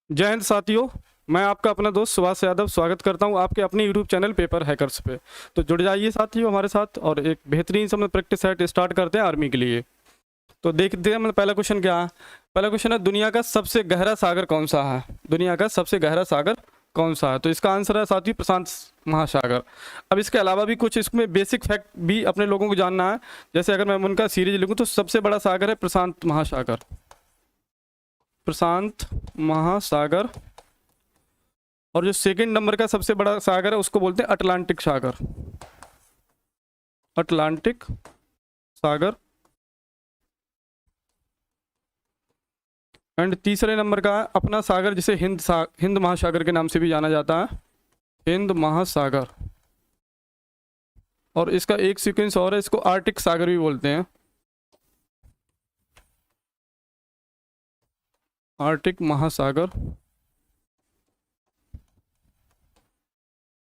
जय हिंद साथियों। मैं आपका अपना दोस्त सुभाष यादव स्वागत करता हूं आपके अपने यूट्यूब चैनल पेपर हैकर्स पे। तो जुड़ जाइए साथियों हमारे साथ और एक बेहतरीन समय प्रैक्टिस सेट स्टार्ट करते हैं आर्मी के लिए। तो देखते हैं मतलब पहला क्वेश्चन क्या है। पहला क्वेश्चन है, दुनिया का सबसे गहरा सागर कौन सा है? दुनिया का सबसे गहरा सागर कौन सा है? तो इसका आंसर है साथियों प्रशांत महासागर। अब इसके अलावा भी कुछ इसमें बेसिक फैक्ट भी अपने लोगों को जानना है। जैसे अगर मैं उनका सीरीज लिखूँ तो सबसे बड़ा सागर है प्रशांत महासागर, प्रशांत महासागर। और जो सेकंड नंबर का सबसे बड़ा सागर है उसको बोलते हैं Atlantic Sagar, Atlantic Sagar. And तीसरे नंबर का है अपना सागर जिसे हिंद महासागर के नाम से भी जाना जाता है, हिंद महासागर। और इसका एक सीक्वेंस और है, इसको आर्टिक सागर भी बोलते हैं, आर्टिक महासागर।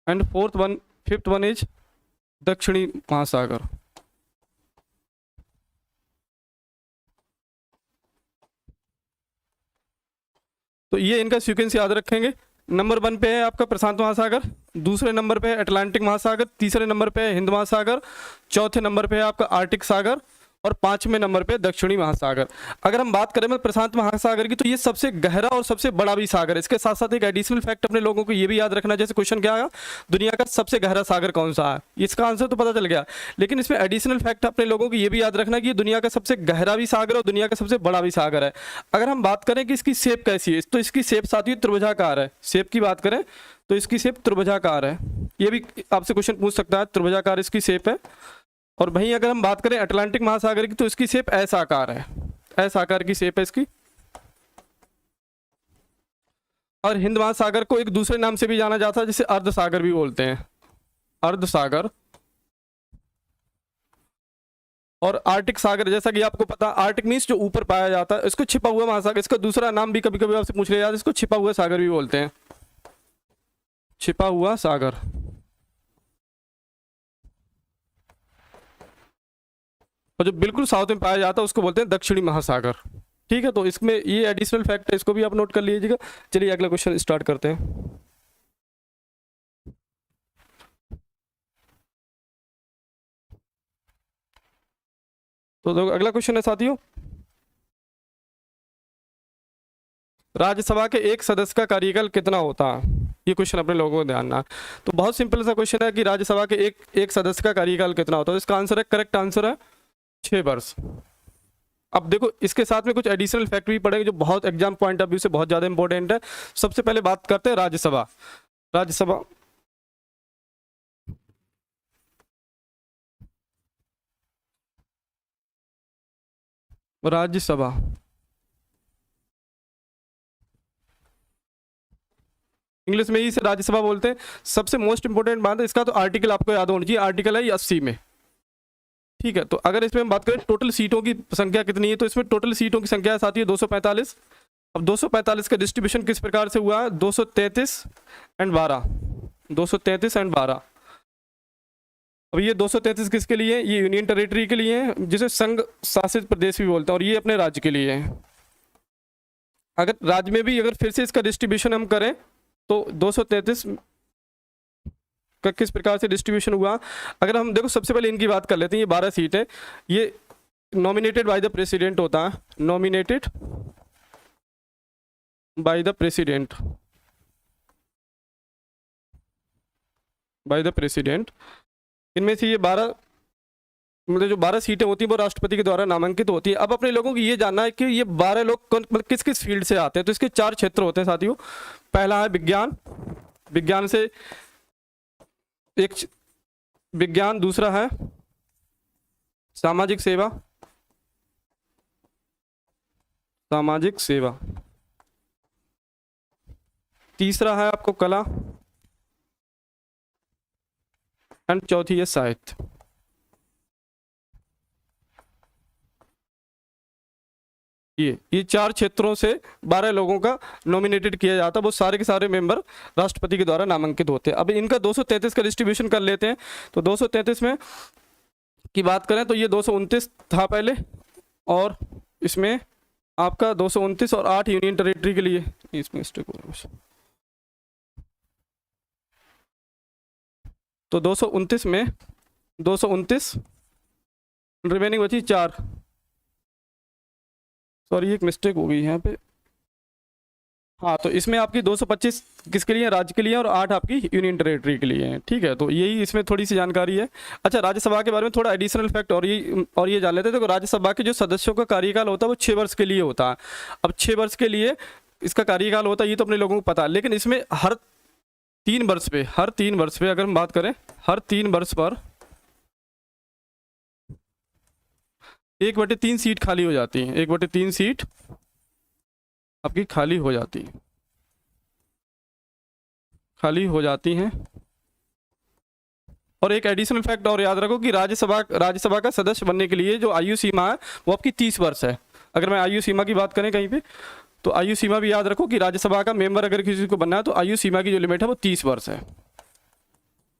एंड फिफ्थ वन इज दक्षिणी महासागर। तो ये इनका सीक्वेंस याद रखेंगे। नंबर 1 पे है आपका प्रशांत महासागर, दूसरे नंबर पे है अटलांटिक महासागर, तीसरे नंबर पे है हिंद महासागर, चौथे नंबर पे है आपका आर्टिक सागर और 5वें नंबर पे दक्षिणी महासागर। अगर हम बात करें प्रशांत महासागर की तो ये सबसे गहरा और सबसे बड़ा भी सागर है। इसके साथ साथ एक एडिशनल फैक्ट अपने लोगों को ये भी याद रखना, जैसे क्वेश्चन क्या आया, दुनिया का सबसे गहरा सागर कौन सा है, इसका आंसर तो पता चल गया, लेकिन इसमें एडिशनल फैक्ट अपने लोगों को ये भी याद रखना कि ये दुनिया का सबसे गहरा भी सागर और दुनिया का सबसे बड़ा भी सागर है। अगर हम बात करें कि इसकी शेप कैसी है तो इसकी शेप साथियों त्रिभुजाकार है। शेप की बात करें तो इसकी शेप त्रिभुजाकार है। ये भी आपसे क्वेश्चन पूछ सकता है, त्रिभुजाकार इसकी शेप है। और वहीं अगर हम बात करें अटलांटिक महासागर की तो इसकी शेप एस आकार है, एस आकार की शेप है इसकी। और हिंद महासागर को एक दूसरे नाम से भी जाना जाता है जिसे अर्ध सागर भी बोलते हैं, अर्ध सागर। और आर्टिक सागर जैसा कि आपको पता, आर्टिक मीन्स जो ऊपर पाया जाता है, इसको छिपा हुआ महासागर, इसका दूसरा नाम भी कभी कभी आपसे पूछ लिया जाता है, इसको छिपा हुआ सागर भी बोलते हैं, छिपा हुआ सागर। और जो बिल्कुल साउथ में पाया जाता है उसको बोलते हैं दक्षिणी महासागर। ठीक है, तो इसमें ये एडिशनल फैक्ट है, इसको भी आप नोट कर लीजिएगा। चलिए अगला क्वेश्चन स्टार्ट करते हैं। तो अगला क्वेश्चन है साथियों, राज्यसभा के एक सदस्य का कार्यकाल कितना होता है? ये क्वेश्चन अपने लोगों को ध्यान ना। तो बहुत सिंपल सा क्वेश्चन है कि राज्यसभा के एक सदस्य का कार्यकाल कितना होता है। इसका आंसर है, करेक्ट आंसर है 6 वर्ष। अब देखो इसके साथ में कुछ एडिशनल फैक्ट भी पड़ेंगे जो बहुत एग्जाम पॉइंट ऑफ व्यू से बहुत ज्यादा इंपॉर्टेंट है। सबसे पहले बात करते हैं राज्यसभा। राज्यसभा राज्यसभा इंग्लिश में ही इसे राज्यसभा बोलते हैं। सबसे मोस्ट इंपोर्टेंट बात है इसका, तो आर्टिकल आपको याद होना चाहिए, आर्टिकल है 80 में। ठीक है, तो अगर इसमें हम बात करें टोटल सीटों की संख्या कितनी है तो इसमें टोटल सीटों की संख्या साथी है 245। अब 245 का डिस्ट्रीब्यूशन किस प्रकार से हुआ है, 233 एंड 12, 233 एंड 12। अब ये 233 किसके लिए है, ये यूनियन टेरिटरी के लिए है जिसे संघ शासित प्रदेश भी बोलते हैं, और ये अपने राज्य के लिए है। अगर राज्य में भी अगर फिर से इसका डिस्ट्रीब्यूशन हम करें तो 233 का किस प्रकार से डिस्ट्रीब्यूशन हुआ। अगर हम देखो सबसे पहले इनकी बात कर लेते हैं, ये 12 सीट है, ये नॉमिनेटेड बाय द प्रेसिडेंट होता है, nominated by the president, by the president. इनमें से ये 12 मतलब जो 12 सीटें होती हैं वो राष्ट्रपति के द्वारा नामांकित होती है। अब अपने लोगों को ये जानना है कि ये 12 लोग मतलब किस किस फील्ड से आते हैं। तो इसके 4 क्षेत्र होते हैं साथियों। पहला है विज्ञान, विज्ञान से एक विज्ञान, दूसरा है सामाजिक सेवा, सामाजिक सेवा, तीसरा है आपको कला, एंड चौथी है साहित्य। ये 4 क्षेत्रों से 12 लोगों का नॉमिनेटेड किया जाता है, वो सारे के सारे मेंबर राष्ट्रपति के द्वारा नामांकित होते हैं। अब इनका 233 का डिस्ट्रीब्यूशन कर लेते हैं। तो 233 में की बात करें तो ये 229 था पहले, और इसमें आपका 229 और 8 यूनियन टेरिटरी के लिए, इसमें मिस्टेक हो रहा है। तो 229 में 229, रिमेनिंग बची 4। सॉरी एक मिस्टेक हो गई यहाँ पे। हाँ, तो इसमें आपकी 225 किसके लिए, राज्य के लिए, और 8 आपकी यूनियन टेरिटरी के लिए है। ठीक है, तो यही इसमें थोड़ी सी जानकारी है। अच्छा, राज्यसभा के बारे में थोड़ा एडिशनल फैक्ट और ये जान लेते हैं। देखो, राज्यसभा के जो सदस्यों का कार्यकाल होता है वो 6 वर्ष के लिए होता है। अब 6 वर्ष के लिए इसका कार्यकाल होता है, ये तो अपने लोगों को पता है, लेकिन इसमें हर 3 वर्ष पे अगर हम बात करें, हर 3 वर्ष पर 1/3 सीट खाली हो जाती है। 1/3 सीट आपकी खाली हो जाती हैं। और एक एडिशनल फैक्ट और याद रखो कि राज्यसभा का सदस्य बनने के लिए जो आयु सीमा है वो आपकी 30 वर्ष है। अगर मैं आयु सीमा की बात करें कहीं पे, तो आयु सीमा भी याद रखो कि राज्यसभा का मेंबर अगर किसी को बनना है तो आयु सीमा की जो लिमिट है वो 30 वर्ष है।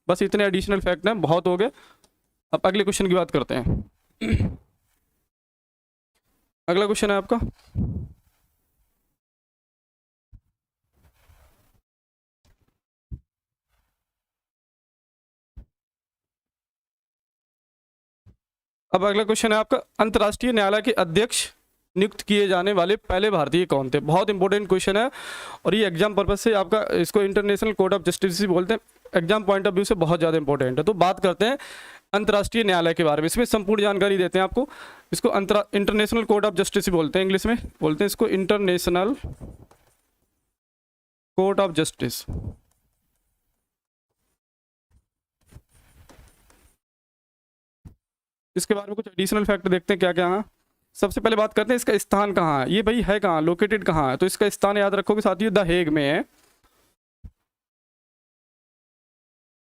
बस इतने एडिशनल फैक्ट हैं, बहुत हो गए। अब अगले क्वेश्चन की बात करते हैं। अगला क्वेश्चन है आपका, अब अगला क्वेश्चन है आपका, अंतर्राष्ट्रीय न्यायालय के अध्यक्ष नियुक्त किए जाने वाले पहले भारतीय कौन थे। बहुत इंपॉर्टेंट क्वेश्चन है और ये एग्जाम पर्पज से आपका, इसको इंटरनेशनल कोर्ट ऑफ जस्टिस भी बोलते हैं, एग्जाम पॉइंट ऑफ व्यू से बहुत ज़्यादा इंपॉर्टेंट है। तो बात करते हैं अंतर्राष्ट्रीय न्यायालय के बारे में, इसमें संपूर्ण जानकारी देते हैं आपको। इसको इंटरनेशनल कोर्ट ऑफ जस्टिस भी बोलते हैं, इंग्लिश में बोलते हैं इसको इंटरनेशनल कोर्ट ऑफ जस्टिस। इसके बारे में कुछ एडिशनल फैक्ट देखते हैं क्या क्या है। सबसे पहले बात करते हैं इसका स्थान कहाँ है, ये भाई है कहाँ, लोकेटेड कहाँ है। तो इसका स्थान याद रखोगे साथियों, द हेग में है।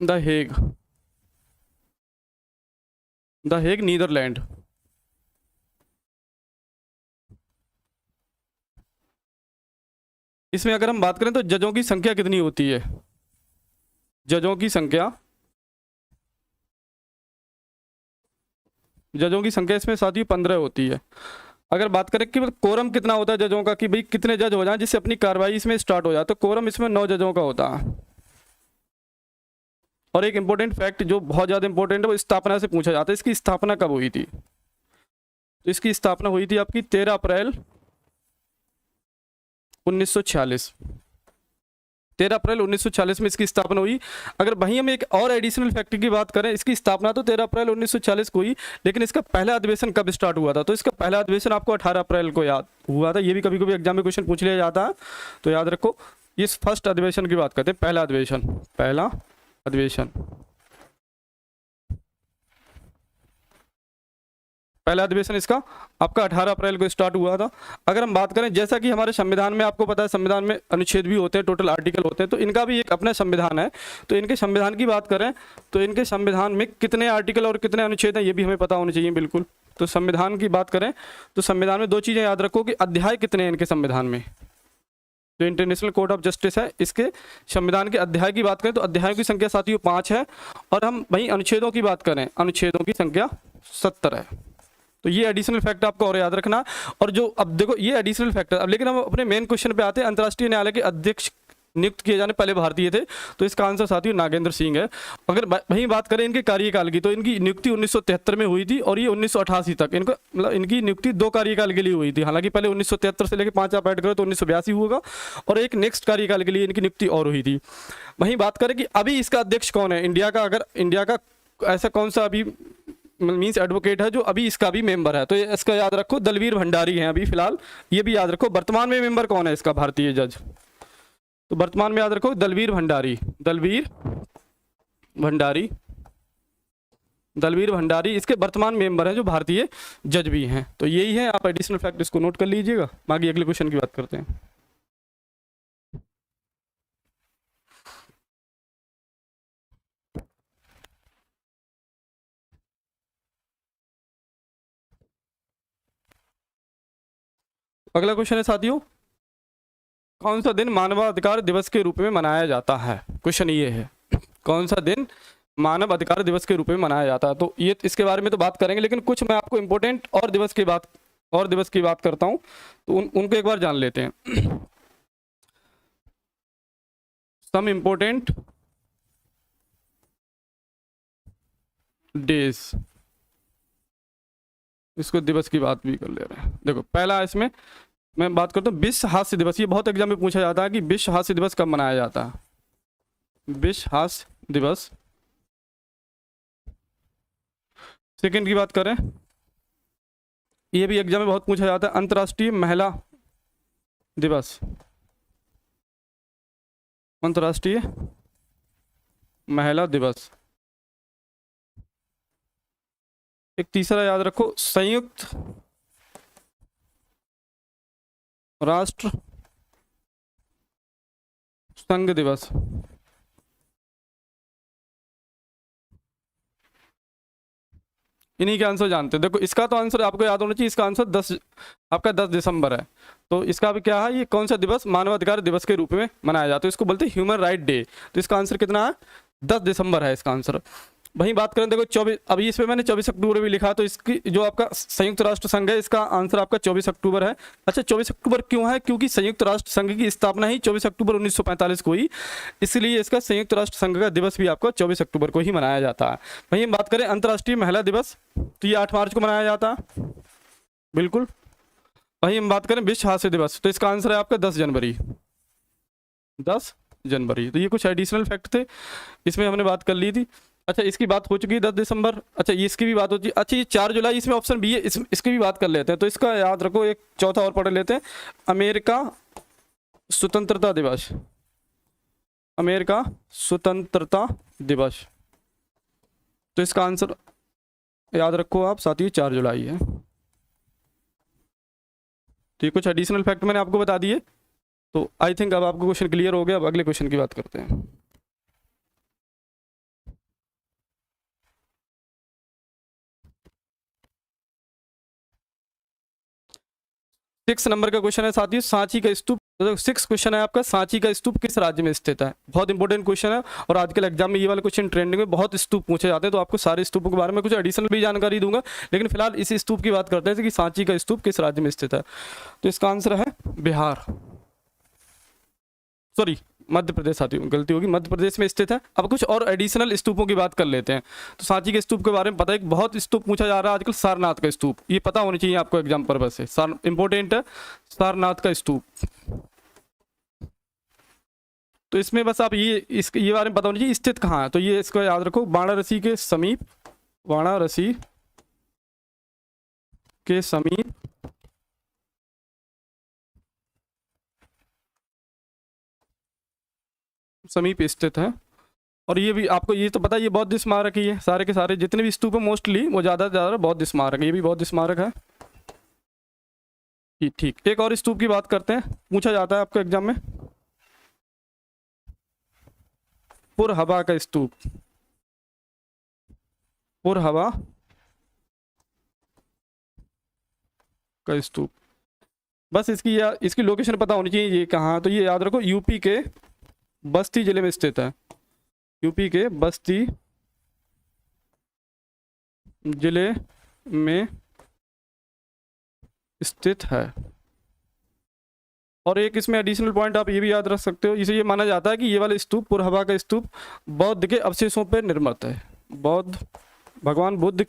The Hague Netherland. इसमें अगर हम बात करें तो जजों की संख्या कितनी होती है, जजों की संख्या इसमें साथियों 15 होती है। अगर बात करें कि कोरम कितना होता है जजों का, कि भाई कितने जज हो जाए जिससे अपनी कार्रवाई इसमें स्टार्ट हो जाए, तो कोरम इसमें 9 जजों का होता है। और एक इंपॉर्टेंट फैक्ट जो बहुत ज़्यादा इंपॉर्टेंट है वो स्थापना से पूछा जाता है, इसकी स्थापना कब हुई थी। तो इसकी स्थापना हुई थी आपकी 13 अप्रैल 1946। 13 अप्रैल 1946 में इसकी स्थापना हुई। अगर वहीं हम एक और एडिशनल फैक्ट की बात करें, इसकी स्थापना तो 13 अप्रैल 1946 को हुई, लेकिन इसका पहला अधिवेशन कब स्टार्ट हुआ था। तो इसका पहला अधिवेशन आपको 18 अप्रैल को याद हुआ था। ये भी कभी कभी एग्जाम में क्वेश्चन पूछ लिया जाता है, तो याद रखो। इस फर्स्ट अधिवेशन की बात करते हैं, पहला अधिवेशन इसका आपका 18 अप्रैल को स्टार्ट हुआ था। अगर हम बात करें, जैसा कि हमारे संविधान में आपको पता है, संविधान में अनुच्छेद भी होते हैं, टोटल आर्टिकल होते हैं, तो इनका भी एक अपना संविधान है। तो इनके संविधान की बात करें तो इनके संविधान में कितने आर्टिकल और कितने अनुच्छेद हैं ये भी हमें पता होना चाहिए, बिल्कुल। तो संविधान की बात करें तो संविधान में 2 चीज़ें याद रखो कि अध्याय कितने हैं इनके संविधान में। जो इंटरनेशनल कोर्ट ऑफ जस्टिस है, इसके संविधान के अध्याय की बात करें तो अध्यायों की संख्या साथियों 5 है। और हम वहीं अनुच्छेदों की बात करें, अनुच्छेदों की संख्या 70 है। तो ये एडिशनल फैक्ट आपको और याद रखना। और जो अब देखो ये एडिशनल फैक्टर, अब लेकिन हम अपने मेन क्वेश्चन पे आते हैं। अंतर्राष्ट्रीय न्यायालय के अध्यक्ष नियुक्त किए जाने पहले भारतीय थे, तो इसका आंसर साथियों नागेंद्र सिंह है। अगर वहीं बात करें इनके कार्यकाल की, तो इनकी नियुक्ति 1973 में हुई थी और ये 1988 तक इनको, मतलब इनकी नियुक्ति 2 कार्यकाल के लिए हुई थी। हालांकि पहले 1973 से लेकर 5 आप ऐड करो तो 1982 होगा, और एक नेक्स्ट कार्यकाल के लिए इनकी नियुक्ति और हुई थी। वहीं बात करें कि अभी इसका अध्यक्ष कौन है इंडिया का, अगर इंडिया का ऐसा कौन सा अभी मीन्स एडवोकेट है जो अभी इसका भी मेंबर है, तो इसका याद रखो दलवीर भंडारी हैं अभी फिलहाल। ये भी याद रखो वर्तमान में मेंबर कौन है इसका, भारतीय जज। तो वर्तमान में याद रखो दलवीर भंडारी इसके वर्तमान मेंबर हैं जो भारतीय जज भी हैं। तो यही है, आप एडिशनल फैक्ट इसको नोट कर लीजिएगा। आगे अगले क्वेश्चन की बात करते हैं। अगला क्वेश्चन है साथियों, कौन सा दिन मानवाधिकार दिवस के रूप में मनाया जाता है। क्वेश्चन ये है, कौन सा दिन मानव अधिकार दिवस के रूप में मनाया जाता है। तो ये इसके बारे में तो बात करेंगे, लेकिन कुछ मैं आपको इंपॉर्टेंट और दिवस की बात और दिवस की बात करता हूँ, तो उनको एक बार जान लेते हैं। सम इम्पोर्टेंट डेज, इसको दिवस की बात भी कर ले रहे हैं। देखो पहला इसमें मैं बात करता हूँ विश्व हास्य दिवस। ये बहुत एग्जाम में पूछा जाता है कि विश्व हास्य दिवस कब मनाया जाता है। विश्व हास्य दिवस। सेकंड की बात करें, ये भी एग्जाम में बहुत पूछा जाता है, अंतर्राष्ट्रीय महिला दिवस। अंतर्राष्ट्रीय महिला दिवस। एक तीसरा याद रखो, संयुक्त राष्ट्र संघ दिवस। इन्हीं के आंसर जानते हैं। देखो इसका तो आंसर आपको याद होना चाहिए, इसका आंसर 10 आपका 10 दिसंबर है। तो इसका भी क्या है, ये कौन सा दिवस मानवाधिकार दिवस के रूप में मनाया जाता है, इसको बोलते हैं ह्यूमन राइट डे। तो इसका आंसर कितना है, 10 दिसंबर है इसका आंसर। वहीं बात करें देखो 24, अभी इसमें मैंने 24 अक्टूबर भी लिखा, तो इसकी जो आपका संयुक्त राष्ट्र संघ है इसका आंसर आपका 24 अक्टूबर है। अच्छा 24 अक्टूबर क्यों है, क्योंकि संयुक्त राष्ट्र संघ की स्थापना ही 24 अक्टूबर 1945 को हुई, इसलिए इसका संयुक्त राष्ट्र संघ का दिवस भी आपको 24 अक्टूबर को ही मनाया जाता है। वहीं बात करें अंतर्राष्ट्रीय महिला दिवस, तो ये 8 मार्च को मनाया जाता है, बिल्कुल। वहीं हम बात करें विश्व हास्य दिवस, तो इसका आंसर है आपका 10 जनवरी। 10 जनवरी। तो ये कुछ एडिशनल फैक्ट थे, इसमें हमने बात कर ली थी। अच्छा इसकी बात हो चुकी है 10 दिसंबर। अच्छा ये इसकी भी बात होती है। अच्छा ये 4 जुलाई इसमें ऑप्शन बी है, इसकी भी बात कर लेते हैं। तो इसका याद रखो, एक चौथा और पढ़ लेते हैं, अमेरिका स्वतंत्रता दिवस। अमेरिका स्वतंत्रता दिवस। तो इसका आंसर याद रखो आप साथियों, 4 जुलाई है। तो ये कुछ एडिशनल फैक्ट मैंने आपको बता दिए। तो आई थिंक अब आपको क्वेश्चन क्लियर हो गया। अब अगले क्वेश्चन की बात करते हैं। 6 नंबर का क्वेश्चन है साथियों, सांची का स्तूप। तो 6 क्वेश्चन है आपका, सांची का स्तूप किस राज्य में स्थित है। बहुत इंपॉर्टेंट क्वेश्चन है, और आजकल एग्जाम में ये वाले क्वेश्चन ट्रेंडिंग में बहुत स्तूप पूछे जाते हैं। तो आपको सारे स्तूपों के बारे में कुछ एडिशनल भी जानकारी दूंगा, लेकिन फिलहाल इसी स्तूप की बात करते हैं कि सांची का स्तूप किस राज्य में स्थित है। तो इसका आंसर है बिहार, सॉरी मध्य प्रदेश। साथियों गलती होगी, मध्य प्रदेश में स्थित है। अब कुछ और एडिशनल स्तूपों की बात कर लेते हैं। तो सांची के स्तूप के बारे में पता है, बहुत स्तूप पूछा जा रहा है आजकल। सारनाथ का स्तूप, ये पता होनी चाहिए आपको एग्जाम पर्पस से, इंपॉर्टेंट है सारनाथ का स्तूप। तो इसमें बस आप ये बारे में पता होनी चाहिए स्थित कहाँ है। तो ये इसको याद रखो, वाराणसी के समीप, वाराणसी के समीप समीप स्थित है। और ये भी आपको ये तो पता है, ये बौद्ध स्मारक ही है। सारे के सारे जितने भी स्तूप है मोस्टली वो ज़्यादा से ज़्यादा बौद्ध स्मारक है। ये भी बौद्ध स्मारक है। ठीक, एक और स्तूप की बात करते हैं, पूछा जाता है आपको एग्जाम में, पुरहवा का स्तूप। पुरहवा का स्तूप, बस इसकी लोकेशन पता होनी चाहिए, ये कहाँ। तो ये याद रखो, यूपी के बस्ती जिले में स्थित है। यूपी के बस्ती जिले में स्थित है। और एक इसमें एडिशनल पॉइंट आप ये भी याद रख सकते हो, इसे ये माना जाता है कि ये वाला स्तूप, पुरहवा का स्तूप, बौद्ध के अवशेषों पर निर्मित है। बौद्ध भगवान बुद्ध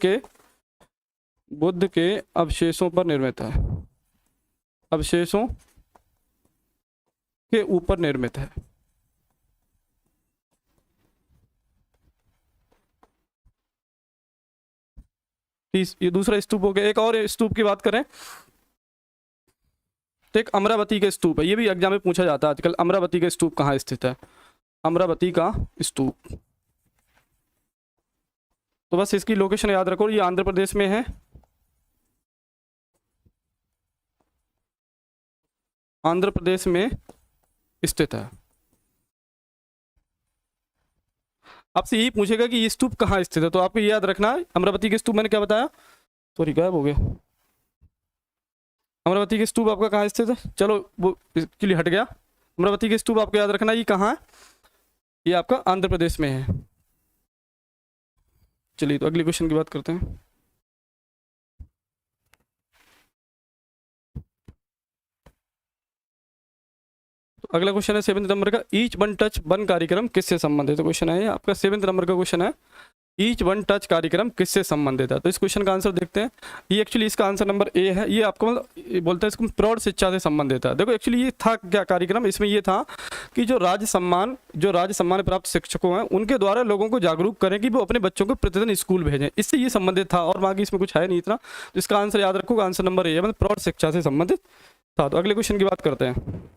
के अवशेषों पर निर्मित है। अवशेषों के ऊपर निर्मित है। ये दूसरा स्तूप हो गया। एक और स्तूप की बात करें तो एक अमरावती का स्तूप है, ये भी एग्जाम में पूछा जाता है आजकल। अमरावती का स्तूप कहाँ स्थित है, अमरावती का स्तूप। तो बस इसकी लोकेशन याद रखो, ये आंध्र प्रदेश में है। आंध्र प्रदेश में स्थित है। आपसे यही पूछेगा कि ये स्तूप कहाँ स्थित है, तो आपको ये याद रखना है। अमरावती के स्तूप मैंने क्या बताया, सॉरी गायब हो गया। अमरावती के स्तूप आपका कहाँ स्थित है, चलो वो इसके लिए हट गया। अमरावती के स्तूप आपको याद रखना, ये कहाँ है, ये आपका आंध्र प्रदेश में है। चलिए तो अगले क्वेश्चन की बात करते हैं। अगला क्वेश्चन है 7th नंबर का, ईच वन टच वन कार्यक्रम किससे संबंधित है? क्वेश्चन है ये आपका 7th नंबर का क्वेश्चन है, ईच वन टच कार्यक्रम किससे संबंधित है? तो इस क्वेश्चन का आंसर देखते हैं। ये एक्चुअली इसका आंसर नंबर ए है। ये आपको मतलब ये बोलते हैं इसको प्रौढ़ शिक्षा से संबंधित है। देखो एक्चुअली ये था क्या कार्यक्रम, इसमें ये था कि जो राज्य सम्मान प्राप्त शिक्षकों हैं उनके द्वारा लोगों को जागरूक करें कि वो अपने बच्चों को प्रतिदिन स्कूल भेजें, इससे ये संबंधित था और बाकी इसमें कुछ है नहीं इतना। तो इसका आंसर याद रखो, आंसर नंबर ए है, मतलब प्रौढ़ शिक्षा से संबंधित था। तो अगले क्वेश्चन की बात करते हैं।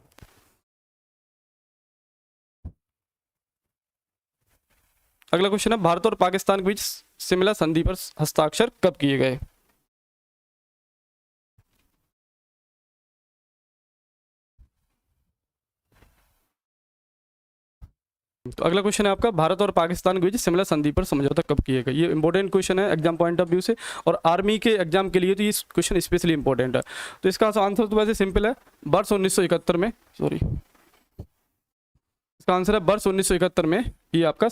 अगला क्वेश्चन है, भारत और पाकिस्तान के बीच शिमला संधि पर हस्ताक्षर कब किए गए? तो अगला क्वेश्चन है आपका, भारत और पाकिस्तान के बीच शिमला संधि पर समझौता कब किए गए? ये इंपॉर्टेंट क्वेश्चन है एग्जाम पॉइंट ऑफ व्यू से, और आर्मी के एग्जाम के लिए तो ये क्वेश्चन स्पेशली इंपॉर्टेंट है। तो इसका आंसर तो वैसे सिंपल है, वर्ष 1971 में, सॉरी इसका आंसर है वर्ष 1971 में ये आपका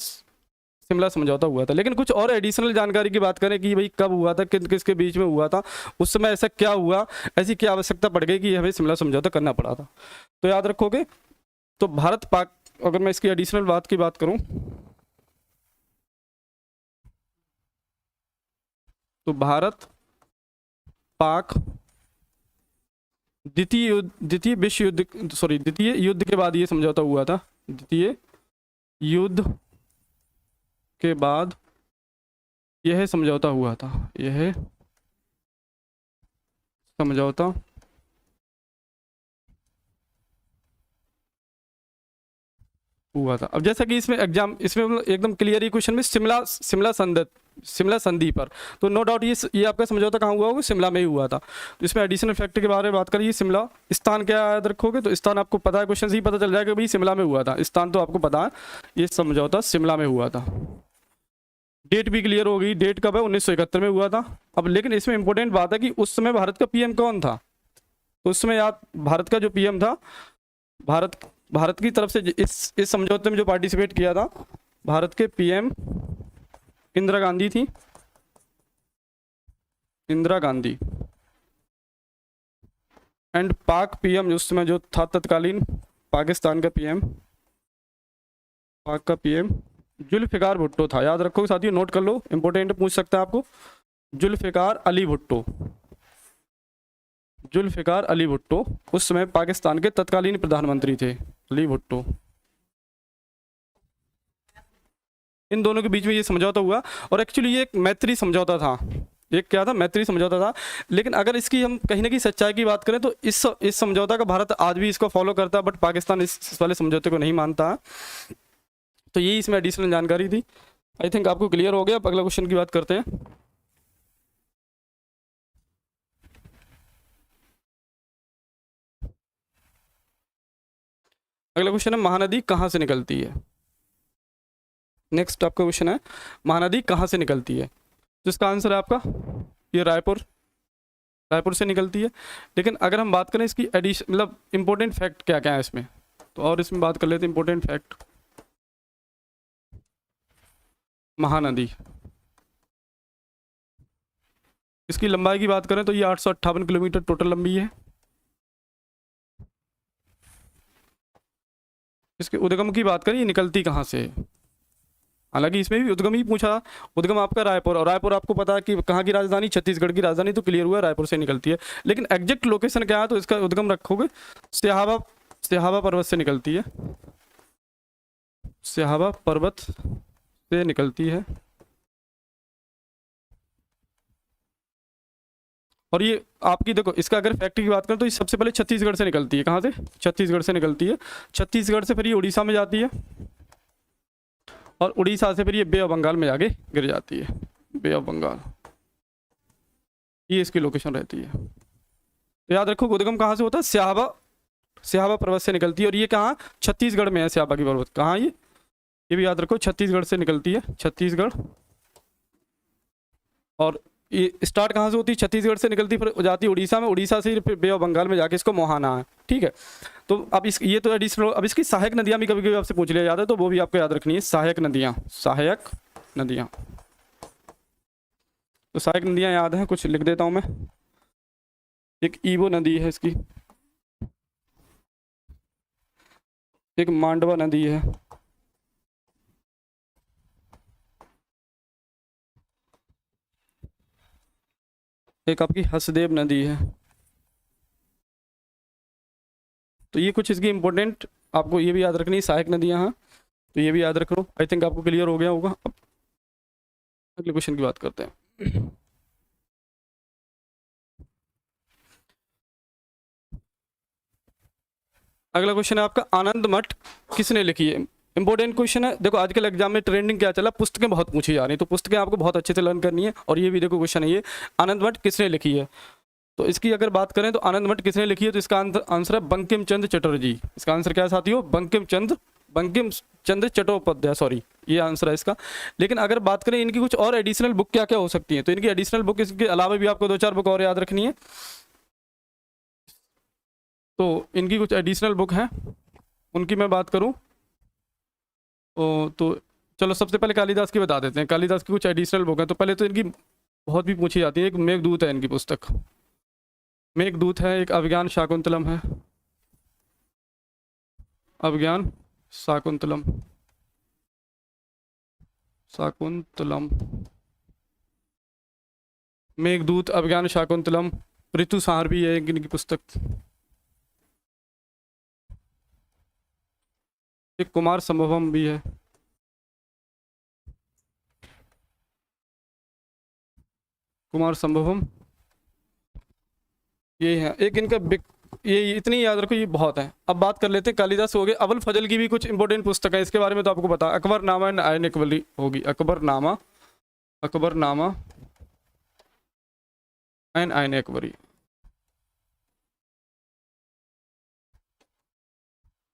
शिमला समझौता हुआ था। लेकिन कुछ और एडिशनल जानकारी की बात करें कि भाई कब हुआ था, किन किसके बीच में हुआ था, उस समय ऐसा क्या हुआ, ऐसी क्या आवश्यकता पड़ गई कि हमें शिमला समझौता करना पड़ा था, तो याद रखोगे। तो भारत पाक, अगर मैं इसकी एडिशनल बात की बात करूं तो भारत पाक द्वितीय युद्ध के बाद ये समझौता हुआ था। द्वितीय युद्ध के बाद यह समझौता हुआ था, यह समझौता हुआ था। अब जैसा कि इसमें एग्जाम, इसमें मतलब एकदम क्लियर ही क्वेश्चन में शिमला संधि पर, तो नो डाउट ये आपका समझौता कहाँ हुआ होगा, शिमला में ही हुआ था। तो इसमें एडिशनल फैक्ट के बारे में बात करिए, शिमला स्थान क्या याद रखोगे, तो स्थान आपको पता है, क्वेश्चन से ही पता चल जाएगा भाई शिमला में हुआ था, स्थान तो आपको पता है, ये समझौता शिमला में हुआ था। डेट भी क्लियर हो गई, डेट कब है, 1971 में हुआ था। अब लेकिन इसमें इंपॉर्टेंट बात है कि उस समय भारत का पीएम कौन था? तो उस समय याद, भारत का जो पीएम था, भारत की तरफ से इस समझौते में जो पार्टिसिपेट किया था, भारत के पीएम इंदिरा गांधी थी, इंदिरा गांधी। एंड पाक पीएम उस समय जो था तत्कालीन पाकिस्तान का पीएम, पाक का पीएम जुल्फिकार भुट्टो था। याद रखो साथियों, नोट कर लो, इंपॉर्टेंट पूछ सकता है आपको, जुल्फिकार अली भुट्टो। जुल्फिकार अली भुट्टो उस समय पाकिस्तान के तत्कालीन प्रधानमंत्री थे, अली भुट्टो। इन दोनों के बीच में ये समझौता हुआ, और एक्चुअली ये एक मैत्री समझौता था। एक क्या था, मैत्री समझौता था। लेकिन अगर इसकी हम कहीं ना कहीं सच्चाई की बात करें तो इस समझौता का भारत आज भी इसको फॉलो करता है, बट पाकिस्तान इस वाले समझौते को नहीं मानता है। तो यही इसमें एडिशनल जानकारी थी। आई थिंक आपको क्लियर हो गया। अब अगला क्वेश्चन की बात करते हैं। अगला क्वेश्चन है, महानदी कहाँ से निकलती है? नेक्स्ट आपका क्वेश्चन है, महानदी कहाँ से निकलती है? जिसका आंसर है आपका ये रायपुर से निकलती है। लेकिन अगर हम बात करें इसकी एडिशन, मतलब इंपॉर्टेंट फैक्ट क्या क्या है इसमें, तो और इसमें बात कर लेते हैं इंपॉर्टेंट फैक्ट। महानदी, इसकी लंबाई की बात करें तो ये 858 किलोमीटर टोटल लंबी है। इसके उद्गम की बात करें, ये निकलती कहाँ से? हालांकि इसमें भी उद्गम ही पूछा, उद्गम आपका रायपुर, और रायपुर आपको पता है कि कहाँ की राजधानी, छत्तीसगढ़ की राजधानी, तो क्लियर हुआ रायपुर से निकलती है। लेकिन एग्जैक्ट लोकेशन क्या है, तो इसका उद्गम रखोगे सिहावा पर्वत से निकलती है, सिहावा पर्वत से निकलती है। और ये आपकी देखो, इसका अगर फैक्ट की बात करें तो ये सबसे पहले छत्तीसगढ़ से निकलती है। कहाँ से? छत्तीसगढ़ से निकलती है। छत्तीसगढ़ से फिर ये उड़ीसा में जाती है, और उड़ीसा से फिर ये बे ऑफ बंगाल में जाके गिर जाती है, बे ऑफ बंगाल, ये इसकी लोकेशन रहती है। तो याद रखो उद्गम कहाँ से होता है, सिहावा पर्वत से निकलती है। और ये कहाँ? छत्तीसगढ़ में है सिहावा की पर्वत। कहाँ ये भी याद रखो, छत्तीसगढ़ से निकलती है, छत्तीसगढ़। और ये स्टार्ट कहाँ से होती है? छत्तीसगढ़ से निकलती, फिर जाती है उड़ीसा में, उड़ीसा से फिर बे ऑफ बंगाल में जाके इसको मोहाना है। ठीक है, तो अब ये तो एडिशनल। अब इसकी सहायक नदियाँ भी कभी कभी आपसे पूछ लिया जाता है, तो वो भी आपको याद रखनी है, सहायक नदियाँ। तो सहायक नदियाँ याद हैं, कुछ लिख देता हूँ मैं। एक ईबो नदी है इसकी, एक मांडवा नदी है, एक आपकी हसदेव नदी है। तो ये कुछ इसकी इंपॉर्टेंट आपको ये भी याद रखनी है, सहायक नदियां हैं, तो ये भी याद रख लो। आई थिंक आपको क्लियर हो गया होगा। अब अगले क्वेश्चन की बात करते हैं। अगला क्वेश्चन है आपका, आनंद मठ किसने लिखी है? इंपॉर्टेंट क्वेश्चन है। देखो आजकल एग्जाम में ट्रेंडिंग क्या चला, पुस्तकें बहुत पूछी जा रही हैं, तो पुस्तकें आपको बहुत अच्छे से लर्न करनी है। और ये भी देखो क्वेश्चन है ये, आनंद मठ किसने लिखी है? तो इसकी अगर बात करें तो आनंद मठ किसने लिखी है, तो इसका आंसर है बंकिम चंद्र चटर्जी। इसका आंसर क्या है साथियों? बंकिम चंद्र चट्टोपाध्याय, सॉरी, ये आंसर है इसका। लेकिन अगर बात करें इनकी कुछ और एडिशनल बुक क्या क्या हो सकती है, तो इनकी एडिशनल बुक इसके अलावा भी आपको 2-4 बुक और याद रखनी है। तो इनकी कुछ एडिशनल बुक हैं, उनकी मैं बात करूं तो चलो सबसे पहले कालिदास की बता देते हैं। कालिदास की कुछ एडिशनल बुक है, तो पहले तो इनकी बहुत भी पूछी जाती है। एक मेघदूत है इनकी पुस्तक, मेघदूत है। एक अभिज्ञान शाकुंतलम है, अभिज्ञान शाकुंतलम, मेघदूत, अभिज्ञान शाकुंतलम। ऋतु संहार भी है इनकी पुस्तक। एक कुमार संभवम भी है, कुमार संभवम, ये है एक इनका ये इतनी याद रखो, ये बहुत है। अब बात कर लेते हैं कालिदास हो गए। अबुल फजल की भी कुछ इंपॉर्टेंट पुस्तक है, इसके बारे में तो आपको पता, अकबरनामा एंड आयन अकबरी होगी, अकबरनामा एंड आयन अकबरी,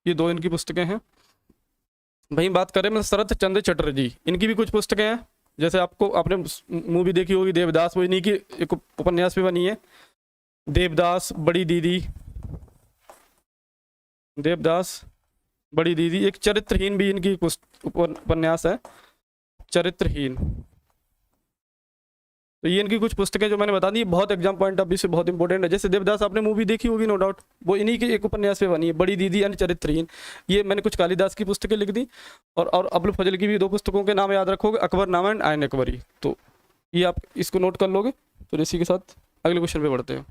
ये दो इनकी पुस्तकें हैं। वहीं बात करें मतलब शरत चंद्र चटर्जी, इनकी भी कुछ पुस्तकें हैं। जैसे आपने मूवी देखी होगी देवदास, वो इन्हीं की एक उपन्यास भी बनी है, देवदास, बड़ी दीदी, देवदास, बड़ी दीदी। एक चरित्रहीन भी इनकी उपन्यास है, चरित्रहीन। तो ये इनकी कुछ पुस्तकें जो मैंने बता दी, बहुत एग्जाम पॉइंट ऑफ व्यू से बहुत इंपॉर्टेंट है। जैसे देवदास आपने मूवी देखी होगी नो डाउट, वो इन्हीं की एक उपन्यास पे बनी है, बड़ी दीदी यानी चरित्रहीन। ये मैंने कुछ कालिदास की पुस्तकें लिख दी। और अबुल फजल की भी 2 पुस्तकों के नाम याद रखोगे, अकबरनामा एंड आयन अकबरी। तो ये आप इसको नोट कर लोगे। तो इसी के साथ अगले क्वेश्चन पे बढ़ते हैं।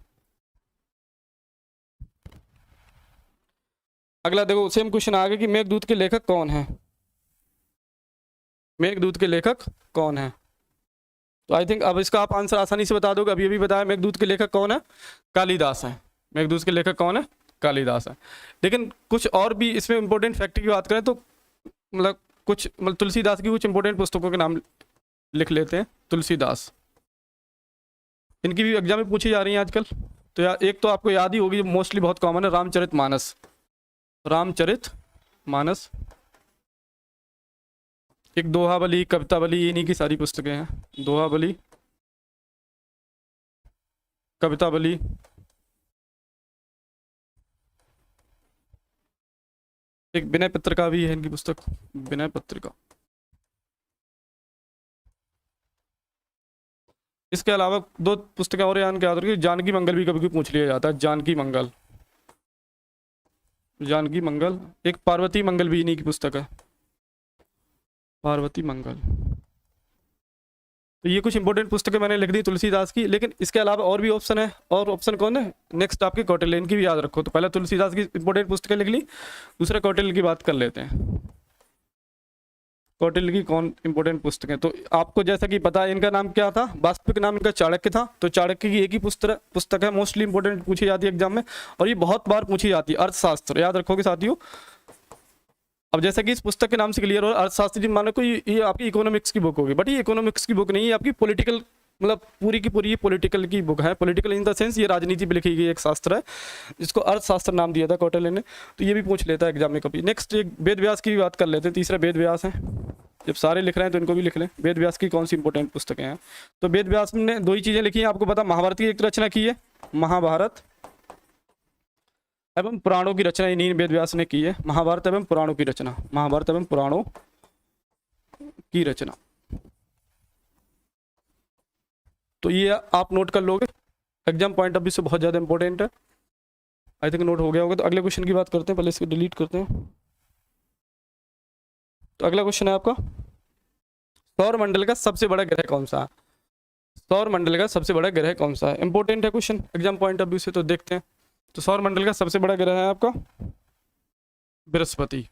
अगला देखो सेम क्वेश्चन आ गया कि मेघदूत के लेखक कौन है? मेघदूत के लेखक कौन है? तो आई थिंक अब इसका आप आंसर आसानी से बता दोगे। अब ये भी बताया मेघदूत के लेखक कौन है, कालिदास है। मेघदूत के लेखक कौन है, कालिदास है। लेकिन कुछ और भी इसमें इंपॉर्टेंट फैक्ट की बात करें तो मतलब तुलसीदास की कुछ इंपॉर्टेंट पुस्तकों के नाम लिख लेते हैं। तुलसीदास, इनकी भी एग्जाम में पूछी जा रही है आजकल। तो एक तो आपको याद ही होगी, मोस्टली बहुत कॉमन है, रामचरितमानस, रामचरितमानस। एक दोहाबली, कवितावली, इन्हीं की सारी पुस्तकें हैं। दोहाबली, कवितावली, एक विनय पत्रिका भी है इनकी पुस्तक, विनय पत्रिका। इसके अलावा 2 पुस्तकें और याद रखिए, जानकी मंगल भी कभी कभी पूछ लिया जाता है, जानकी मंगल, जानकी मंगल। एक पार्वती मंगल भी इन्हीं की पुस्तक है, पार्वती मंगल। तो ये कुछ इंपॉर्टेंट पुस्तकें मैंने लिख दी तुलसीदास की। लेकिन इसके अलावा और भी ऑप्शन है, और ऑप्शन कौन है नेक्स्ट आपके कौटिल्य, इनकी भी याद रखो। तो पहले तुलसीदास की इंपॉर्टेंट पुस्तकें लिख ली, दूसरे कौटिल्य की बात कर लेते हैं। कौटिल्य की कौन इंपॉर्टेंट पुस्तकें, तो आपको जैसा कि पता है इनका नाम क्या था, वास्तविक नाम इनका चाणक्य था। तो चाणक्य की एक ही पुस्तक है, मोस्टली इंपॉर्टेंट पूछी जाती है एग्जाम में, और ये बहुत बार पूछी जाती है। अर्थशास्त्र याद रखोगे साथियों। अब जैसा कि इस पुस्तक के नाम से क्लियर हो, अर्थशास्त्र जी मानो कोई ये आपकी इकोनॉमिक्स की बुक होगी, बट ये इकोनॉमिक्स की बुक नहीं है, आपकी पॉलिटिकल, मतलब पूरी की पूरी पॉलिटिकल की बुक है। पॉलिटिकल इन द सेंस ये राजनीति पे लिखी गई एक शास्त्र है, जिसको अर्थशास्त्र नाम दिया था कौटिल्य ने। तो ये भी पूछ लेता है एग्जाम में कभी। नेक्स्ट एक वेद व्यास की भी बात कर लेते हैं। तीसरा वेद व्यास है, जब सारे लिख रहे हैं तो इनको भी लिख लें। वेद व्यास की कौन सी इंपॉर्टेंट पुस्तकें हैं? तो वेद व्यास ने 2 ही चीज़ें लिखी हैं, आपको पता, महाभारत की एक रचना की है, महाभारत एवं पुराणों की रचना इन्हीं वेद व्यास ने की है। महाभारत एवं पुराणों की रचना, महाभारत एवं पुराणों की रचना। तो ये आप नोट कर लोगे, एग्जाम पॉइंट ऑफ व्यू से बहुत ज़्यादा इंपॉर्टेंट है। आई थिंक नोट हो गया होगा। तो अगले क्वेश्चन की बात करते हैं, पहले इसको डिलीट करते हैं। तो अगला क्वेश्चन है आपका, सौर मंडल का सबसे बड़ा ग्रह कौन सा है? सौर मंडल का सबसे बड़ा ग्रह कौन सा है? इंपॉर्टेंट है question exam point of view से, तो देखते हैं। तो सौर मंडल का सबसे बड़ा ग्रह है आपका बृहस्पति।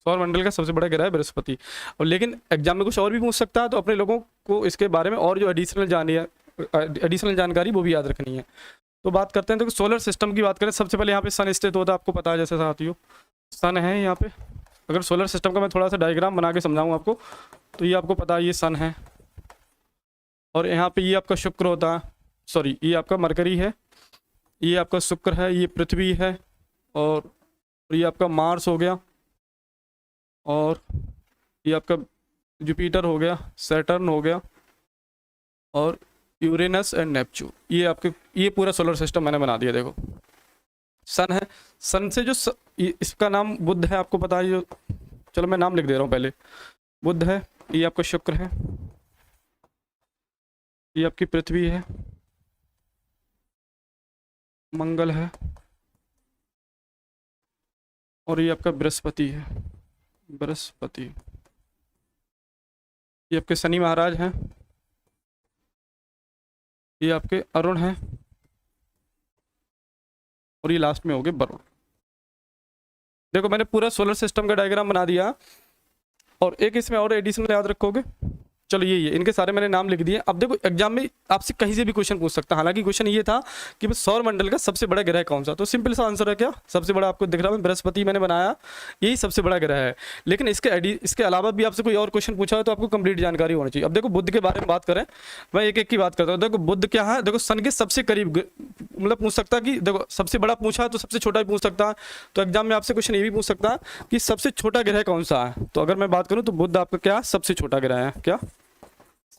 सौर मंडल का सबसे बड़ा ग्रह है बृहस्पति। और लेकिन एग्जाम में कुछ और भी पूछ सकता है, तो अपने लोगों को इसके बारे में और जो एडिशनल जानकारी वो भी याद रखनी है। तो बात करते हैं, तो सोलर सिस्टम की बात करें, सबसे पहले यहाँ पे सन स्थित होता है, आपको पता है जैसे साथियों सन है यहाँ पे। अगर सोलर सिस्टम का मैं थोड़ा सा डायग्राम बना के समझाऊँ आपको, तो ये आपको पता है ये सन है, और यहाँ पे ये आपका शुक्र होता है, सॉरी ये आपका मरकरी है, ये आपका शुक्र है, ये पृथ्वी है, और ये आपका मार्स हो गया, और ये आपका जुपिटर हो गया, सैटर्न हो गया, और यूरेनस एंड नेपच्यून। ये आपके ये पूरा सोलर सिस्टम मैंने बना दिया। देखो सन है, सन से जो इसका नाम बुध है, आपको पता है, जो चलो मैं नाम लिख दे रहा हूँ पहले। बुध है, ये आपका शुक्र है, ये आपकी पृथ्वी है, मंगल है, और ये आपका बृहस्पति है, बृहस्पति। ये आपके शनि महाराज हैं, ये आपके अरुण हैं, और ये लास्ट में हो गए वरुण। देखो मैंने पूरा सोलर सिस्टम का डायग्राम बना दिया, और एक इसमें और एडिशनल याद रखोगे, चलो ये इनके सारे मैंने नाम लिख दिए। अब देखो एग्जाम में आपसे कहीं से भी क्वेश्चन पूछ सकता है। हालांकि क्वेश्चन ये था कि सौर मंडल का सबसे बड़ा ग्रह कौन सा, तो सिंपल सा आंसर है क्या, सबसे बड़ा आपको दिख रहा है बृहस्पति मैंने बनाया, यही सबसे बड़ा ग्रह है। लेकिन इसके अलावा भी आपसे कोई और क्वेश्चन पूछा है तो आपको कंप्लीट जानकारी होनी चाहिए। अब देखो बुध के बारे में बात करें, मैं एक एक की बात करता हूँ। देखो बुध क्या है, देखो सन के सबसे करीब, मतलब पूछ सकता है कि देखो सबसे बड़ा पूछा है तो सबसे छोटा भी पूछ सकता है। तो एग्जाम में आपसे क्वेश्चन ये भी पूछ सकता है कि सबसे छोटा ग्रह कौन सा है। तो अगर मैं बात करूँ तो बुध आपका क्या सबसे छोटा ग्रह है, क्या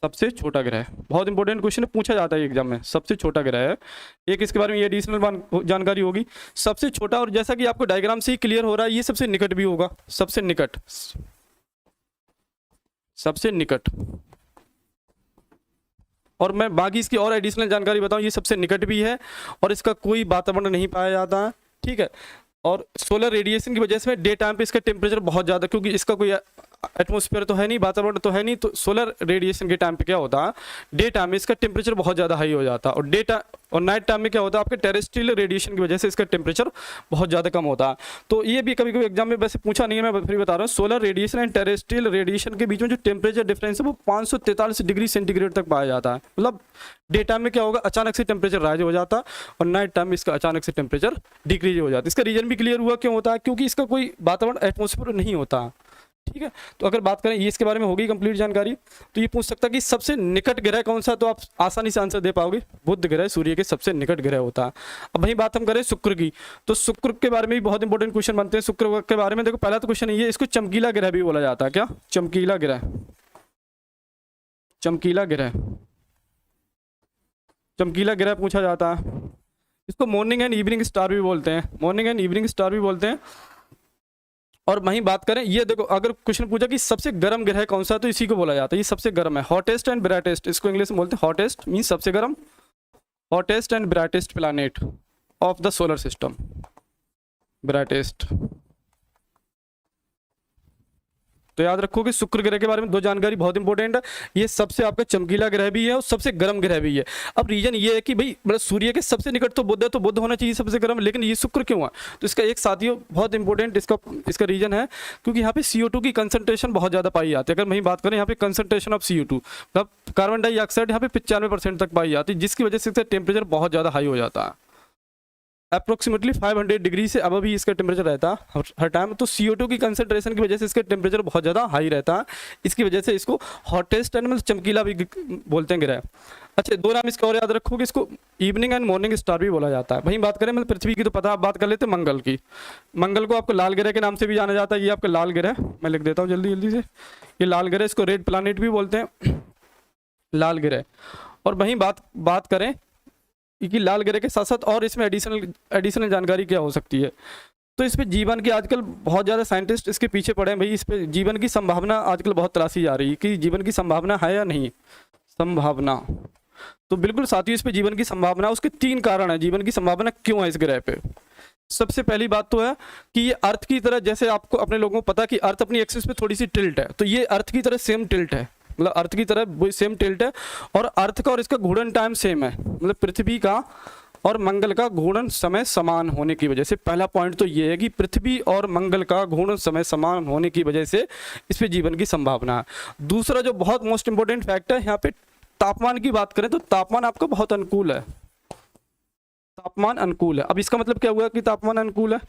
सबसे छोटा ग्रह है। बहुत इंपॉर्टेंट क्वेश्चन पूछा जाता है एग्जाम में, सबसे छोटा ग्रह है। एक इसके बारे में ये एडिशनल जानकारी होगी, सबसे छोटा, और जैसा कि आपको डायग्राम से ही क्लियर हो रहा है ये सबसे निकट भी होगा, सबसे निकट, सबसे निकट। और मैं बाकी इसकी और एडिशनल जानकारी बताऊं, ये सबसे निकट भी है और इसका कोई वातावरण नहीं पाया जाता है, ठीक है। और सोलर रेडिएशन की वजह से डे टाइम पे इसका टेम्परेचर बहुत ज़्यादा, क्योंकि इसका कोई एटमॉस्फेयर तो है नहीं, वातावरण तो है नहीं, तो सोलर रेडिएशन के टाइम पे क्या होता है, डे टाइम में इसका टेम्परेचर बहुत ज़्यादा हाई हो जाता है, और नाइट टाइम में क्या होता है, आपके टेरेस्ट्रियल रेडिएशन की वजह से इसका टेम्परेचर बहुत ज़्यादा कम होता है। तो ये भी कभी कभी एग्जाम में वैसे पूछा नहीं है, मैं फिर बता रहा हूँ। Solar radiation and terrestrial radiation के बीच में जो टेम्परेचर डिफरेंस है वो 543 डिग्री सेंटीग्रेड तक पाया जाता है। मतलब डे टाइम में क्या होगा, अचानक से टेम्परेचर राइज हो जाता है, और नाइट टाइम में इसका अचानक से टेम्परेचर डिक्रीज हो जाता है। इसका रीजन भी क्लियर हुआ क्यों होता है, क्योंकि इसका कोई वातावरण एटमॉस्फेयर नहीं होता, ठीक है। तो अगर बात करें ये इसके बारे में होगी कंप्लीट जानकारी, तो ये पूछ सकता है कि सबसे निकट ग्रह कौन सा, तो आप आसानी से आंसर दे पाओगे, बुध ग्रह सूर्य के सबसे निकट ग्रह होता है। अब वही बात हम करें शुक्र की, तो शुक्र के बारे में भी बहुत इंपॉर्टेंट क्वेश्चन बनते हैं। शुक्र के बारे में देखो पहला तो क्वेश्चन ये, इसको चमकीला ग्रह भी बोला जाता है, क्या चमकीला ग्रह, चमकीला ग्रह, चमकीला ग्रह पूछा जाता है। इसको मॉर्निंग एंड इवनिंग स्टार भी बोलते हैं, मॉर्निंग एंड इवनिंग स्टार भी बोलते हैं। और वहीं बात करें, ये देखो अगर क्वेश्चन पूछा कि सबसे गर्म ग्रह कौन सा, तो इसी को बोला जाता है, ये सबसे गर्म है, हॉटेस्ट एंड ब्राइटेस्ट, इसको इंग्लिश में बोलते हैं हॉटेस्ट, मींस सबसे गर्म, hottest and brightest planet of the solar system, brightest. तो याद रखो कि शुक्र ग्रह के बारे में दो जानकारी बहुत इंपॉर्टेंट है, ये सबसे आपका चमकीला ग्रह भी है और सबसे गर्म ग्रह भी है। अब रीजन ये है कि भाई मतलब सूर्य के सबसे निकट तो बुध है, तो बुध होना चाहिए सबसे गर्म, लेकिन ये शुक्र क्यों है, तो इसका एक साथियों बहुत इंपॉर्टेंट इसका रीजन है, क्योंकि यहाँ पे CO2 की कंसंट्रेशन बहुत ज़्यादा पाई जाती है। अगर वहीं बात करें यहाँ पे कंसंट्रेशन ऑफ CO2, मतलब कार्बन डाइऑक्साइड यहाँ पे 95% तक पाई जाती है, जिसकी वजह से इसका टेम्परेचर बहुत ज़्यादा हाई हो जाता है। अप्रोक्सीमेटली 500 डिग्री से अब भी इसका टेम्परेचर रहता है हर टाइम। तो CO2 की कंसंट्रेशन की वजह से इसका टेम्परेचर बहुत ज़्यादा हाई रहता है, इसकी वजह से इसको हॉटेस्ट एंड मतलब चमकीला भी बोलते हैं ग्रह। अच्छा दो नाम इसके और याद रखो कि इसको इवनिंग एंड मॉर्निंग स्टार भी बोला जाता है। वहीं बात करें मतलब पृथ्वी की, तो पता आप बात कर लेते हैं मंगल की। मंगल को आपको लाल ग्रह के नाम से भी जाना जाता है, ये आपका लाल ग्रह, मैं लिख देता हूँ जल्दी जल्दी से, ये लाल ग्रह, इसको रेड प्लानिट भी बोलते हैं, लाल ग्रह। और वहीं बात करें कि लाल ग्रह के साथ साथ और इसमें एडिशनल जानकारी क्या हो सकती है, तो इस पे जीवन की आजकल बहुत ज़्यादा साइंटिस्ट इसके पीछे पड़े हैं। भाई इस पे जीवन की संभावना आजकल बहुत तलाशी जा रही है कि जीवन की संभावना है या नहीं, संभावना। तो बिल्कुल साथियों इस पे जीवन की संभावना, उसके 3 कारण है जीवन की संभावना क्यों है इस ग्रह पे। सबसे पहली बात तो है कि ये अर्थ की तरह, जैसे आपको अपने लोगों को पता कि अर्थ अपनी एक्सिस पे थोड़ी सी टिल्ट है, तो ये अर्थ की तरह सेम टिल्ट है, मतलब अर्थ की तरह वही सेम टिल्ट है, और अर्थ का और इसका घूर्णन टाइम सेम है, मतलब पृथ्वी का और मंगल का घूर्णन समय समान होने की वजह से। पहला पॉइंट तो ये है कि पृथ्वी और मंगल का घूर्णन समय समान होने की वजह से इस पे जीवन की संभावना है। दूसरा जो बहुत मोस्ट इंपोर्टेंट फैक्ट है, यहाँ पे तापमान की बात करें तो तापमान आपका बहुत अनुकूल है, तापमान अनुकूल है। अब इसका मतलब क्या हुआ कि तापमान अनुकूल है?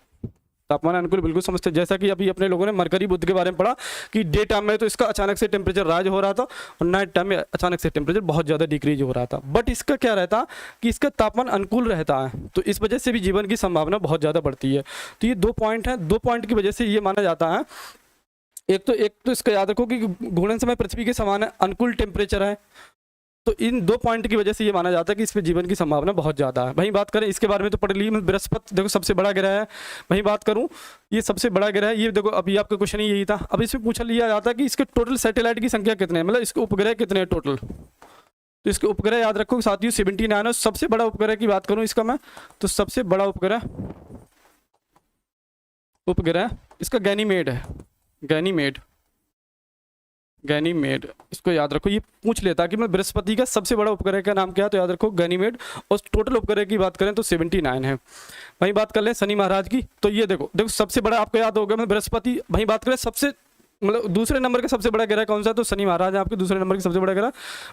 तापमान अनुकूल बिल्कुल समझते हैं, जैसा कि अभी अपने लोगों ने मरकरी बुध के बारे में पढ़ा कि डे टाइम में तो इसका अचानक से टेम्परेचर राइज हो रहा था और नाइट टाइम में अचानक से टेम्परेचर बहुत ज़्यादा डिक्रीज हो रहा था, बट इसका क्या रहता कि इसका तापमान अनुकूल रहता है, तो इस वजह से भी जीवन की संभावना बहुत ज़्यादा बढ़ती है। तो ये 2 पॉइंट हैं, 2 पॉइंट की वजह से ये माना जाता है, एक तो इसका याद रखो कि घूर्णन समय पृथ्वी के समान है, अनुकूल टेम्परेचर है, तो इन 2 पॉइंट की वजह से ये माना जाता है कि इसमें जीवन की संभावना बहुत ज़्यादा है। वहीं बात करें इसके बारे में तो पढ़ ली, बृहस्पति देखो सबसे बड़ा ग्रह है। वहीं बात करूं, ये सबसे बड़ा ग्रह है, ये देखो अभी आपका क्वेश्चन ही यही था। अब इसमें पूछा लिया जाता है कि इसके टोटल सैटेलाइट की संख्या कितने हैं, मतलब इसके उपग्रह कितने हैं टोटल। तो इसके उपग्रह याद रखो साथियों 79 है। सबसे बड़ा उपग्रह की बात करूँ इसका मैं, तो सबसे बड़ा उपग्रह इसका गैनीमेड है, गैनीमेड इसको याद रखो। ये पूछ लेता कि मैं बृहस्पति का सबसे बड़ा उपग्रह का नाम क्या है, तो याद रखो गैनीमेड। और टोटल उपग्रह की बात करें तो 79 है। वहीं बात कर लें शनि महाराज की, तो ये देखो सबसे बड़ा आपको याद होगा मैं बृहस्पति। वहीं बात करें सबसे मतलब दूसरे नंबर का सबसे बड़ा ग्रह कौन सा है, तो शनि महाराज है आपके दूसरे नंबर की सबसे बड़ा ग्रह।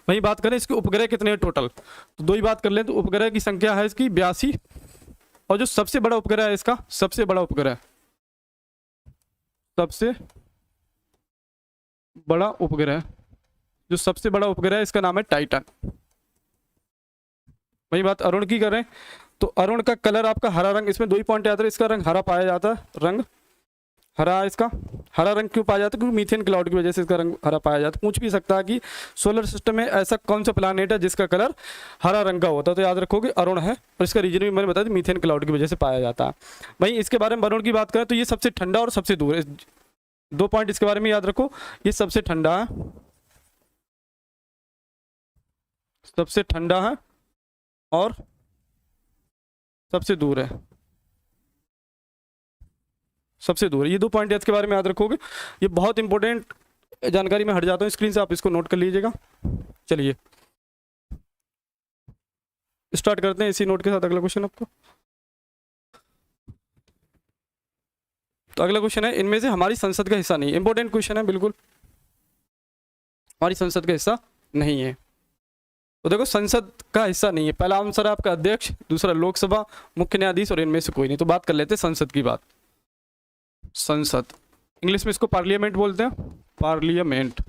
वहीं बात करें इसके उपग्रह कितने हैं टोटल, तो 2 ही बात कर लें, तो उपग्रह की संख्या है इसकी 82। और जो सबसे बड़ा उपग्रह है इसका, सबसे बड़ा उपग्रह जो सबसे बड़ा उपग्रह है इसका नाम है टाइटन। वही बात अरुण की करें तो अरुण का कलर आपका हरा रंग, इसमें 2 ही पॉइंट याद है, इसका रंग हरा पाया जाता है, रंग हरा। इसका हरा रंग क्यों पाया जाता है, क्योंकि मीथेन क्लाउड की वजह से इसका रंग हरा पाया जाता है। पूछ भी सकता है कि सोलर सिस्टम में ऐसा कौन सा प्लानेट है जिसका कलर हरा रंग का होता है, तो याद रखोगे अरुण है। और इसका रीजन भी मैंने बताया था, मीथेन क्लाउड की वजह से पाया जाता है। वहीं इसके बारे में अरुण की बात करें तो ये सबसे ठंडा और सबसे दूर है, 2 पॉइंट इसके बारे में याद रखो। ये सबसे ठंडा है, और सबसे दूर है, ये 2 पॉइंट इसके बारे में याद रखोगे। ये बहुत इंपॉर्टेंट जानकारी में हट जाता हूँ स्क्रीन से, आप इसको नोट कर लीजिएगा। चलिए स्टार्ट करते हैं इसी नोट के साथ अगला क्वेश्चन आपको। तो अगला क्वेश्चन है, इनमें से हमारी संसद का हिस्सा नहीं है। इंपॉर्टेंट क्वेश्चन है बिल्कुल, हमारी संसद का हिस्सा नहीं है। तो देखो संसद का हिस्सा नहीं है, पहला आंसर है आपका अध्यक्ष, दूसरा लोकसभा, मुख्य न्यायाधीश, और इनमें से कोई नहीं। तो बात कर लेते हैं संसद की बात। संसद इंग्लिश में इसको पार्लियामेंट बोलते हैं, पार्लियामेंट।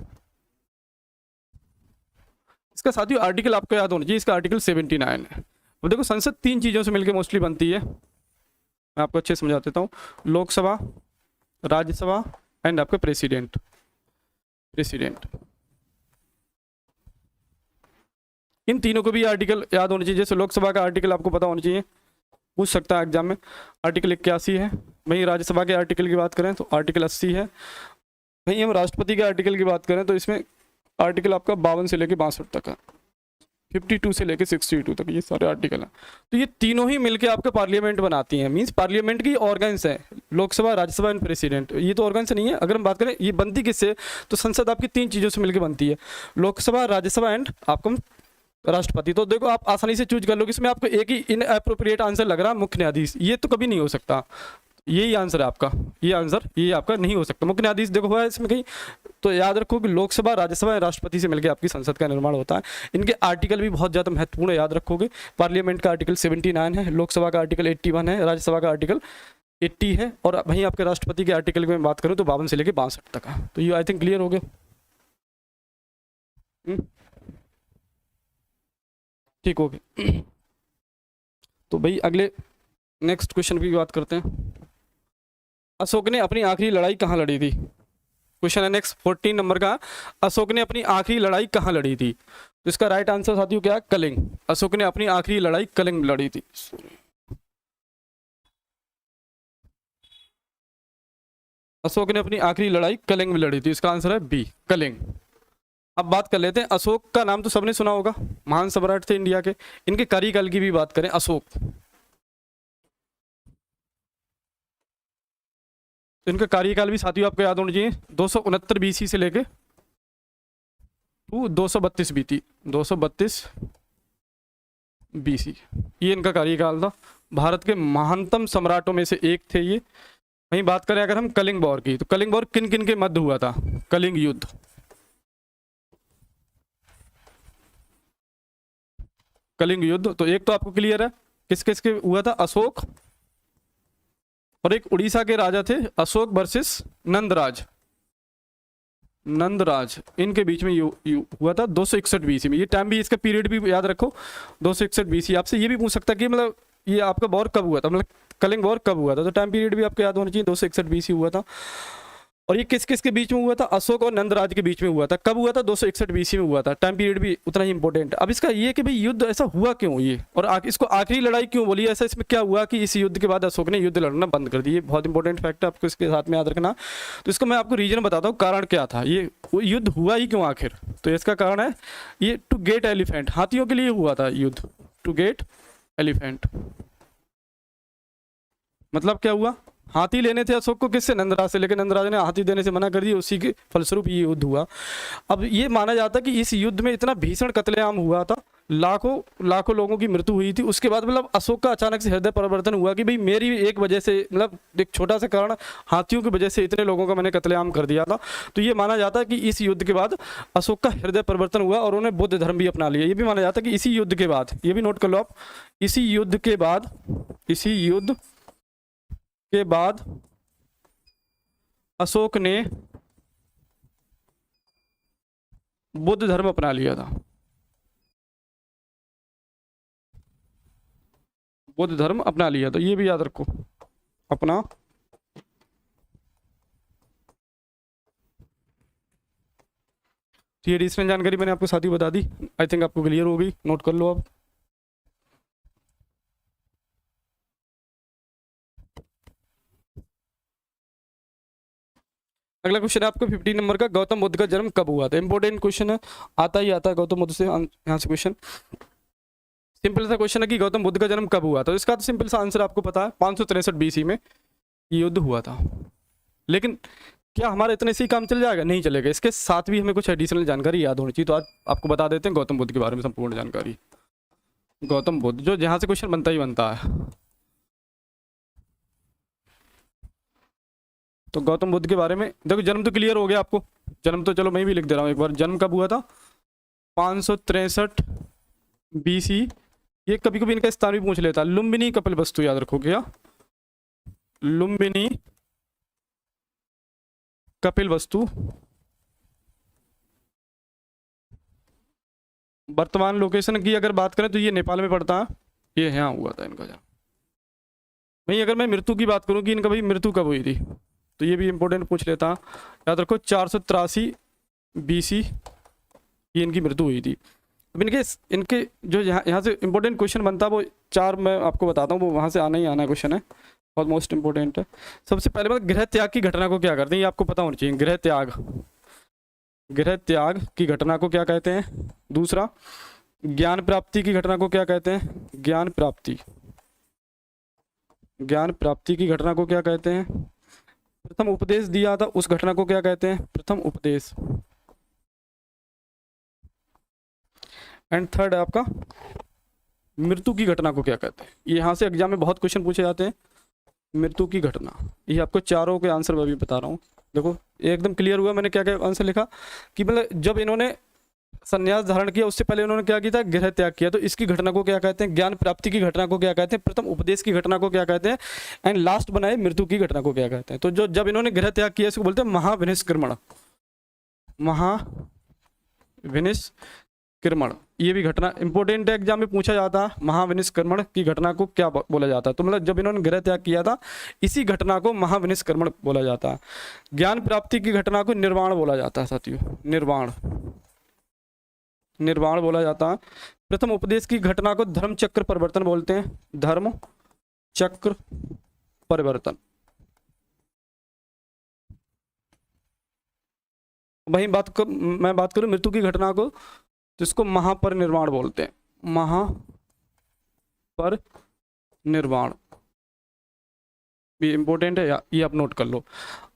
इसका साथियों आर्टिकल आपको याद होना चाहिए, इसका आर्टिकल 79 है। अब देखो संसद 3 चीज़ों से मिलकर मोस्टली बनती है, मैं आपको अच्छे समझा देता हूँ। लोकसभा, राज्यसभा एंड आपका प्रेसिडेंट। इन तीनों को भी आर्टिकल याद होने चाहिए। जैसे लोकसभा का आर्टिकल आपको पता होना चाहिए, पूछ सकता है एग्जाम में, आर्टिकल 81 है। वहीं राज्यसभा के आर्टिकल की बात करें तो आर्टिकल 80 है। वहीं हम राष्ट्रपति के आर्टिकल की बात करें तो इसमें आर्टिकल आपका 52 से लेकर 62 तक है, 52 से लेकर 62 तक ये सारे आर्टिकल हैं। तो ये तीनों ही मिलकर आपका पार्लियामेंट बनाती हैं, मींस पार्लियामेंट की ऑर्गन्स है लोकसभा, राज्यसभा एंड प्रेसिडेंट। ये तो ऑर्गन्स नहीं है। अगर हम बात करें ये बनती किससे, तो संसद आपकी 3 चीज़ों से मिलकर बनती है, लोकसभा, राज्यसभा एंड आपका राष्ट्रपति। तो देखो आप आसानी से चूज कर लो कि इसमें आपको एक ही इनअप्रोप्रिएट आंसर लग रहा है, मुख्य न्यायाधीश। ये तो कभी नहीं हो सकता, यही आंसर है आपका, ये आंसर ये आपका नहीं हो सकता। मुख्य न्यायाधीश देखो है इसमें कहीं, तो याद रखो कि लोकसभा, राज्यसभा, राष्ट्रपति से मिलकर आपकी संसद का निर्माण होता है। इनके आर्टिकल भी बहुत ज़्यादा महत्वपूर्ण है, याद रखोगे। पार्लियामेंट का आर्टिकल 79 है, लोकसभा का आर्टिकल 81 है, राज्यसभा का आर्टिकल 80 है, और वहीं आपके राष्ट्रपति के आर्टिकल की मैं बात करूँ तो 52 से लेकर 62 तक है। तो ये आई थिंक क्लियर हो गया। ठीक हो गया। तो भाई अगले नेक्स्ट क्वेश्चन की बात करते हैं। अशोक ने अपनी आखिरी लड़ाई कहाँ लड़ी थी? क्वेश्चन है नेक्स्ट 14 नंबर का, अशोक ने अपनी आखिरी लड़ाई कहाँ लड़ी थी? तो इसका राइट आंसर साथियों क्या है? कलिंग। अशोक ने अपनी आखिरी लड़ाई कलिंग में लड़ी थी। अशोक ने अपनी आखिरी लड़ाई कलिंग में लड़ी थी, इसका आंसर है बी, कलिंग। अब बात कर लेते हैं, अशोक का नाम तो सबने सुना होगा, महान सम्राट थे इंडिया के। इनके कार्यकाल की भी बात करें, अशोक तो इनका कार्यकाल भी साथियों आपको याद होना चाहिए, 269 BC से लेके 232 BC, 232 BC, ये इनका कार्यकाल था। भारत के महानतम सम्राटों में से एक थे ये। वहीं बात करें अगर हम कलिंग वॉर की, तो कलिंग वॉर किन किन के मध्य हुआ था? कलिंग युद्ध, कलिंग युद्ध तो एक तो आपको क्लियर है किस किस के हुआ था? अशोक और एक उड़ीसा के राजा थे अशोक वर्सेस नंदराज, नंदराज, इनके बीच में हुआ था 261 BC में। ये टाइम भी, इसका पीरियड भी याद रखो, 261 BC। आपसे ये भी पूछ सकता है कि मतलब ये आपका वॉर कब हुआ था, मतलब कलिंग वॉर कब हुआ था, तो टाइम पीरियड भी आपको याद होना चाहिए, 261 BC हुआ था। और ये किस किस के बीच में हुआ था? अशोक और नंदराज के बीच में हुआ था। कब हुआ था? 261 BC में हुआ था। टाइम पीरियड भी उतना ही इंपॉर्टेंट है। अब इसका ये कि भाई युद्ध ऐसा हुआ क्यों ये, और इसको आखिरी लड़ाई क्यों बोली, ऐसा इसमें क्या हुआ कि इस युद्ध के बाद अशोक ने युद्ध लड़ना बंद कर दिया? ये बहुत इंपॉर्टेंट फैक्ट है, आपको इसके साथ में याद रखना। तो इसको मैं आपको रीजन बताता हूँ, कारण क्या था, ये युद्ध हुआ ही क्यों आखिर। तो इसका कारण है ये टू गेट एलिफेंट, हाथियों के लिए हुआ था युद्ध, टू गेट एलिफेंट। मतलब क्या हुआ? हाथी लेने थे अशोक को किससे? नंदराज से, लेकिन नंदराज ने हाथी देने से मना कर दिया, उसी के फलस्वरूप ये युद्ध हुआ। अब ये माना जाता है कि इस युद्ध में इतना भीषण कत्लेआम हुआ था, लाखों लोगों की मृत्यु हुई थी। उसके बाद मतलब अशोक का अचानक से हृदय परिवर्तन हुआ कि भाई मेरी एक वजह से, मतलब एक छोटा सा कारण, हाथियों की वजह से इतने लोगों का मैंने कत्लेआम कर दिया था। तो ये माना जाता है कि इस युद्ध के बाद अशोक का हृदय परिवर्तन हुआ और उन्होंने बौद्ध धर्म भी अपना लिया। ये भी माना जाता है कि इसी युद्ध के बाद, ये भी नोट कर लो आप, इसी युद्ध के बाद अशोक ने बुद्ध धर्म अपना लिया था, बुद्ध धर्म अपना लिया। तो ये भी याद रखो, अपना। तो ये एडिशनल जानकारी मैंने आपको साथ ही बता दी, आई थिंक आपको क्लियर हो गई, नोट कर लो आप। अगला क्वेश्चन है आपको 15 नंबर का, गौतम बुद्ध का जन्म कब हुआ था? इंपॉर्टेंट क्वेश्चन है, आता ही आता है गौतम बुद्ध से, यहाँ से क्वेश्चन। सिंपल सा क्वेश्चन है कि गौतम बुद्ध का जन्म कब हुआ था। इसका तो सिंपल सा आंसर आपको पता है, 563 BC में युद्ध हुआ था। लेकिन क्या हमारा इतने से ही काम चल जाएगा? नहीं चलेगा, इसके साथ भी हमें कुछ एडिशनल जानकारी याद होनी चाहिए। तो आज आपको बता देते हैं गौतम बुद्ध के बारे में संपूर्ण जानकारी। गौतम बुद्ध, जो जहाँ से क्वेश्चन बनता ही बनता है। तो गौतम बुद्ध के बारे में देखो, जन्म तो क्लियर हो गया आपको, जन्म तो चलो मैं भी लिख दे रहा हूँ एक बार। जन्म कब हुआ था? 563 BC। ये कभी कभी इनका स्थान भी पूछ लेता है। लुम्बिनी कपिलवस्तु याद रखो, क्या? लुम्बिनी कपिलवस्तु वर्तमान लोकेशन की अगर बात करें तो ये नेपाल में पड़ता है, ये यहाँ हुआ था इनका जन्म। वहीं अगर मैं मृत्यु की बात करूँ कि इनका भाई मृत्यु कब हुई थी, तो ये भी इंपॉर्टेंट पूछ लेता, याद रखो 483 BC ये इनकी मृत्यु हुई थी। अब इनके जो यहाँ से इंपॉर्टेंट क्वेश्चन बनता है वो 4 मैं आपको बताता हूँ, वो वहाँ से आना ही आना क्वेश्चन है, बहुत मोस्ट इंपॉर्टेंट है। सबसे पहले बात, गृह त्याग की घटना को क्या करते हैं, ये आपको पता होना चाहिए। गृह त्याग की घटना को क्या कहते हैं? दूसरा, ज्ञान प्राप्ति की घटना को क्या कहते हैं? ज्ञान प्राप्ति की घटना को क्या कहते हैं? प्रथम उपदेश दिया था उस घटना को क्या कहते हैं? प्रथम उपदेश। एंड थर्ड है आपका मृत्यु की घटना को क्या कहते हैं? ये यहाँ से एग्जाम में बहुत क्वेश्चन पूछे जाते हैं। मृत्यु की घटना, ये आपको चारों के आंसर मैं भी बता रहा हूँ। देखो एकदम क्लियर हुआ मैंने क्या क्या आंसर लिखा, कि मतलब जब इन्होंने संन्यास धारण किया उससे पहले उन्होंने क्या किया था? गृह त्याग किया। तो इसकी घटना को क्या कहते हैं? ज्ञान प्राप्ति की घटना को क्या कहते हैं? प्रथम उपदेश की घटना को क्या कहते हैं? एंड लास्ट बनाए मृत्यु की घटना को क्या कहते हैं? तो जो जब इन्होंने गृह त्याग किया इसको बोलते हैं महाविनिष्क्रमण। महाविनिष्क्रमण, ये भी घटना इंपॉर्टेंट है, एग्जाम में पूछा जाता है। महाविनिष्क्रमण की घटना को क्या बोला जाता है? तो मतलब जब इन्होंने गृह त्याग किया था इसी घटना को महाविनिष्क्रमण बोला जाता है। ज्ञान प्राप्ति की घटना को निर्वाण बोला जाता है साथियों, निर्वाण बोला जाता है। प्रथम उपदेश की घटना को धर्म चक्र परिवर्तन बोलते हैं, धर्म चक्र परिवर्तन। वहीं मैं बात करूं मृत्यु की घटना को, तो इसको महापरिनिर्वाण बोलते हैं, महापरिनिर्वाण। ये इंपॉर्टेंट है, ये आप नोट कर लो।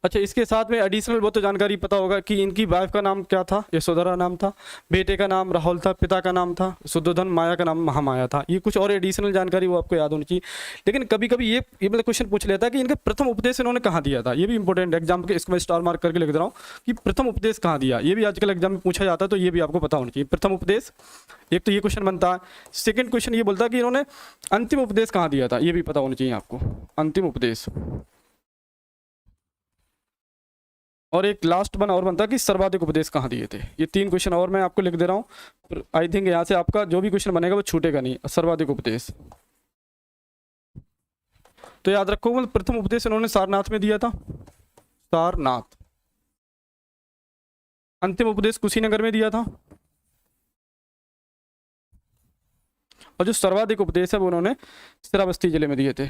अच्छा, इसके साथ में एडिशनल वो तो जानकारी पता होगा कि इनकी वाइफ का नाम क्या था, यशोधरा नाम था, बेटे का नाम राहुल था, पिता का नाम था शुद्धोधन, माया का नाम महामाया था। ये कुछ और एडिशनल जानकारी वो आपको याद होनी चाहिए। लेकिन कभी कभी ये मतलब क्वेश्चन पूछ लेता है कि इनका प्रथम उपदेश इन्होंने कहाँ दिया था। ये भी इंपॉर्टेंट एग्जाम के, इसको मैं स्टार मार्क करके लिख दे रहा हूँ कि प्रथम उपदेश कहाँ दिया। ये भी आजकल एग्जाम में पूछा जाता है, तो ये भी आपको पता होना चाहिए। प्रथम उपदेश, एक तो ये क्वेश्चन बनता है। सेकेंड क्वेश्चन ये बोलता है कि इन्होंने अंतिम उपदेश कहाँ दिया था, ये भी पता होना चाहिए आपको, अंतिम उपदेश। और एक लास्ट वन और बनता कि सर्वाधिक उपदेश कहाँ दिए थे। ये 3 क्वेश्चन और मैं आपको लिख दे रहा हूँ। आई थिंक यहाँ से आपका जो भी क्वेश्चन बनेगा वो छूटेगा नहीं। सर्वाधिक उपदेश तो याद रखो, मतलब प्रथम उपदेश इन्होंने सारनाथ में दिया था, सारनाथ। अंतिम उपदेश कुशीनगर में दिया था, और जो सर्वाधिक उपदेश है वो उन्होंने श्रावस्ती जिले में दिए थे,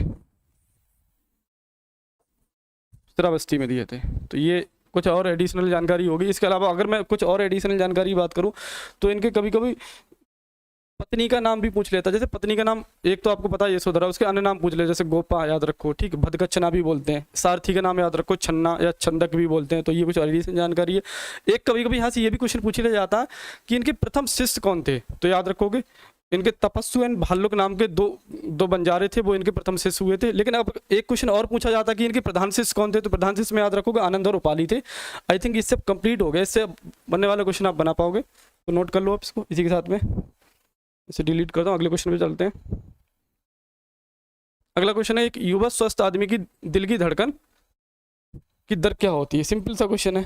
श्रावस्ती में दिए थे। तो ये कुछ और एडिशनल जानकारी होगी। इसके अलावा अगर मैं कुछ और एडिशनल जानकारी की बात करूं तो इनके कभी कभी पत्नी का नाम भी पूछ लेता है। जैसे पत्नी का नाम एक तो आपको पता है यशोधरा, उसके अन्य नाम पूछ ले, जैसे गोपा याद रखो, ठीक, भदगच्छना भी बोलते हैं, सारथी का नाम याद रखो, छन्ना या छंदक भी बोलते हैं। तो ये कुछ एडिशनल जानकारी है। एक कभी कभी यहाँ से ये भी क्वेश्चन पूछ लिया जाता है कि इनके प्रथम शिष्य कौन थे। तो याद रखोगे इनके तपस्सु एंड भाल्लुक नाम के दो बंजारे थे, वो इनके प्रथम शिष्य हुए थे। लेकिन अब एक क्वेश्चन और पूछा जाता कि इनके प्रधान शिष्य कौन थे। तो प्रधान शिष्य में याद रखोगे आनंद और उपाली थे। आई थिंक इससे कंप्लीट हो गया, इससे बनने वाला क्वेश्चन आप बना पाओगे। तो नोट कर लो आप इसको इसी के साथ में। इसे डिलीट करता हूँ, अगले क्वेश्चन पे चलते हैं। अगला क्वेश्चन है, एक युवा स्वस्थ आदमी की दिल की धड़कन की दर क्या होती है। सिंपल सा क्वेश्चन है,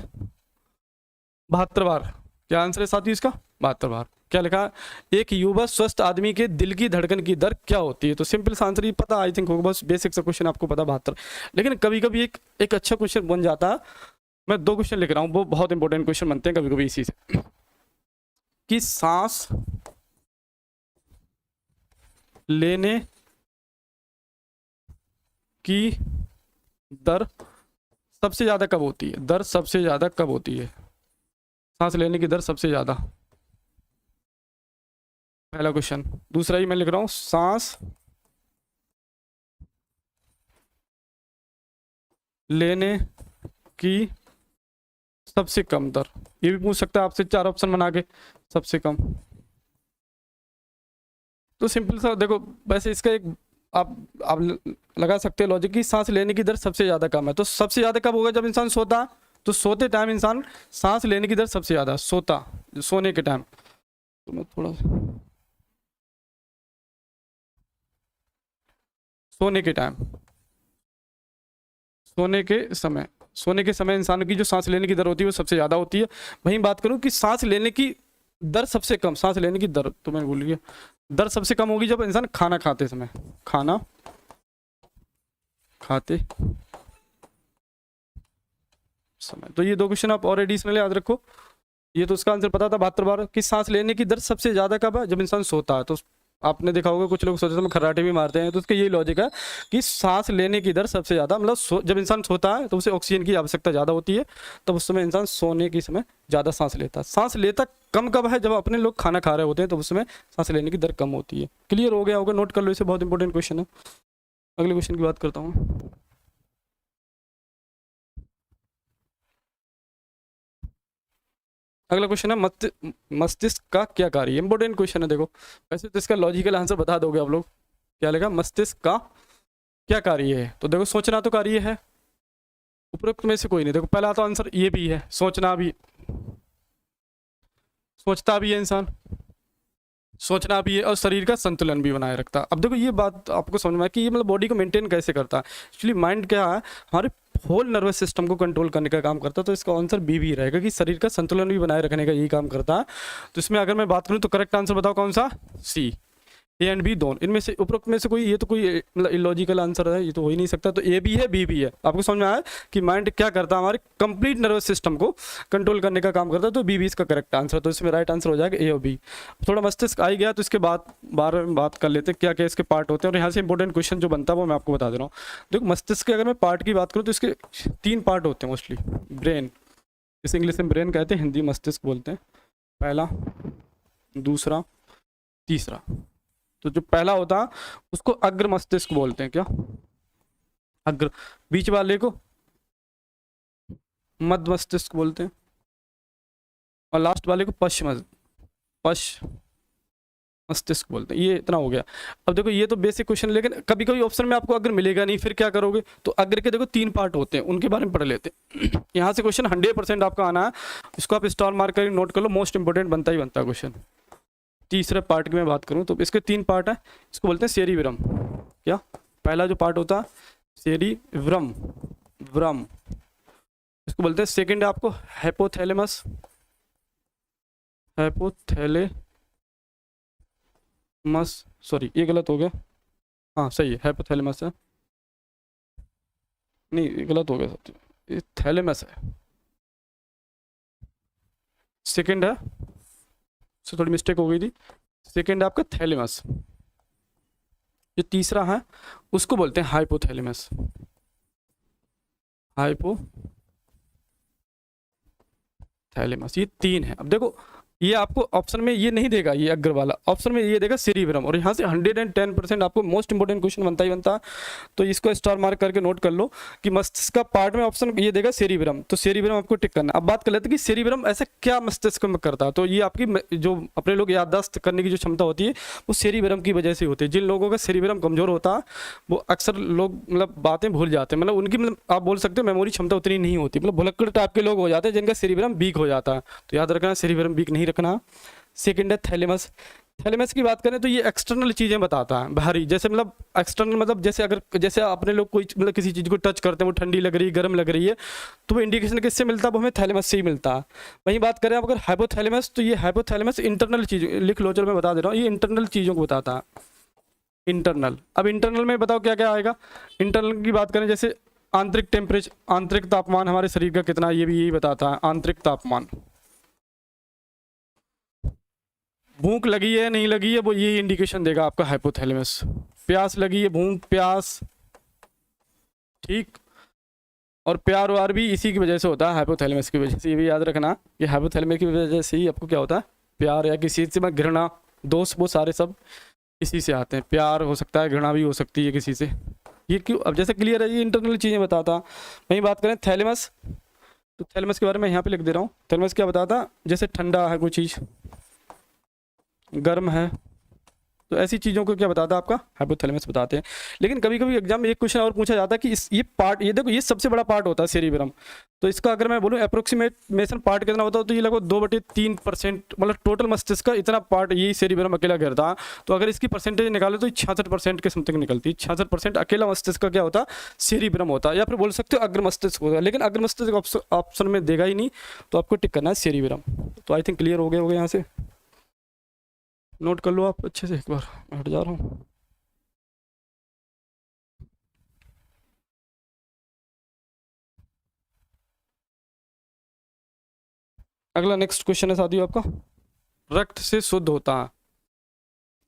72 बार। क्या आंसर है साथियों इसका? 72 बार। क्या लिखा है? एक युवा स्वस्थ आदमी के दिल की धड़कन की दर क्या होती है। तो सिंपल सा आंसर ही पता आई थिंक होगा, बस बेसिक सा क्वेश्चन आपको पता 72। लेकिन कभी कभी एक अच्छा क्वेश्चन बन जाता है। मैं 2 क्वेश्चन लिख रहा हूँ, वो बहुत इंपॉर्टेंट क्वेश्चन बनते हैं कभी कभी इसी से, कि सांस लेने की दर सबसे ज्यादा कब होती है। दर सबसे ज्यादा कब होती है, सांस लेने की दर सबसे ज्यादा। पहला क्वेश्चन। दूसरा ही मैं लिख रहा हूं, सांस लेने की सबसे कम दर। ये भी पूछ सकता है आपसे 4 ऑप्शन बना के, सबसे कम। तो सिंपल सा देखो, वैसे इसका एक आप लगा सकते हैं लॉजिक की, सांस लेने की दर सबसे ज़्यादा कम है। तो सबसे ज़्यादा कब होगा? जब इंसान सोता। तो सोते टाइम इंसान सांस लेने की दर सबसे ज़्यादा, सोता, सोने के टाइम। तो मैं थोड़ा सोने के टाइम, सोने के समय इंसान की जो सांस लेने की दर होती है वो सबसे ज़्यादा होती है। वहीं बात करूं कि सांस लेने की दर सबसे कम, सांस लेने की दर तो मैं भूल गया, दर सबसे कम होगी जब इंसान खाना खाते समय, खाना खाते समय। तो ये 2 क्वेश्चन आप और एडिशनल याद रखो। ये तो उसका आंसर पता था 72 बार कि सांस लेने की दर सबसे ज्यादा कब है? जब इंसान सोता है। तो आपने देखा होगा कुछ लोग सोते समय खर्राटे भी मारते हैं। तो उसका यही लॉजिक है कि सांस लेने की दर सबसे ज्यादा, मतलब जब इंसान सोता है तो उसे ऑक्सीजन की आवश्यकता ज्यादा होती है, तब उस समय इंसान सोने के समय ज्यादा सांस लेता है। सांस लेता कम कब है? जब अपने लोग खाना खा रहे होते हैं, तो उस समय सांस लेने की दर कम होती है। क्लियर हो गया होगा? नोट कर लो इसे, बहुत इंपॉर्टेंट क्वेश्चन है। अगले क्वेश्चन की बात करता हूँ। अगला क्वेश्चन है, मस्तिष्क का क्या कार्य है। इंपॉर्टेंट क्वेश्चन है। देखो वैसे तो इसका लॉजिकल आंसर बता दोगे आप लोग। क्या लगा? मस्तिष्क का क्या कार्य है। तो देखो सोचना तो कार्य है, उपरोक्त में से कोई नहीं। देखो पहला तो आंसर ये भी है, सोचना भी, सोचता भी है इंसान, सोचना भी है, और शरीर का संतुलन भी बनाए रखता है। अब देखो ये बात आपको समझ में आए कि ये मतलब बॉडी को मेंटेन कैसे करता है। एक्चुअली माइंड क्या है, हमारे होल नर्वस सिस्टम को कंट्रोल करने का काम करता है। तो इसका आंसर बी भी रहेगा कि शरीर का संतुलन भी बनाए रखने का यही काम करता है। तो इसमें अगर मैं बात करूं तो करेक्ट आंसर बताओ कौन सा? सी, ए एंड बी दोनों। इनमें से उपरोक्त में से कोई, ये तो कोई मतलब इलॉजिकल आंसर है, ये तो हो ही नहीं सकता। तो ए भी है, बी भी है। आपको समझ में आया कि माइंड क्या करता है, हमारे कंप्लीट नर्वस सिस्टम को कंट्रोल करने का काम करता है। तो बी भी इसका करेक्ट आंसर। तो इसमें राइट आंसर हो जाएगा ए और बी। थोड़ा मस्तिष्क आ ही गया तो इसके बाद बारे में बात कर लेते हैं क्या क्या इसके पार्ट होते हैं। और यहाँ से इंपॉर्टेंट क्वेश्चन जो बनता है वो मैं आपको बता दे रहा हूँ। देखो मस्तिष्क के अगर मैं पार्ट की बात करूँ तो इसके 3 पार्ट होते हैं मोस्टली। ब्रेन, इसे इंग्लिश में ब्रेन कहते हैं, हिंदी मस्तिष्क बोलते हैं। पहला, दूसरा, तीसरा। तो जो पहला होता है उसको अग्र मस्तिष्क बोलते हैं। क्या? अग्र, बीच वाले को मध्य मस्तिष्क बोलते हैं और लास्ट वाले को पश्च मस्तिष्क बोलते हैं। ये इतना हो गया। अब देखो ये तो बेसिक क्वेश्चन, लेकिन कभी कभी ऑप्शन में आपको अग्र मिलेगा नहीं, फिर क्या करोगे? तो अग्र के देखो 3 पार्ट होते हैं, उनके बारे में पढ़ लेते हैं। यहाँ से क्वेश्चन 100% आपका आना है, इसको आप स्टार मार्क करके नोट कर लो, मोस्ट इंपोर्टेंट बनता ही बनता है क्वेश्चन। तीसरे पार्ट की मैं बात करूँ तो इसके 3 पार्ट है, इसको बोलते हैं सेरिब्रम। क्या पहला जो पार्ट होता है सेरिब्रम, व्रम, इसको बोलते हैं। सेकंड है आपको हाइपोथैलेमस, सॉरी ये गलत हो गया, हाँ सही है, हाइपोथैलेमस है, नहीं ये गलत हो गया, ये थैलेमस है। सेकंड है, से थोड़ी मिस्टेक हो गई थी, सेकंड है आपका थैलेमस। जो तीसरा है उसको बोलते हैं हाइपोथैलेमस, हाइपोथैलेमस। ये 3 है। अब देखो ये आपको ऑप्शन में ये नहीं देगा, ये अग्र वाला ऑप्शन में ये देगा सेरिब्रम, और यहाँ से 110% आपको मोस्ट इंपोर्टेंट क्वेश्चन बनता ही बनता है। तो इसको स्टार मार्क करके नोट कर लो कि मस्तिष्क का पार्ट में ऑप्शन ये देगा सेरिब्रम, तो सेरिब्रम आपको टिक करना। अब बात कर लेते हैं कि सेरिब्रम ऐसा क्या मस्तिष्क में करता है। तो ये आपकी जो अपने लोग याददाश्त करने की जो क्षमता होती है वो सेरिब्रम की वजह से होती है। जिन लोगों का सेरिब्रम कमजोर होता है वो अक्सर लोग मतलब बातें भूल जाते हैं, मतलब उनकी मतलब आप बोल सकते हो मेमोरी क्षमता उतनी नहीं होती, मतलब भुलक्कड़ टाइप के लोग हो जाते हैं जिनका सेरिब्रम वीक हो जाता है। तो याद रखना सेरिब्रम वीक नहीं रखना। सेकंड है थैलेमस। थैलेमस की बात करें तो ये एक्सटर्नल चीज़ें बताता है, बाहरी, जैसे मतलब एक्सटर्नल मतलब जैसे अपने लोग कोई मतलब किसी चीज़ को टच करते हैं, वो ठंडी लग रही है, गर्म लग रही है, तो वो इंडिकेशन किससे मिलता है? वो हमें थैलेमस से ही मिलता है। वहीं बात करें अगर हाइपोथैलेमस, तो ये हाइपोथैलेमस इंटरनल चीज़, लिख लो, चलो मैं बता दे रहा हूँ, ये इंटरनल चीज़ों को बताता है। इंटरनल, अब इंटरनल में बताओ क्या क्या आएगा। इंटरनल की बात करें जैसे आंतरिक टेम्परेचर, आंतरिक तापमान हमारे शरीर का कितना, ये भी यही बताता है, आंतरिक तापमान। भूख लगी है नहीं लगी है वो ये इंडिकेशन देगा आपका हाइपोथैलेमस। प्यास लगी है, भूख, प्यास, ठीक, और प्यार वार भी इसी की वजह से होता है, हाइपोथैलेमस की वजह से। ये भी याद रखना कि हाइपोथैलेमस की वजह से ही आपको क्या होता है, प्यार या किसी से में घृणा, दोस्त, वो सारे सब इसी से आते हैं। प्यार हो सकता है, घृणा भी हो सकती है किसी से। ये क्यों? अब जैसे क्लियर है, ये इंटरनल चीज़ें बताता। वहीं बात करें थैलेमस, तो थैलेमस के बारे में यहाँ पे लिख दे रहा हूँ। थैलेमस क्या बताता? जैसे ठंडा है कोई चीज़, गर्म है, तो ऐसी चीज़ों को क्या बताता है आपका? हाइपोथैलेमस बताते हैं। लेकिन कभी कभी एग्जाम में एक क्वेश्चन और पूछा जाता है कि ये पार्ट, ये देखो ये सबसे बड़ा पार्ट होता है सेरिब्रम, तो इसका अगर मैं बोलूँ अप्रोक्सीमेशन पार्ट कितना होता है, तो ये लगभग 2/3%, मतलब टोटल मस्तिष्क का इतना पार्ट यही सेरिब्रम अकेला घेरता है। तो अगर इसकी परसेंटेज निकाले तो 66% के समथिंग निकलती है। 66% अकेला मस्तिष्क का क्या होता है? सेरिब्रम होता है, या फिर बोल सकते हो अग्र मस्तिष्क होता है। लेकिन अग्र मस्तिष्क ऑप्शन में देगा ही नहीं, तो आपको टिक करना है सेरिब्रम। तो आई थिंक क्लियर हो गया यहाँ से, नोट कर लो आप अच्छे से। एक बार मैं हट जा रहा हूँ। अगला नेक्स्ट क्वेश्चन है साथियों आपका, रक्त से शुद्ध होता है,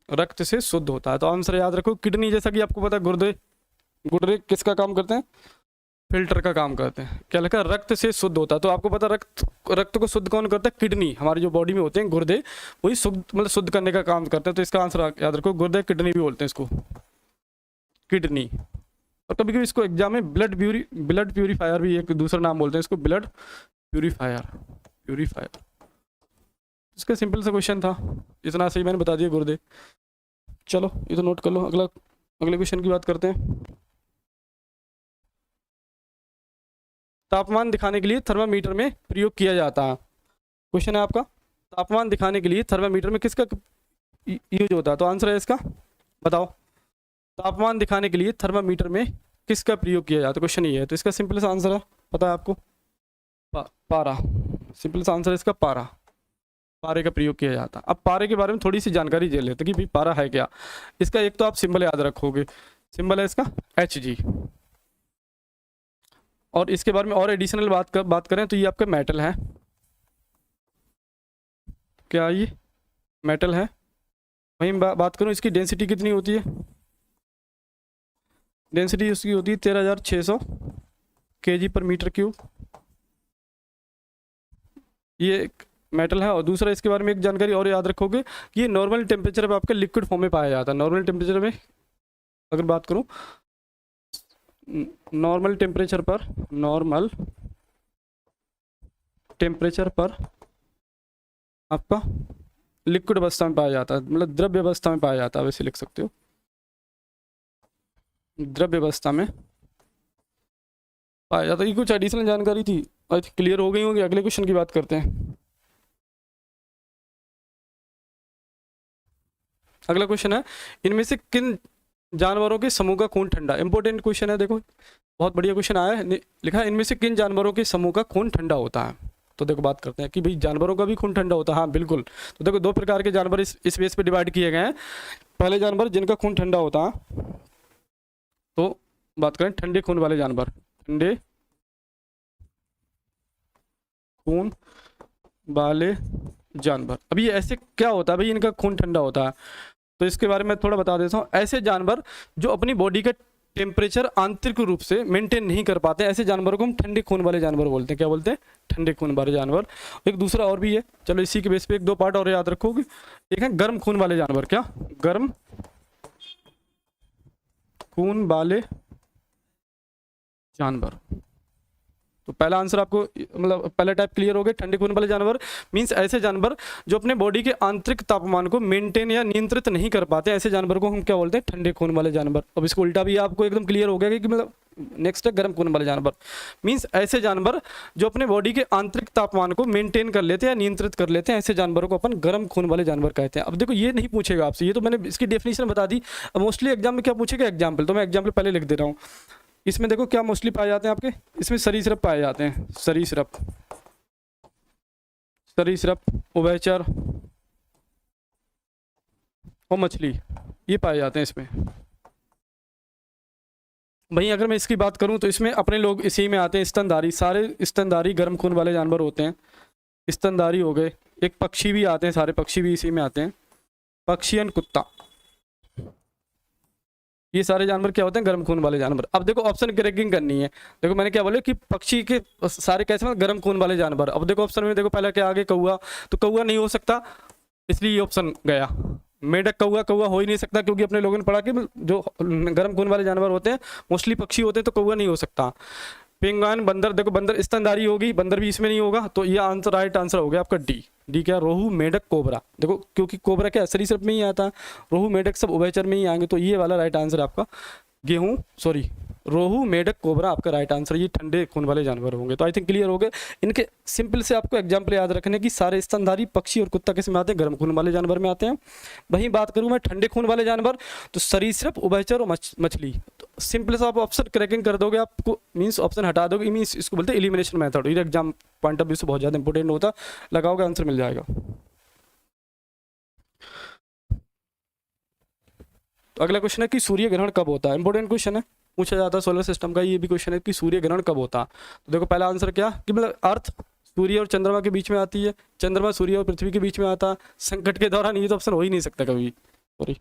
रक्त से शुद्ध होता है। तो आंसर याद रखो, किडनी, जैसा कि आपको पता है गुर्दे, गुर्दे किसका काम करते हैं? फिल्टर का काम करते हैं। क्या लिखा? रक्त से शुद्ध होता है। तो आपको पता रक्त को शुद्ध कौन करता है? किडनी, हमारी जो बॉडी में होते हैं गुर्दे, वही शुद्ध मतलब शुद्ध करने का काम करते हैं। तो इसका आंसर याद रखो, गुर्दे, किडनी भी बोलते हैं इसको, किडनी। और कभी कभी इसको एग्जाम में ब्लड प्यूरीफायर भी एक दूसरा नाम बोलते हैं इसको, ब्लड प्यूरीफायर। इसका सिंपल सा क्वेश्चन था, इतना सही मैंने बता दिया, गुर्दे। चलो ये तो नोट कर लो। अगले क्वेश्चन की बात करते हैं। तापमान दिखाने के लिए थर्मामीटर में प्रयोग किया जाता है। क्वेश्चन है आपका, तापमान दिखाने के लिए थर्मामीटर में किसका यूज होता है? तो आंसर है इसका, बताओ, तापमान दिखाने के लिए थर्मामीटर में किसका प्रयोग किया जाता है? क्वेश्चन ये है। तो इसका सिंपल सा आंसर है, पता है आपको, पारा। सिंपल सा आंसर है इसका, पारा। पारे का प्रयोग किया जाता है। अब पारे के बारे में थोड़ी सी जानकारी दे लेते हैं कि भाई पारा है क्या। इसका एक तो आप सिंबल याद रखोगे, सिंबल है इसका Hg। और इसके बारे में और एडिशनल बात करें तो ये आपका मेटल है। क्या ये मेटल है? वहीं बात करूं इसकी डेंसिटी कितनी होती है? डेंसिटी उसकी होती है 13,600 kg/m³। ये एक मेटल है। और दूसरा इसके बारे में एक जानकारी और याद रखोगे, ये नॉर्मल टेम्परेचर पर आपका लिक्विड फॉर्म में पाया जाता है। नॉर्मल टेम्परेचर में अगर बात करूं नॉर्मल टेम्परेचर पर, नॉर्मल टेम्परेचर पर आपका लिक्विड अवस्था में पाया जाता है, मतलब द्रव्य अवस्था में पाया जाता है, वैसे लिख सकते हो, द्रव्य अवस्था में पाया जाता है। ये कुछ एडिशनल जानकारी थी, आज क्लियर हो गई होगी। अगले क्वेश्चन की बात करते हैं। अगला क्वेश्चन है, इनमें से किन जानवरों के समूह का खून ठंडा। इंपॉर्टेंट क्वेश्चन है, देखो बहुत बढ़िया क्वेश्चन आया है, लिखा है इनमें से किन जानवरों के समूह का खून ठंडा होता है। तो देखो बात करते हैं कि भाई जानवरों का भी खून ठंडा होता है। हाँ बिल्कुल। तो देखो दो प्रकार के जानवर इस बेस पे डिवाइड किए गए हैं। पहले जानवर जिनका खून ठंडा होता है, तो बात करें ठंडे खून वाले जानवर, ठंडे खून वाले जानवर। अभी ऐसे क्या होता है भाई, इनका खून ठंडा होता है, तो इसके बारे में थोड़ा बता देता हूँ। ऐसे जानवर जो अपनी बॉडी का टेम्परेचर आंतरिक रूप से मेंटेन नहीं कर पाते, ऐसे जानवरों को हम ठंडे खून वाले जानवर बोलते हैं। क्या बोलते हैं? ठंडे खून वाले जानवर। एक दूसरा और भी है, चलो इसी के बेस पे एक दो पार्ट और याद रखोगे। एक है गर्म खून वाले जानवर। क्या? गर्म खून वाले जानवर। तो पहला आंसर आपको, मतलब पहला टाइप क्लियर हो गया। ठंडे खून वाले जानवर मींस ऐसे जानवर जो अपने बॉडी के आंतरिक तापमान को मेंटेन या नियंत्रित नहीं कर पाते, ऐसे जानवर को हम क्या बोलते हैं? ठंडे खून वाले जानवर। अब इसको उल्टा भी आपको एकदम क्लियर हो गया कि मतलब नेक्स्ट है गर्म खून वाले जानवर। मींस ऐसे जानवर जो अपने बॉडी के आंतरिक तापमान को मेंटेन कर लेते हैं या नियंत्रित कर लेते हैं, ऐसे जानवरों को अपन गर्म खून वाले जानवर कहते हैं। अब देखो ये नहीं पूछेगा आपसे, ये तो मैंने इसकी डेफिनेशन बता दी। अब मोस्टली एग्जाम में क्या पूछेगा? एग्जाम्पल। तो मैं एग्जाम्पल पहले लिख दे रहा हूँ। इसमें देखो क्या मोस्टली पाए जाते हैं आपके, इसमें सरीसृप पाए जाते हैं। सरीसृप, सरीसृप, उभयचर और मछली, ये पाए जाते हैं इसमें। वहीं अगर मैं इसकी बात करूं तो इसमें अपने लोग इसी में आते हैं, स्तनधारी। सारे स्तनधारी गर्म खून वाले जानवर होते हैं। स्तनधारी हो गए, एक पक्षी भी आते हैं, सारे पक्षी भी इसी में आते हैं। पक्षी एंड कुत्ता, ये सारे जानवर क्या होते हैं? गर्म खून वाले जानवर। अब देखो ऑप्शन क्रैकिंग करनी है। देखो मैंने क्या बोला कि पक्षी के सारे कैसे मतलब गर्म खून वाले जानवर। अब देखो ऑप्शन में देखो पहले क्या आगे कौआ, तो कौआ नहीं हो सकता, इसलिए ये ऑप्शन गया। मेढक, कौआ, कौआ हो ही नहीं सकता क्योंकि अपने लोगों ने पढ़ा कि जो गर्म खून वाले जानवर होते हैं मोस्टली पक्षी होते हैं, तो कौआ नहीं हो सकता। पेंगुइन, बंदर, देखो बंदर स्तनधारी होगी, बंदर भी इसमें नहीं होगा, तो ये आंसर राइट आंसर हो गया आपका डी। डी क्या? रोहू, मेढक, कोबरा। देखो क्योंकि कोबरा क्या सरीसृप में ही आता है, रोहू मेढक सब उभयचर में ही आएंगे, तो ये वाला राइट आंसर आपका गेहूं, सॉरी रोहू, मेढक, कोबरा आपका राइट आंसर। ये ठंडे खून वाले जानवर होंगे। तो आई थिंक क्लियर हो गए। इनके सिंपल से आपको एग्जाम्पल याद रखने की, सारे स्तनधारी पक्षी और कुत्ता किस में आते हैं? गर्म खून वाले जानवर में आते हैं। वहीं बात करूं मैं ठंडे खून वाले जानवर, तो सरीसृप, उभयचर और मछली। तो सिंपल से आप ऑप्शन क्रैकिंग कर दोगे, आपको मीन्स ऑप्शन हटा दोगे, मीन्स इसको बोलते हैं एलिमिनेशन मेथड। ये एग्जाम पॉइंट ऑफ व्यू से बहुत ज़्यादा इंपॉर्टेंट होता, लगाओगे आंसर मिल जाएगा। तो अगला क्वेश्चन है कि सूर्य ग्रहण कब होता है। इंपॉर्टेंट क्वेश्चन है, पूछा जाता है सोलर सिस्टम का। ये भी क्वेश्चन है कि सूर्य ग्रहण कब होता है। तो देखो पहला आंसर क्या कि मतलब अर्थ सूर्य और चंद्रमा के बीच में आती है, चंद्रमा सूर्य और पृथ्वी के बीच में आता है, संकट के दौरान। ये तो ऑप्शन हो ही नहीं सकता कभी, सॉरी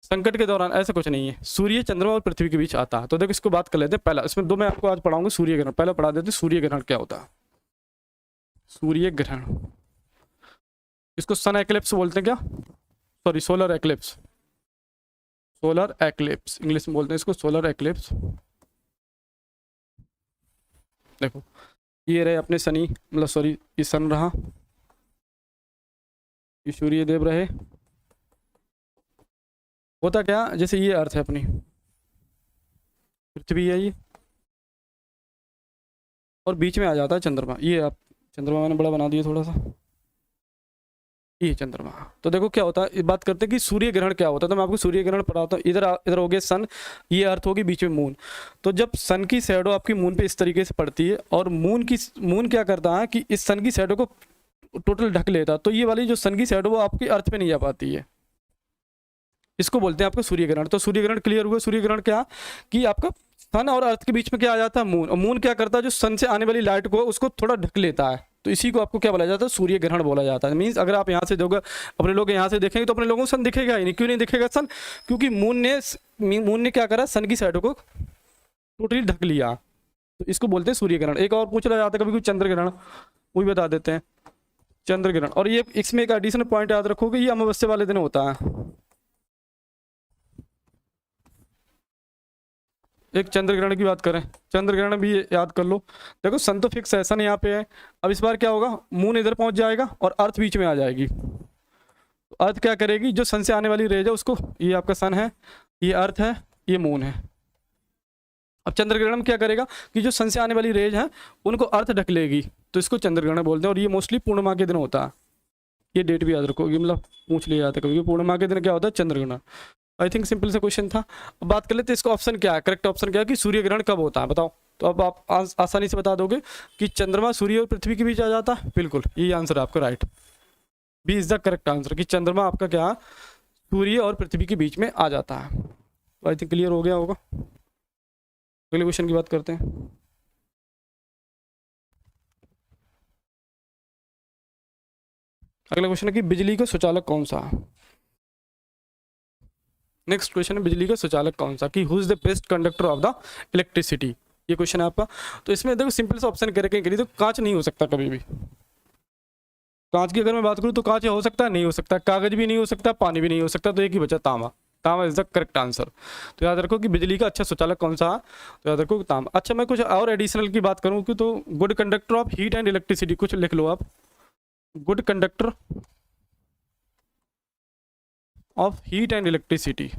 संकट के दौरान ऐसा कुछ नहीं है, सूर्य, चंद्रमा और पृथ्वी के बीच आता है। तो देखो इसको बात कर लेते हैं। पहला इसमें दो मैं आपको आज पढ़ाऊंगा सूर्य ग्रहण। पहले पढ़ा देते सूर्य ग्रहण क्या होता है। सूर्य ग्रहण, इसको सन एक्लिप्स बोलते हैं क्या? Sorry solar eclipse, solar eclipse English में बोलते हैं इसको, सोलर एक्लिप्स। देखो ये रहे अपने शनि, मतलब सॉरी ये सन रहा, ये सूर्य देव रहे। होता क्या, जैसे ये अर्थ है अपनी, पृथ्वी है ये, और बीच में आ जाता है चंद्रमा। ये आप चंद्रमा मैंने बड़ा बना दिया थोड़ा सा, ये चंद्रमा। तो देखो क्या होता है, बात करते हैं कि सूर्य ग्रहण क्या होता है। तो मैं आपको सूर्य ग्रहण पढ़ाता हूँ। इधर इधर हो गया सन, ये अर्थ होगी, बीच में मून। तो जब सन की शैडो आपकी मून पे इस तरीके से पड़ती है, और मून क्या करता है कि इस सन की शैडो को टोटल ढक लेता, तो ये वाली जो सन की शैडो वो आपकी अर्थ पे नहीं जा पाती है, इसको बोलते हैं आपका सूर्य ग्रहण। तो सूर्य ग्रहण क्लियर हुआ। सूर्य ग्रहण क्या कि आपका सन और अर्थ के बीच में क्या आ जाता है? मून। और मून क्या करता है, जो सन से आने वाली लाइट को उसको थोड़ा ढक लेता है, तो इसी को आपको क्या बोला जाता है? सूर्य ग्रहण बोला जाता है। मीन्स अगर आप यहाँ से दोगे, अपने लोग यहाँ से देखेंगे तो अपने लोगों को सन दिखेगा ही नहीं। क्यों नहीं दिखेगा सन? क्योंकि मून ने क्या करा, सन की साइडों को टोटली ढक लिया, तो इसको बोलते हैं सूर्य ग्रहण। एक और पूछ लिया जाता है कभी कोई चंद्र ग्रहण, वो भी बता देते हैं चंद्र ग्रहण। और ये इसमें एक एडिशनल पॉइंट याद रखो कि ये अमावस्या वाले दिन होता है। एक चंद्र ग्रहण की बात करें, चंद्र ग्रहण भी याद कर लो। देखो सन तो फिक्स है, सन यहाँ पे है। अब इस बार क्या होगा, मून इधर पहुंच जाएगा और अर्थ बीच में आ जाएगी। तो अर्थ क्या करेगी, जो सन से आने वाली रेज है उसको, ये आपका सन है, ये अर्थ है, ये मून है। अब चंद्र ग्रहण में क्या करेगा कि जो सन से आने वाली रेज है उनको अर्थ ढक लेगी, तो इसको चंद्र ग्रहण बोलते हैं। और ये मोस्टली पूर्णिमा के दिन होता है। ये डेट भी याद रखोगे, मतलब पूछ लिया जाता है कभी, पूर्णिमा के दिन क्या होता है, चंद्र ग्रहण। आई थिंक सिंपल सा क्वेश्चन था। अब बात कर लेते हैं इसका ऑप्शन क्या है, करेक्ट ऑप्शन क्या है कि सूर्य ग्रहण कब होता है, बताओ। तो अब आप आसानी से बता दोगे कि चंद्रमा सूर्य और पृथ्वी के बीच आ जाता है, बिल्कुल यही आंसर है आपका, right. B is the correct answer कि चंद्रमा आपका क्या, सूर्य और पृथ्वी के बीच में आ जाता है। तो आई थिंक क्लियर हो गया होगा। अगले क्वेश्चन की बात करते हैं। अगला क्वेश्चन है कि बिजली का सुचालक कौन सा है। नेक्स्ट क्वेश्चन है बिजली का सुचालक कौन सा, कि who is the best conductor of the electricity, ये क्वेश्चन है आपका। तो इसमें देखो सिंपल सा ऑप्शन करके करिए, तो कांच नहीं हो सकता कभी भी। कांच की अगर मैं बात करूँ तो कांच हो सकता है, नहीं हो सकता, कागज भी नहीं हो सकता, पानी भी नहीं हो सकता, तो एक ही बचा तांबा। तांबा इज द करेक्ट आंसर। तो याद रखो कि बिजली का अच्छा सुचालक कौन सा है, तो याद रखो तांबा। अच्छा मैं कुछ और एडिशनल की बात करूँ कि तो good conductor of heat and electricity, कुछ लिख लो आप, good conductor of heat and electricity.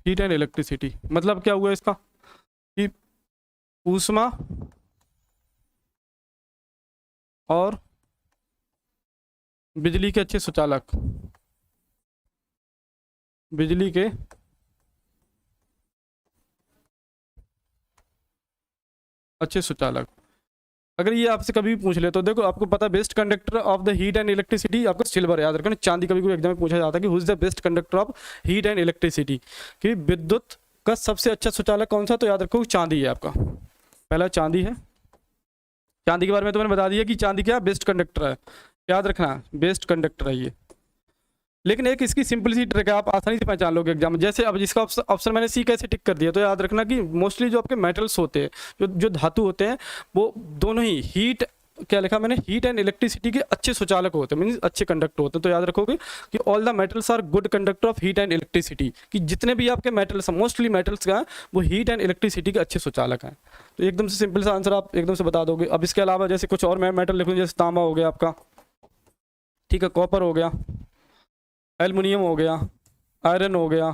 Heat and electricity मतलब क्या हुआ इसका, कि ऊष्मा और बिजली के अच्छे सुचालक, बिजली के अच्छे सुचालक। अगर ये आपसे कभी भी पूछ ले तो देखो आपको पता, best conductor of the heat and electricity आपको सिल्वर याद रखना। चांदी कभी कोई एग्जाम में पूछा जाता है कि who is the best conductor of heat and electricity, कि विद्युत का सबसे अच्छा सुचालक कौन सा, तो याद रखो चांदी है आपका, पहला चांदी है। चांदी के बारे में तो मैंने बता दिया कि चांदी क्या बेस्ट कंडक्टर है, याद रखना बेस्ट कंडक्टर है ये। लेकिन एक इसकी सिंपल सी ट्रिक है, आप आसानी से पहचान लोगे एग्जाम में। जैसे अब जिसका ऑप्शन मैंने सी कैसे टिक कर दिया, तो याद रखना कि मोस्टली जो आपके मेटल्स होते हैं, जो धातु होते हैं, वो दोनों ही हीट, क्या लिखा मैंने, हीट एंड इलेक्ट्रिसिटी के अच्छे सुचालक होते हैं, मीन्स अच्छे कंडक्टर होते हैं। तो याद रखोगे कि all the metals are good conductor of heat and electricity, कि जितने भी आपके मेटल्स हैं, मोस्टली मेटल्स का है, वो हीट एंड इलेक्ट्रिसिटी के अच्छे सुचालक हैं। तो एकदम से सिंपल सा आंसर आप एकदम से बता दोगे। अब इसके अलावा जैसे कुछ और मैं मेटल लिखूँ, जैसे तांबा हो गया आपका, ठीक है, कॉपर हो गया, एल्युमिनियम हो गया, आयरन हो गया,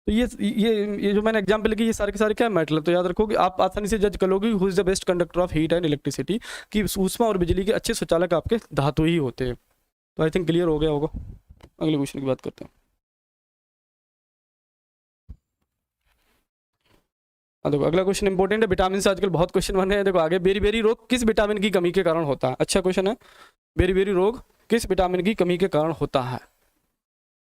तो ये जो मैंने एग्जाम्पल लिखी, ये सारे के सारे क्या मेटल है। तो याद रखो कि आप आसानी से जज कर लोगे who is the best conductor of heat and electricity, कि ऊष्मा और बिजली के अच्छे सुचालक आपके धातु ही होते हैं। तो आई थिंक क्लियर हो गया होगा। अगले क्वेश्चन की बात करते हैं। देखो अगला क्वेश्चन इंपॉर्टेंट है, विटामिन से आजकल बहुत क्वेश्चन बन रहे हैं। देखो आगे, बेरी बेरी रोग किस विटामिन की कमी के कारण होता है। अच्छा क्वेश्चन है, बेरी बेरी रोग किस विटामिन की कमी के कारण होता है।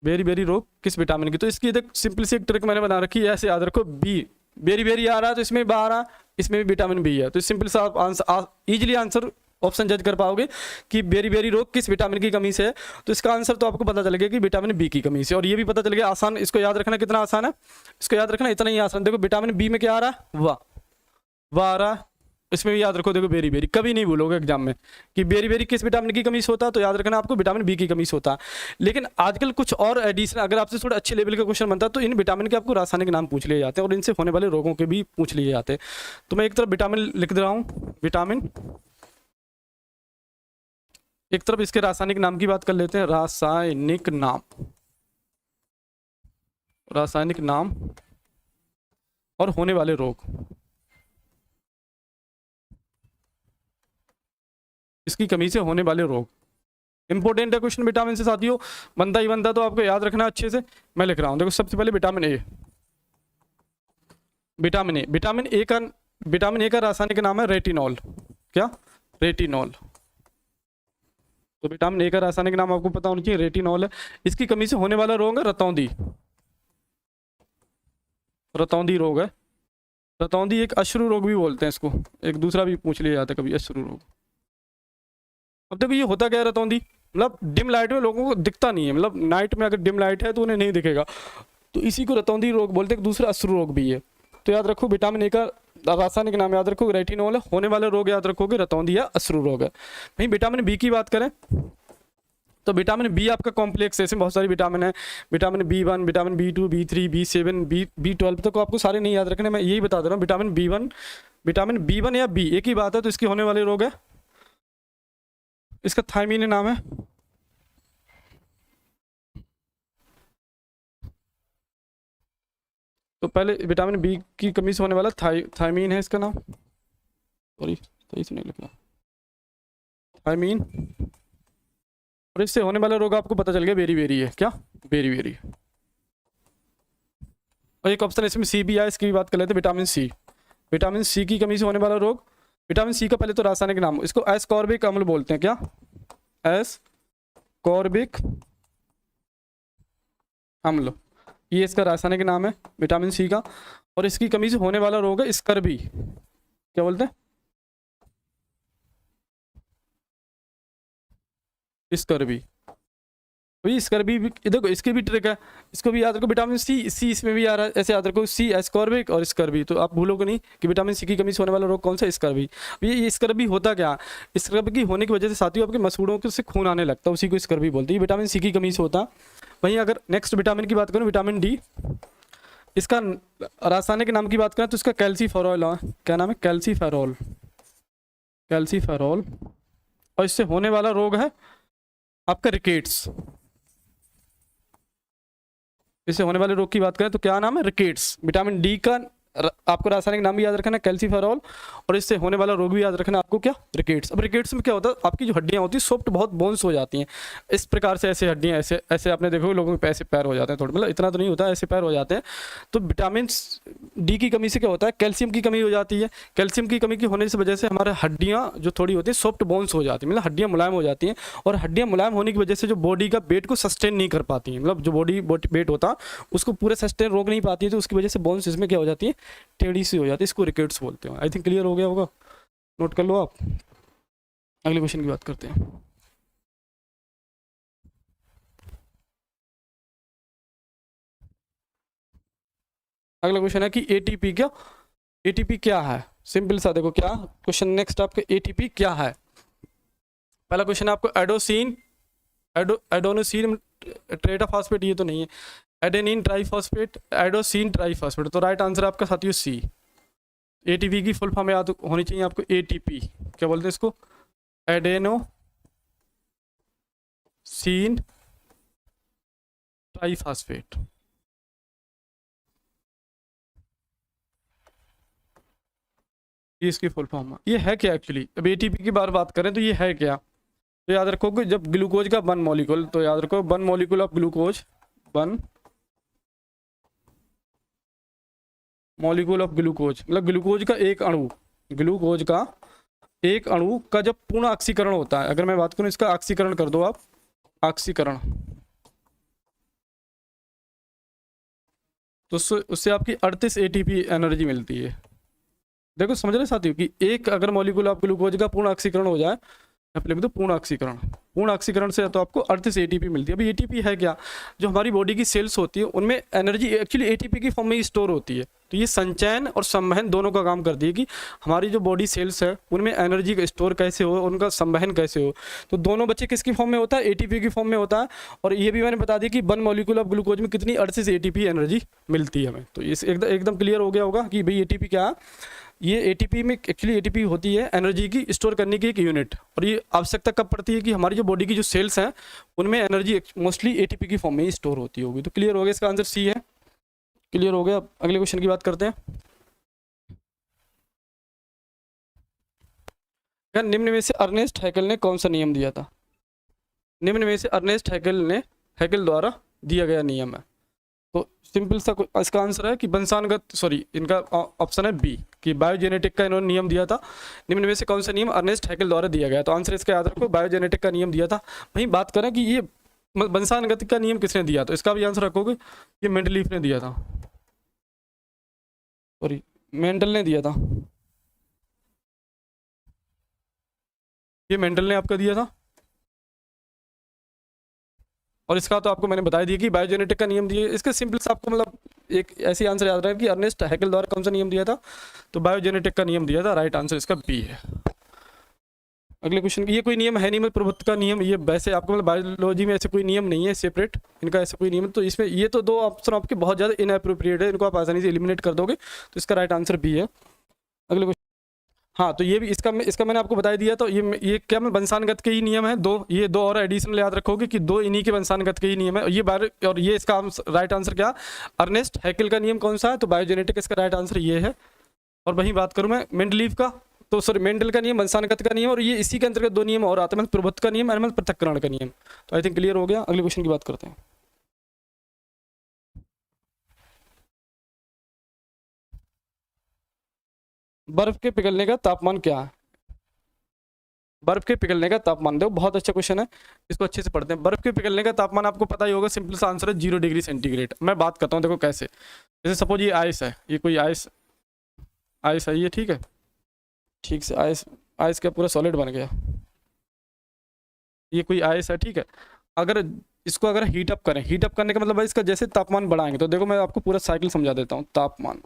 बेरी बेरी रोग किस विटामिन की, तो इसकी एक सिंपल सी एक ट्रिक मैंने बना रखी है, ऐसे याद रखो, बी, बेरी बेरी आ रहा है तो इसमें बी आ रहा है, इसमें भी विटामिन बी है। तो सिंपल सा आप आंसर इजीली आंसर ऑप्शन जज कर पाओगे कि बेरी बेरी रोग किस विटामिन की कमी से है। तो इसका आंसर तो आपको पता चलेगा कि विटामिन बी की कमी से। और ये भी पता चल गया, आसान, इसको याद रखना कितना आसान है, इसको याद रखना इतना ही आसान। देखो विटामिन बी में क्या आ रहा है, वाह आ रहा है, इसमें भी याद रखो। देखो बेरी बेरी कभी नहीं भूलोगे एग्जाम में कि बेरी बेरी किस विटामिन की कमी से होता है, तो याद रखना आपको विटामिन बी की कमी से होता है। लेकिन आजकल कुछ और एडिशन, अगर आपसे थोड़ा अच्छे लेवल का क्वेश्चन बनता है तो इन विटामिन के आपको रासायनिक नाम पूछ लिए जाते हैं और इनसे होने वाले रोगों के भी पूछ लिए जाते हैं। तो मैं एक तरफ विटामिन लिख दे रहा हूँ, विटामिन, एक तरफ इसके रासायनिक नाम की बात कर लेते हैं, रासायनिक नाम, रासायनिक नाम और होने वाले रोग, इसकी कमी से होने वाले रोग। इंपॉर्टेंट है क्वेश्चन विटामिन से साथियों, बनता ही बनता, तो आपको याद रखना अच्छे से। मैं लिख रहा हूं, देखो सबसे पहले vitamin A, vitamin A, vitamin A का रासायनिक नाम है रेटिनॉल। क्या, रेटिनॉल। तो विटामिन ए का रासायनिक नाम आपको पता होना चाहिए, रेटिनॉल है। इसकी कमी से होने वाला रोग है रतौंधी, रतौंधी रोग है। रतौंधी एक अश्रु रोग भी बोलते हैं इसको, एक दूसरा भी पूछ लिया जाता है कभी, अश्रु रोग। अब देखो ये होता क्या है रतौंधी, मतलब डिम लाइट में लोगों को दिखता नहीं है, मतलब नाइट में अगर डिम लाइट है तो उन्हें नहीं दिखेगा, तो इसी को रतौंधी रोग बोलते हैं। दूसरा अश्रु रोग भी है। तो याद रखो विटामिन ए का रासायनिक नाम याद रखो रेटिनॉल है, होने वाले रोग याद रखोगे रतौंधी या अश्रु रोग है। वहीं विटामिन बी की बात करें तो विटामिन बी आपका कॉम्प्लेक्स है, इसमें बहुत सारी विटामिन है, vitamin B1, vitamin B2, B3, B7, B12 तक आपको सारे नहीं याद रखने, मैं यही बता दे रहा हूँ। विटामिन B1 या बी एक ही बात है, तो इसकी होने वाले रोग है, इसका थायमीन नाम है। तो पहले विटामिन बी की कमी से होने वाला थायमीन है इसका नाम, सॉरी सही से नहीं लिखा, थायमीन। और इससे होने वाला रोग आपको पता चल गया, बेरी है, क्या बेरी। और एक ऑप्शन इसमें सी भी आया, इसकी भी बात कर लेते हैं, विटामिन सी की कमी से होने वाला रोग। विटामिन सी का पहले तो रासायनिक नाम, इसको एस्कॉर्बिक अम्ल बोलते हैं, क्या एस्कॉर्बिक अम्ल, ये इसका रासायनिक नाम है विटामिन सी का। और इसकी कमी से होने वाला रोग है स्कर्वी, क्या बोलते हैं, स्कर्वी। वही स्कर्वी भी, देखो इसकी भी ट्रिक है, इसको भी याद रखो, विटामिन सी इसमें भी आ रहा है, ऐसे याद रखो, सी एस्कॉर्बिक और स्कर्वी, तो आप भूलोगे नहीं कि विटामिन सी की कमी से होने वाला रोग कौन सा, स्कर्वी। ये स्कर्वी होता क्या, स्कर्वी होने की वजह से साथियों आपके मसूड़ों से खून आने लगता है, उसी को स्कर्वी बोलते हैं, विटामिन सी की कमी से होता। वहीं अगर नेक्स्ट विटामिन की बात करूँ, विटामिन डी, इसका रासायनिक नाम की बात करें तो इसका कैल्सीफेरॉल है, क्या नाम है, कैल्सीफेरॉल। और इससे होने वाला रोग है आपका रिकेट्स। इससे होने वाले रोग की बात करें तो क्या नाम है, रिकेट्स। विटामिन डी का आपको रासायनिक नाम भी याद रखना है, कैल्सीफेरॉल, और इससे होने वाला रोग भी याद रखना आपको, क्या, रिकेट्स। अब रिकेट्स में क्या होता है, आपकी जो हड्डियां होती है सॉफ्ट बहुत बोन्स हो जाती हैं, इस प्रकार से ऐसे हड्डियां, ऐसे आपने देखो लोगों के ऐसे पैर हो जाते हैं, थोड़े मतलब इतना तो नहीं होता, ऐसे पैर हो जाते हैं। तो विटामिन डी की कमी से क्या होता है, कैल्शियम की कमी हो जाती है। कैल्शियम की कमी की होने की वजह से हमारे हड्डियाँ जो थोड़ी होती है सॉफ्ट बोन्स हो जाती है, मतलब हड्डियाँ मुलायम हो जाती हैं, और हड्डियाँ मुलायम होने की वजह से जो बॉडी का वेट को सस्टेन नहीं कर पाती हैं, मतलब जो बॉडी वेट होता उसको पूरे सस्टेन रोक नहीं पाती है, तो उसकी वजह से बोन्स इसमें क्या हो जाती है, टेढ़ी सी हो जाती है, इसको रिकेट्स बोलते हैं। आई थिंक क्लियर हो गया होगा, नोट कर लो आप। अगले क्वेश्चन की बात करते हैं। अगला क्वेश्चन है कि एटीपी क्या है, सिंपल सा देखो क्या क्वेश्चन नेक्स्ट आपका, एटीपी क्या है। पहला क्वेश्चन है आपको एडोनोसिन ट्रेटाफॉस्फेट, ये तो नहीं है, एडेनिन ट्राइफॉस्फेट, एडोसिन ट्राइफॉस्फेट, तो राइट आंसर आपका साथियों सी। एटीपी की फुल फॉर्म याद होनी चाहिए आपको, एटीपी क्या बोलते हैं इसको, एडेनोसिन ट्राइफॉस्फेट। ये इसकी फुल फॉर्म है, ये है क्या एक्चुअली। अब एटीपी की बात करें तो ये है क्या, तो याद रखो कि जब ग्लूकोज का 1 मॉलिक्यूल, तो याद रखो 1 molecule of glucose, 1 molecule of glucose, मतलब ग्लूकोज का एक अणु का जब पूर्ण ऑक्सीकरण होता है, अगर मैं बात करूं इसका ऑक्सीकरण कर दो आप, ऑक्सीकरण, तो उससे आपकी 38 एटीपी एनर्जी मिलती है। देखो समझ रहे साथियों कि एक अगर मॉलिक्यूल ऑफ ग्लूकोज का पूर्ण ऑक्सीकरण हो जाए, तो पूर्ण ऑक्सीकरण से तो आपको 38 एटीपी मिलती है। अभी एटीपी है क्या, जो हमारी बॉडी की सेल्स होती है उनमें एनर्जी एक्चुअली एटीपी की फॉर्म में ही स्टोर होती है, तो ये संचयन और संवहन दोनों का काम करती है कि हमारी जो बॉडी सेल्स है उनमें एनर्जी का स्टोर कैसे हो, उनका संवहन कैसे हो। तो दोनों बच्चे किसकी फॉर्म में होता है, एटीपी की फॉर्म में होता है। और ये भी मैंने बता दिया कि 1 मॉलिक्यूल ऑफ ग्लूकोज में कितनी 38 एटीपी एनर्जी मिलती है हमें। तो इस एकदम क्लियर हो गया होगा कि भाई एटीपी क्या है। ये एटीपी में एक्चुअली एटीपी होती है एनर्जी की स्टोर करने की एक यूनिट, और ये आवश्यकता कब पड़ती है कि हमारी जो बॉडी की जो सेल्स हैं उनमें एनर्जी मोस्टली एटीपी की फॉर्म में ही स्टोर होती होगी। तो क्लियर हो गया, इसका आंसर सी है। क्लियर हो गया, अगले क्वेश्चन की बात करते हैं। निम्न में से अर्नेस्ट हैकेल ने कौन सा नियम दिया था, निम्न में से अर्नेस्ट हैकेल द्वारा दिया गया नियम है। तो सिंपल सा इसका आंसर है कि इनका ऑप्शन है बी कि बायोजेनेटिक का इन्होंने नियम दिया था। निम्न में से कौन सा नियम अर्नेस्ट हैकेल द्वारा दिया गया, तो आंसर इसका याद रखो बायोजेनेटिक का नियम दिया था। वहीं बात करें कि ये वंशानुगतिक का नियम किसने दिया, तो इसका भी आंसर रखोगे ये मेंडलीफ ने दिया था, सॉरी मेंडल ने दिया था, ये मेंडल ने आपका दिया था। और इसका तो आपको मैंने बता दिया कि बायोजेनेटिक का नियम दिया। इसका सिंपल सा आपको मतलब एक ऐसी आंसर याद रहे कि अर्नेस्ट हैकेल द्वारा कौन सा नियम दिया था, तो बायोजेनेटिक का नियम दिया था। राइट आंसर इसका बी है। अगले क्वेश्चन, ये कोई नियम है नहीं, मतलब प्रभुत्व का नियम, ये वैसे आपको मतलब बायोलॉजी में ऐसे कोई नियम नहीं है सेपरेट, इनका ऐसा कोई नियम, तो इसमें ये तो दो ऑप्शन आपके बहुत ज़्यादा इनअप्रोप्रिएट है, इनको आप आसानी से एलिमिनेट कर दोगे, तो इसका राइट आंसर बी है। अगले क्वेश्चन, हाँ तो ये भी इसका मैंने आपको बता दिया, तो ये क्या मैं वंशानुगत के ही नियम है दो, ये दो और एडिशनल याद रखोगे कि दो इन्हीं के वंशानुगत के ही नियम है, ये और ये इसका राइट आंसर क्या, अर्नेस्ट हैकेल का नियम कौन सा है, तो बायोजेनेटिक, इसका राइट आंसर ये है। और वहीं बात करूँ मैं मेंडलीव का, तो सॉरी मेंडल का नियम, वंशानुगत का नियम, और ये इसी के अंतर्गत दो नियम और आते हैं, प्रभुत्व का नियम, एनिमल पृथक्करण का नियम। तो आई थिंक क्लियर हो गया। अगले क्वेश्चन की बात करते हैं। बर्फ के पिघलने का तापमान क्या है? बर्फ के पिघलने का तापमान, देखो बहुत अच्छा क्वेश्चन है, इसको अच्छे से पढ़ते हैं। बर्फ के पिघलने का तापमान आपको पता ही होगा, सिंपल सा आंसर है 0 डिग्री सेंटीग्रेड। मैं बात करता हूँ, देखो कैसे, जैसे सपोज ये आइस है, ये कोई आइस आइस है ये, ठीक है, ठीक से आइस आइस का पूरा सॉलिड बन गया, ये कोई आइस है, ठीक है। अगर इसको अगर हीट अप करें, हीट अप करने का मतलब है इसका जैसे तापमान बढ़ाएंगे, तो देखो मैं आपको पूरा साइकिल समझा देता हूँ। तापमान,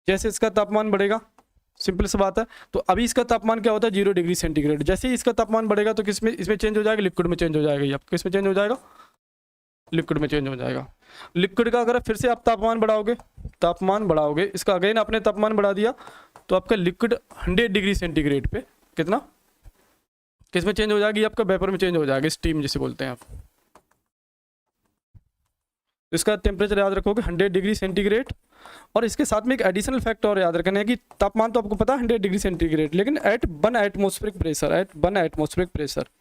जैसे इसका तापमान बढ़ेगा, सिंपल सी बात है, तो अभी इसका तापमान क्या होता है 0 डिग्री सेंटीग्रेड, जैसे ही इसका तापमान बढ़ेगा तो किसमें, इसमें चेंज हो जाएगा, लिक्विड में चेंज हो जाएगा, ये आप किस में चेंज हो जाएगा, लिक्विड में चेंज हो जाएगा। लिक्विड का अगर फिर से आप तापमान बढ़ाओगे, इसका अगेन आपने तापमान बढ़ा दिया, तो आपका लिक्विड 100 डिग्री सेंटीग्रेड पे कितना, किस में चेंज हो जाएगी, आपका वेपर में चेंज हो जाएगा, स्टीम जिसे बोलते हैं आप। इसका टेम्परेचर याद रखोगे 100 डिग्री सेंटीग्रेड, और इसके साथ में एक एडिशनल फैक्ट और याद रखना है कि तापमान तो आपको पता है 100 डिग्री सेंटीग्रेड, लेकिन एट 1 एटमॉस्फेरिक प्रेशर,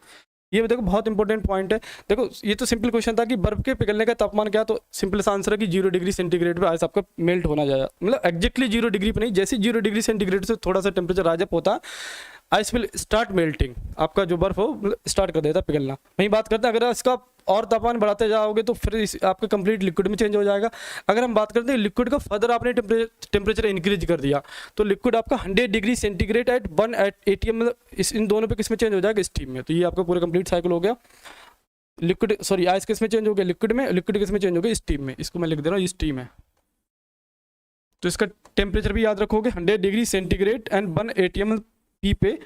ये देखो बहुत इंपॉर्टेंट पॉइंट है। देखो ये तो सिंपल क्वेश्चन था कि बर्फ के पिघलने का तापमान क्या, तो सिंपल सा आंसर है कि 0 डिग्री सेंटीग्रेड पे आइस आपका मेल्ट होना जाएगा, मतलब एग्जैक्टली 0 डिग्री पे नहीं, जैसे 0 डिग्री सेंटीग्रेड से थोड़ा सा टेम्परेचर राइज अप होता है, आइस विल स्टार्ट मेल्टिंग, आपका जो बर्फ हो स्टार्ट कर देता है पिघलना। वहीं बात करते हैं, अगर इसका और तापमान बढ़ाते जाओगे तो फिर आपका कंप्लीट लिक्विड में चेंज हो जाएगा। अगर हम बात करते हैं लिक्विड का, फर्दर आपने टेम्परेचर इंक्रीज कर दिया, तो लिक्विड आपका 100 डिग्री सेंटीग्रेड एट 1 ATM, मतलब इन दोनों पे किस में चेंज हो जाएगा, स्टीम में। तो ये आपका पूरा कंप्लीट साइकिल हो गया। लिक्विड सॉरी आइस किस में चेंज हो गया, लिक्विड में, लिक्विड किस में चेंज हो गया, स्टीम में। इसको मैं लिख दे रहा हूँ, ये स्टीम है। तो इसका टेम्परेचर भी याद रखोगे 100 degree centigrade and 1 ATM P पे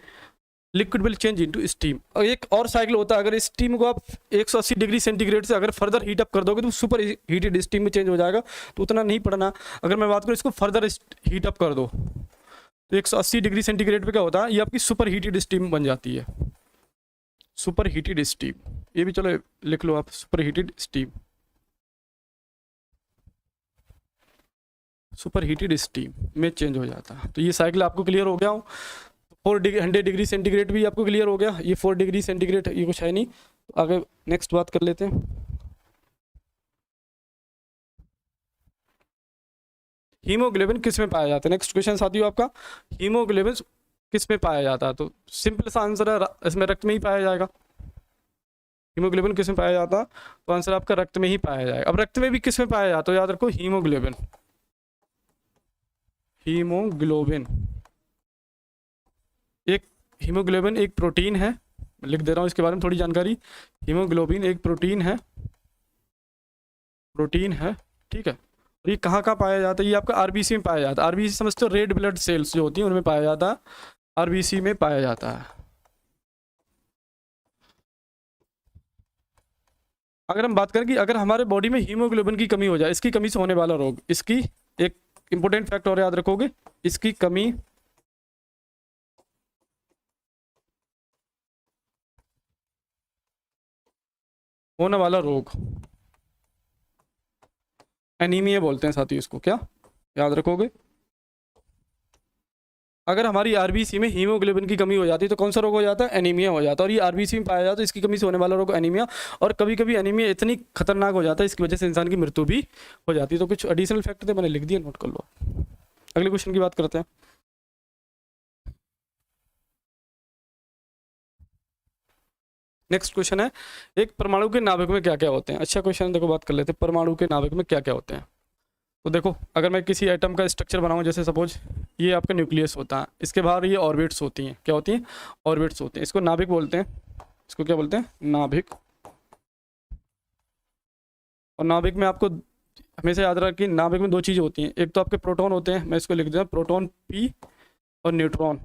liquid will change into steam. और एक और साइकिल होता है, अगर स्टीम को आप 180 डिग्री सेंटीग्रेड से अगर फर्दर हीट अप कर दोगे तो सुपर हीटेड स्टीम में चेंज हो जाएगा, तो उतना नहीं पढ़ना। अगर मैं बात करूँ इसको फर्दर हीट अप कर दो तो 180 डिग्री सेंटीग्रेड पे क्या होता है, ये आपकी सुपर हीटेड स्टीम बन जाती है, सुपर हीटेड स्टीम। ये भी चलो लिख लो आप, super heated steam, super heated steam में चेंज हो जाता है। तो ये साइकिल आपको क्लियर हो गया हो। 100 डिग्री सेंटीग्रेड भी आपको क्लियर हो गया, ये 4 डिग्री सेंटीग्रेड ये कुछ है नहीं। तो आगे नेक्स्ट बात कर लेते हैं, हीमोग्लोबिन किस में पाया जाता है। नेक्स्ट क्वेश्चन साथियों आपका, हीमोग्लोबिन किस में पाया जाता है, तो सिंपल सा आंसर है इसमें रक्त में ही पाया जाएगा। हीमोग्लोबिन किस में पाया जाता है, तो आंसर आपका रक्त में ही पाया जाएगा। अब रक्त में भी किस में पाया जाता है, याद रखो हीमोग्लोबिन, हीमोग्लोबिन हीमोग्लोबिन एक प्रोटीन है, लिख दे रहा हूँ इसके बारे में थोड़ी जानकारी। हीमोग्लोबिन एक प्रोटीन है, ठीक है। और ये कहाँ कहाँ पाया जाता है, ये आपका आरबीसी में पाया जाता है। आरबीसी समझते हो, रेड ब्लड सेल्स जो होती हैं उनमें पाया जाता है, आरबीसी में पाया जाता है। अगर हम बात करें कि अगर हमारे बॉडी में हीमोग्लोबिन की कमी हो जाए, इसकी कमी से होने वाला रोग, इसकी एक इंपॉर्टेंट फैक्ट और याद रखोगे, इसकी कमी होने वाला रोग, एनीमिया बोलते हैं साथियों इसको, क्या याद रखोगे। अगर हमारी आरबीसी में हीमोग्लोबिन की कमी हो जाती है तो कौन सा रोग हो जाता है, एनीमिया हो जाता है। और ये आरबीसी में पाया जाता है, इसकी कमी से होने वाला रोग एनीमिया। और कभी कभी एनीमिया इतनी खतरनाक हो जाता है, इसकी वजह से इंसान की मृत्यु भी हो जाती है। तो कुछ एडिशनल फैक्ट थे, मैंने लिख दिया, नोट कर लो। अगले क्वेश्चन की बात करते हैं, नेक्स्ट क्वेश्चन है, एक परमाणु के नाभिक में क्या क्या होते हैं। अच्छा क्वेश्चन, देखो बात कर लेते हैं, परमाणु के नाभिक में क्या क्या होते हैं। तो देखो अगर मैं किसी एटम का स्ट्रक्चर बनाऊं, जैसे सपोज ये आपका न्यूक्लियस होता है, इसके बाहर ये ऑर्बिट्स होती हैं, क्या होती हैं, ऑर्बिट्स होते हैं। इसको नाभिक बोलते हैं, इसको क्या बोलते हैं, नाभिक। और नाभिक में आपको हमेशा याद रख कि नाभिक में दो चीज़ें होती हैं, एक तो आपके प्रोटॉन होते हैं, मैं इसको लिख देता हूँ प्रोटॉन P, और न्यूट्रॉन।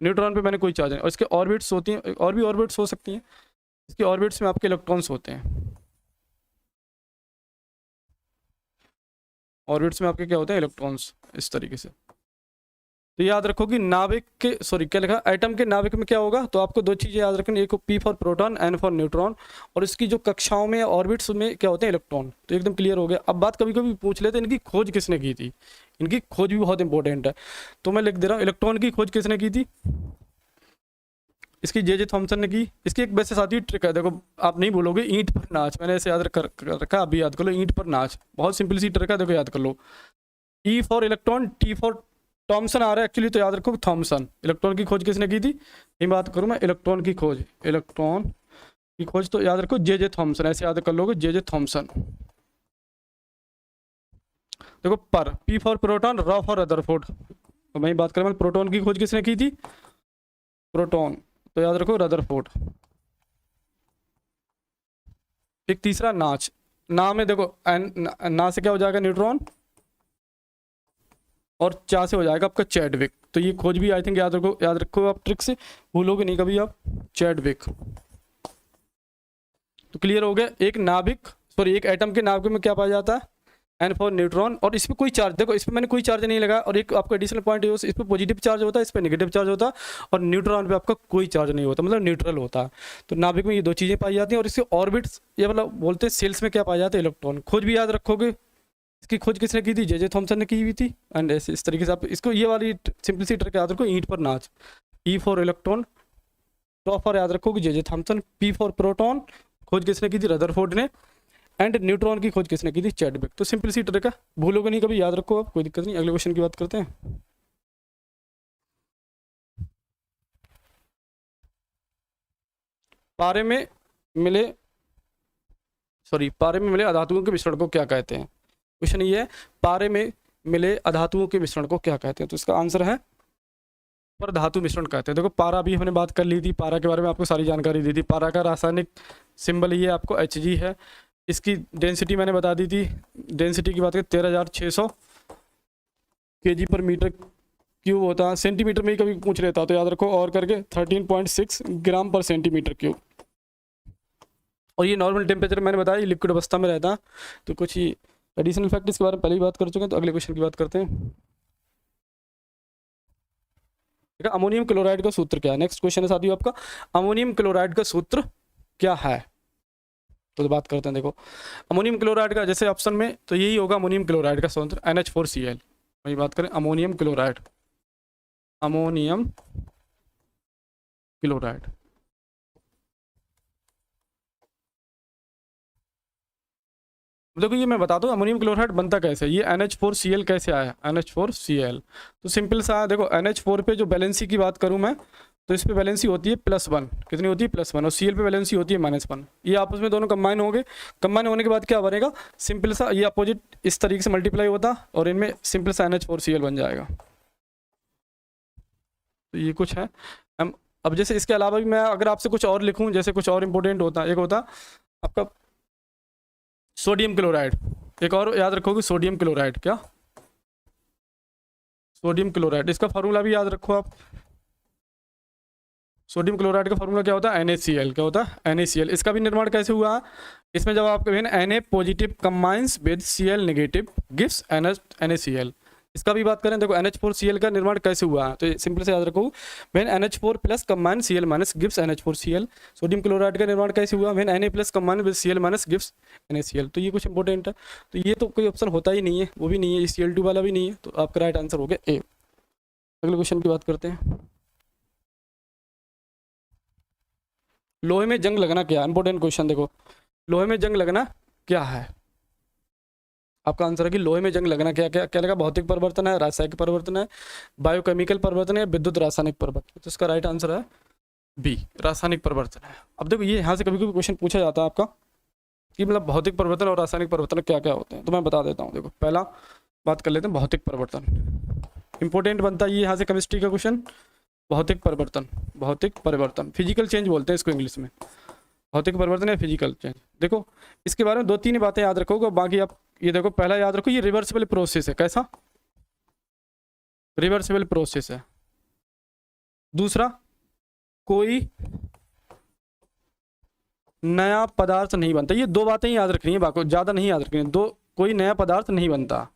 न्यूट्रॉन पे मैंने कोई चार्ज नहीं, और इसके ऑर्बिट्स होती हैं, और भी ऑर्बिट्स हो सकती हैं, इसके ऑर्बिट्स में आपके इलेक्ट्रॉन्स होते हैं। ऑर्बिट्स में आपके क्या होते हैं, इलेक्ट्रॉन्स, इस तरीके से। तो याद रखो कि नाभिक के, सॉरी क्या लिखा, एटम के नाभिक में क्या होगा, तो आपको दो चीज़ें याद रखनी, एक P for proton, N for neutron, और इसकी जो कक्षाओं में ऑर्बिट्स में क्या होते हैं, इलेक्ट्रॉन। तो एकदम क्लियर हो गया। अब बात कभी कभी पूछ लेते हैं इनकी खोज किसने की थी, इनकी खोज भी बहुत इंपॉर्टेंट है, तो मैं लिख दे रहा हूँ इलेक्ट्रॉन की खोज किसने की थी, इसकी जे थॉमसन ने की। इसकी एक वैसे साथ ही ट्रिक है, देखो आप नहीं बोलोगे ईंट पर नाच, मैंने ऐसे याद रखा, अभी याद कर लो, ईंट पर नाच, बहुत सिंपल सी ट्रिक है, देखो याद कर लो। E for electron, T for Thomson आ रहा है एक्चुअली, तो याद रखो थॉमसन। इलेक्ट्रॉन की खोज किसने की थी, ये बात करूँ मैं, इलेक्ट्रॉन की खोज, इलेक्ट्रॉन की खोज तो याद रखो जे थॉमसन, ऐसे याद कर लोगे, जे थॉमसन। देखो पर, P for proton, R for Rutherford, तो मैं बात करूँ, प्रोटॉन की खोज किसने की थी, प्रोटॉन, तो याद रखो रदरफोर्ड। एक तीसरा नाच, ना में देखो ना से क्या हो जाएगा, न्यूट्रॉन, और चा से हो जाएगा आपका चैडविक। तो ये खोज भी आई थिंक याद रखो आप, ट्रिक से भूलोगे नहीं कभी आप, चैडविक। तो क्लियर हो गया, एक नाभिक, सॉरी एक एटम के नाभिक में क्या पाया जाता है, N फॉर न्यूट्रॉन, और इस पर कोई चार्ज, देखो इस पर मैंने कोई चार्ज नहीं लगा, और एक आपका एडिशनल पॉइंट है, इस पर पॉजिटिव चार्ज होता है, इस पर नेगेटिव चार्ज होता है, और न्यूट्रॉन पे आपका कोई चार्ज नहीं होता, मतलब न्यूट्रल होता है। तो नाभिक में ये दो चीज़ें पाई जाती हैं, और इसके ऑर्बिट्स, ये मतलब बोलते हैं सेल्स में क्या पाया जाता है, इलेक्ट्रॉन। खोज भी याद रखोगे, इसकी खोज किसने की थी, जे थॉमसन ने की हुई थी। एंड ऐसे इस तरीके से आप इसको, ये वाली सिंपल सी ट्रिक याद रखो, ईंट पर नाच, E for electron, R for याद रखोगे J Thomson, P for proton, खोज किसने की थी, रदरफोर्ड ने, एंड न्यूट्रॉन की खोज किसने की थी, चैडविक। तो सिंपल सी ट्रिक है, भूलोगे नहीं कभी, याद रखो आप, कोई दिक्कत नहीं। अगले क्वेश्चन की बात करते हैं। पारे में मिले, सॉरी पारे में मिले अधातुओं के मिश्रण को क्या कहते हैं। क्वेश्चन ये है, पारे में मिले अधातुओं के मिश्रण को क्या कहते हैं, तो इसका आंसर है पर धातु मिश्रण कहते हैं। देखो पारा भी हमने बात कर ली थी, पारा के बारे में आपको सारी जानकारी दी थी। पारा का रासायनिक सिंबल ये आपको Hg है। इसकी डेंसिटी मैंने बता दी थी, डेंसिटी की बात करें 13,600 kg पर मीटर क्यूब होता है। सेंटीमीटर में ही कभी पूछ लेता तो याद रखो और करके 13.6 ग्राम पर सेंटीमीटर क्यूब। और ये नॉर्मल टेम्परेचर मैंने बताया लिक्विड अवस्था में रहता है। तो कुछ ही एडिशनल फैक्ट इसके बारे में पहले ही बात कर चुके हैं, तो अगले क्वेश्चन की बात करते हैं। ठीक है, अमोनियम क्लोराइड का सूत्र क्या है। नेक्स्ट क्वेश्चन है साथियों आपका, अमोनियम क्लोराइड का सूत्र क्या है। तो बात करते हैं, देखो अमोनियम क्लोराइड का जैसे ऑप्शन में तो यही होगा अमोनियम क्लोराइड का सूत्र NH4Cl। वही बात करें अमोनियम क्लोराइड, अमोनियम क्लोराइड। देखो ये मैं बता दूं अमोनियम क्लोराइड बनता कैसे, ये NH4Cl कैसे आया, NH4Cl। तो सिंपल सा देखो NH4 पे जो बैलेंसी की बात करूं मैं, तो इस पे बैलेंसी होती है +1, कितनी होती है +1, और Cl पे बैलेंसी होती है -1। ये आपस में दोनों कंबाइन हो गए, कंबाइन होने के बाद क्या बनेगा, सिंपल सा ये अपोजिट इस तरीके से मल्टीप्लाई होता और इनमें सिंपल सा NH4Cl बन जाएगा। तो ये कुछ है। अब जैसे इसके अलावा भी मैं अगर आपसे कुछ और लिखूँ, जैसे कुछ और इंपॉर्टेंट होता, एक होता आपका सोडियम क्लोराइड, एक और याद रखोगे सोडियम क्लोराइड, क्या सोडियम क्लोराइड, इसका फार्मूला भी याद रखो आप। सोडियम क्लोराइड का फार्मूला क्या होता है, NaCl, क्या होता है NaCl। इसका भी निर्माण कैसे हुआ, इसमें जब आपके Na positive combines with Cl negative gives NaCl। इसका भी बात करें, देखो NH4Cl का निर्माण कैसे हुआ है, तो सिंपल से याद रखो when NH4 plus combine Cl minus gives NH4Cl। Sodium chloride का निर्माण कैसे हुआ, when Na plus combine with Cl minus gives NaCl। तो ये कुछ इंपॉर्टेंट है, तो ये तो कोई ऑप्शन होता ही नहीं है, वो भी नहीं है, Cl2 वाला भी नहीं है, तो आपका राइट आंसर हो गया A। अगले क्वेश्चन की बात करते हैं, लोहे में जंग लगना क्या है, इंपॉर्टेंट क्वेश्चन। देखो लोहे में जंग लगना क्या है, आपका आंसर है कि लोहे में जंग लगना क्या क्या क्या लगा, भौतिक परिवर्तन है, रासायनिक परिवर्तन है, बायोकेमिकल परिवर्तन है, विद्युत रासायनिक परिवर्तन। तो इसका राइट आंसर है बी, रासायनिक परिवर्तन है। अब देखो ये यहाँ से कभी कभी क्वेश्चन पूछा जाता है आपका कि मतलब भौतिक परिवर्तन और रासायनिक परिवर्तन क्या क्या होते हैं, तो मैं बता देता हूँ। देखो पहला बात कर लेते हैं भौतिक परिवर्तन, इंपॉर्टेंट बनता है ये यहाँ से केमिस्ट्री का क्वेश्चन। भौतिक परिवर्तन, भौतिक परिवर्तन, फिजिकल चेंज बोलते हैं इसको इंग्लिश में। भौतिक परिवर्तन या फिजिकल चेंज। देखो इसके बारे में 2-3 बातें याद रखोगे, बाकी आप ये देखो, पहला याद रखो ये रिवर्सिबल प्रोसेस है। कैसा? रिवर्सिबल प्रोसेस है। दूसरा, कोई नया पदार्थ नहीं बनता। ये 2 बातें ही याद रखनी है, बाकी ज्यादा नहीं याद रखनी है। कोई नया पदार्थ नहीं बनता,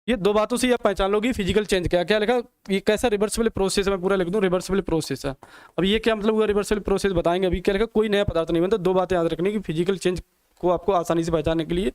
ये 2 बातों से आप पहचान लोगी फिजिकल चेंज क्या क्या लिखा। ये कैसा रिवर्सिबल प्रोसेस है, मैं पूरा लिख दूं, रिवर्सिबल प्रोसेस है। अब ये क्या मतलब हुआ रिवर्सिबल प्रोसेस बताएंगे। अभी क्या लिखा, कोई नया पदार्थ नहीं बनता। 2 बातें याद रखनी कि फिजिकल चेंज को आपको आसानी से पहचानने के लिए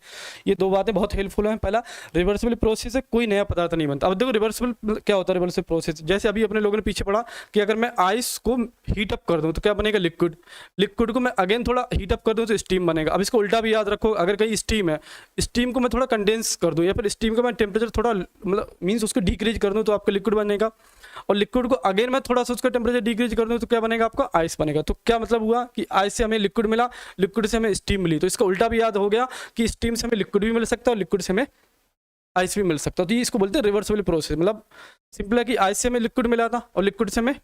ये 2 बातें बहुत हेल्पफुल हैं। पहला, रिवर्सिबल प्रोसेस है, कोई नया पदार्थ नहीं बनता। अब देखो रिवर्सिबल क्या होता है, रिवर्सिबल प्रोसेस जैसे अभी अपने लोगों ने पीछे पढ़ा कि अगर मैं आइस को हीट अप कर दूं तो क्या बनेगा, लिक्विड। लिक्विड को मैं अगेन थोड़ा हीट अप कर दूं तो स्टीम बनेगा। अब इसको उल्टा भी याद रखो, अगर कहीं स्टीम है, स्टीम को मैं थोड़ा कंडेंस कर दूं या फिर स्टीम का मैं टेम्परेचर थोड़ा मतलब मीन्स उसको डिक्रीज कर दूं तो आपका लिक्विड बनेगा। और लिक्विड को अगेन मैं थोड़ा सा उसका टेम्परेचर डिक्रीज कर दूं तो क्या बनेगा, आपका आइस बनेगा। तो क्या मतलब हुआ कि आइस से हमें लिक्विड मिला, लिक्विड से हमें स्टीम मिली। तो इसका उल्टा भी याद हो गया कि स्टीम से हमें लिक्विड भी मिल सकता है और लिक्विड से हमें आइस भी मिल सकता है। तो ये इसको बोलते हैं रिवर्सिबल प्रोसेस। मतलब सिंपल है कि आइस से हमें लिक्विड मिला था और लिक्विड से हमें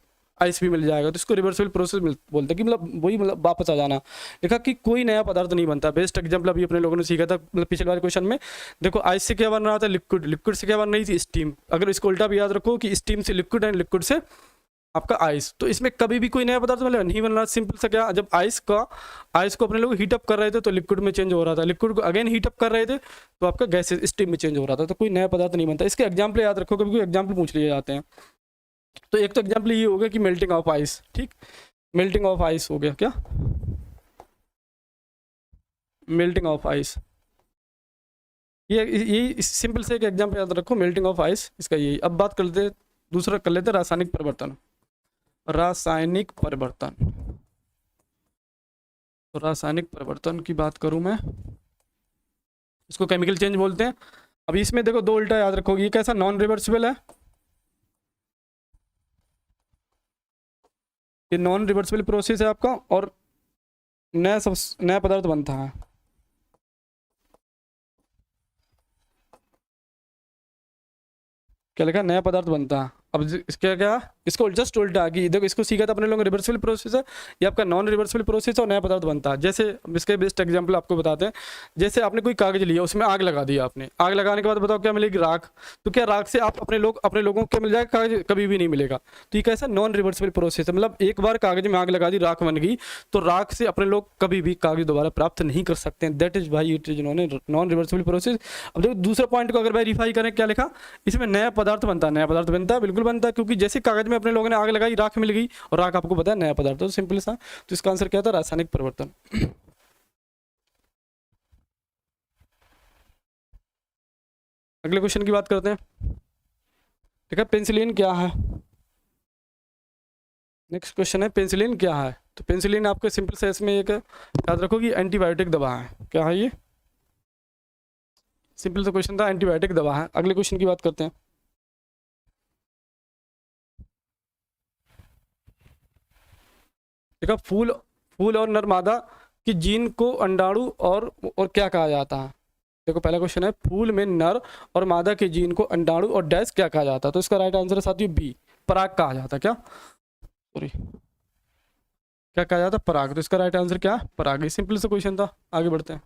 आइस भी मिल जाएगा, तो इसको रिवर्सिबल प्रोसेस बोलते हैं कि मतलब वही मतलब वापस आ जाना। देखा कि कोई नया पदार्थ नहीं बनता। बेस्ट एग्जाम्पल अभी अपने लोगों ने सीखा था मतलब पिछले वाले क्वेश्चन में। देखो आइस से क्या बन रहा था, लिक्विड। लिक्विड से क्या बन रही थी, स्टीम। अगर इसको उल्टा भी याद रखो कि स्टीम से लिक्विड एंड लिक्विड से आपका आइस, तो इसमें कभी भी कोई नया पदार्थ मतलब नहीं बन रहा। सिंपल सा क्या, जब आइस को अपने लोग हीटअप कर रहे थे तो लिक्विड में चेंज हो रहा था, लिक्विड को अगेन हीटअप कर रहे थे तो आपका गैस स्टीम में चेंज हो रहा था। तो कोई नया पदार्थ नहीं बनता। इसके एग्जाम्पल याद रखो, कभी कोई एग्जाम्पल पूछ लिए जाते हैं। तो एक तो एग्जाम्पल ये हो गया कि मेल्टिंग ऑफ आइस, ठीक, मेल्टिंग ऑफ आइस हो गया। क्या मेल्टिंग ऑफ आइस, ये सिंपल से एक एग्जाम्पल याद रखो, मेल्टिंग ऑफ आइस इसका यही। अब बात कर लेते, दूसरा कर लेते रासायनिक परिवर्तन। रासायनिक परिवर्तन, तो रासायनिक परिवर्तन की बात करूं मैं, इसको केमिकल चेंज बोलते हैं। अभी इसमें देखो 2 उल्टा याद रखोगे। ये कैसा, नॉन रिवर्सिबल है, ये नॉन रिवर्सिबल प्रोसेस है आपका, और नया पदार्थ बनता है। क्या लिखा, नया पदार्थ बनता है। अब क्या क्या, इसको जस्ट उल्टा कि देखो इसको सीखा था अपने लोगों ने, रिवर्सिबल प्रोसेस है, ये आपका नॉन रिवर्सिबल प्रोसेस है और नया पदार्थ बनता है। जैसे इसके बेस्ट एग्जांपल आपको बताते हैं। जैसे आपने कोई कागज लिया, उसमें आग लगा दिया आपने, आग लगाने के बाद बताओ क्या मिलेगी, राख। तो क्या राख से आप अपने लोगों को क्या मिल जाएगा, कागज कभी भी नहीं मिलेगा। तो ये कैसा नॉन रिवर्सिबल प्रोसेस है, मतलब एक बार कागज में आग लगा दी, राख बन गई, तो राख से अपने लोग कभी भी कागज दोबारा प्राप्त नहीं कर सकते हैं। दैट इज भाई it is non reversible process. अब देखो दूसरा पॉइंट को अगर वेरीफाई करें, क्या लिखा, इसमें नया पदार्थ बनता है। नया पदार्थ बनता है, बिल्कुल बनता है, क्योंकि जैसे कागज में अपने लोगों ने आग लगाई, राख मिल गई, और राख आपको पता है नया पदार्थ। तो सिंपल सा, तो इसका आंसर क्या था, रासायनिक परिवर्तन। अगले क्वेश्चन की बात करते हैं। देखा पेंसिलिन क्या है, नेक्स्ट क्वेश्चन है पेंसिलिन क्या है। तो पेंसिलिन आपको सिंपल से इसमें एक याद रखो कि एंटीबायोटिक दवा है। क्या है ये, सिंपल सा क्वेश्चन था, एंटीबायोटिक दवा है। अगले क्वेश्चन की बात करते हैं। देखा फूल और नर मादा की जीन को अंडाणु और क्या कहा जाता है। देखो पहला क्वेश्चन है, फूल में नर और मादा के जीन को अंडाणु और डैश क्या कहा जाता है। तो इसका राइट आंसर है साथियों बी, पराग कहा जाता है। क्या सॉरी, क्या कहा जाता है, पराग। तो इसका राइट आंसर क्या है, पराग। सिंपल सा क्वेश्चन था, आगे बढ़ते हैं।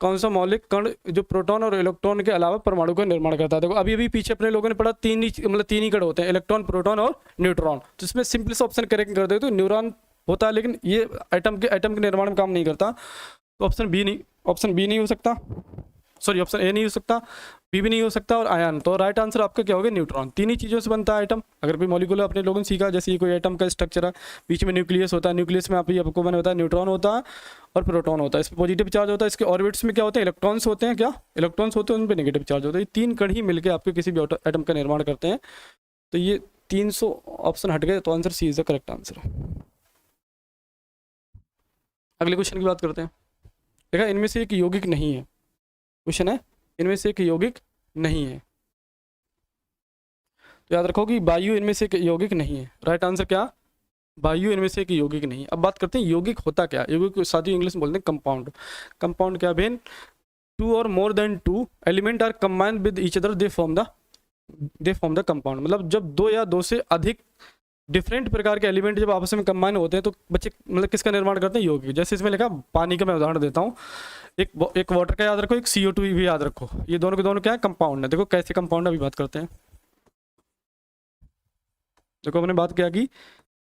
कौन सा मौलिक कण जो प्रोटॉन और इलेक्ट्रॉन के अलावा परमाणु का निर्माण करता है। देखो अभी पीछे अपने लोगों ने पढ़ा तीन ही कण होते हैं, इलेक्ट्रॉन, प्रोटॉन और न्यूट्रॉन। तो इसमें सिंपल सा ऑप्शन करेक्ट कर दे तो न्यूरॉन होता है, लेकिन ये एटम के निर्माण में काम नहीं करता। तो ऑप्शन बी नहीं हो सकता, सॉरी ऑप्शन ए नहीं हो सकता, बी भी नहीं हो सकता, और आयन। तो राइट आंसर आपका क्या होगा, न्यूट्रॉन। 3 ही चीज़ों से बनता है आइटम। अगर कोई मॉलिक्यूल अपने लोगों ने सीखा, जैसे ये कोई एटम का स्ट्रक्चर है, बीच में न्यूक्लियस होता है, न्यूक्लियस में आपको मैंने बताया न्यूट्रॉन होता है और प्रोटॉन होता है। इस पर पॉजिटिव चार्ज होता है, इसके ऑर्बिट्स में क्या होते हैं, इलेक्ट्रॉन्स होते हैं। क्या इलेक्ट्रॉन्स होते हैं, उन पर नेगेटिव चार्ज होता है। ये 3 कण ही मिलकर आपके किसी भी एटम का निर्माण करते हैं। तो ये 300 ऑप्शन हट गए, तो answer C is the correct answer. अगले क्वेश्चन की बात करते हैं। देखा इनमें से एक यौगिक नहीं है, क्वेश्चन है इनमें से एक यौगिक नहीं है। तो याद रखो कि वायु इनमें से एक यौगिक नहीं है। राइट आंसर क्या, वायु इनमें से एक यौगिक नहीं। अब बात करते हैं यौगिक होता क्या है। यौगिक को सादी इंग्लिश में बोलते हैं कंपाउंड। कंपाउंड क्या बेन, two or more than two element are combined with each other they form the compound. मतलब जब दो या दो से अधिक डिफरेंट प्रकार के एलिमेंट जब आपस में कंबाइन होते हैं तो बच्चे मतलब किसका निर्माण करते हैं, यौगिक। जैसे इसमें लिखा पानी का मैं उदाहरण देता हूँ, एक वाटर का याद रखो, एक CO2 भी याद रखो, ये दोनों के दोनों क्या है, कंपाउंड है। देखो कैसे कंपाउंड अभी बात करते हैं। देखो हमने बात क्या की,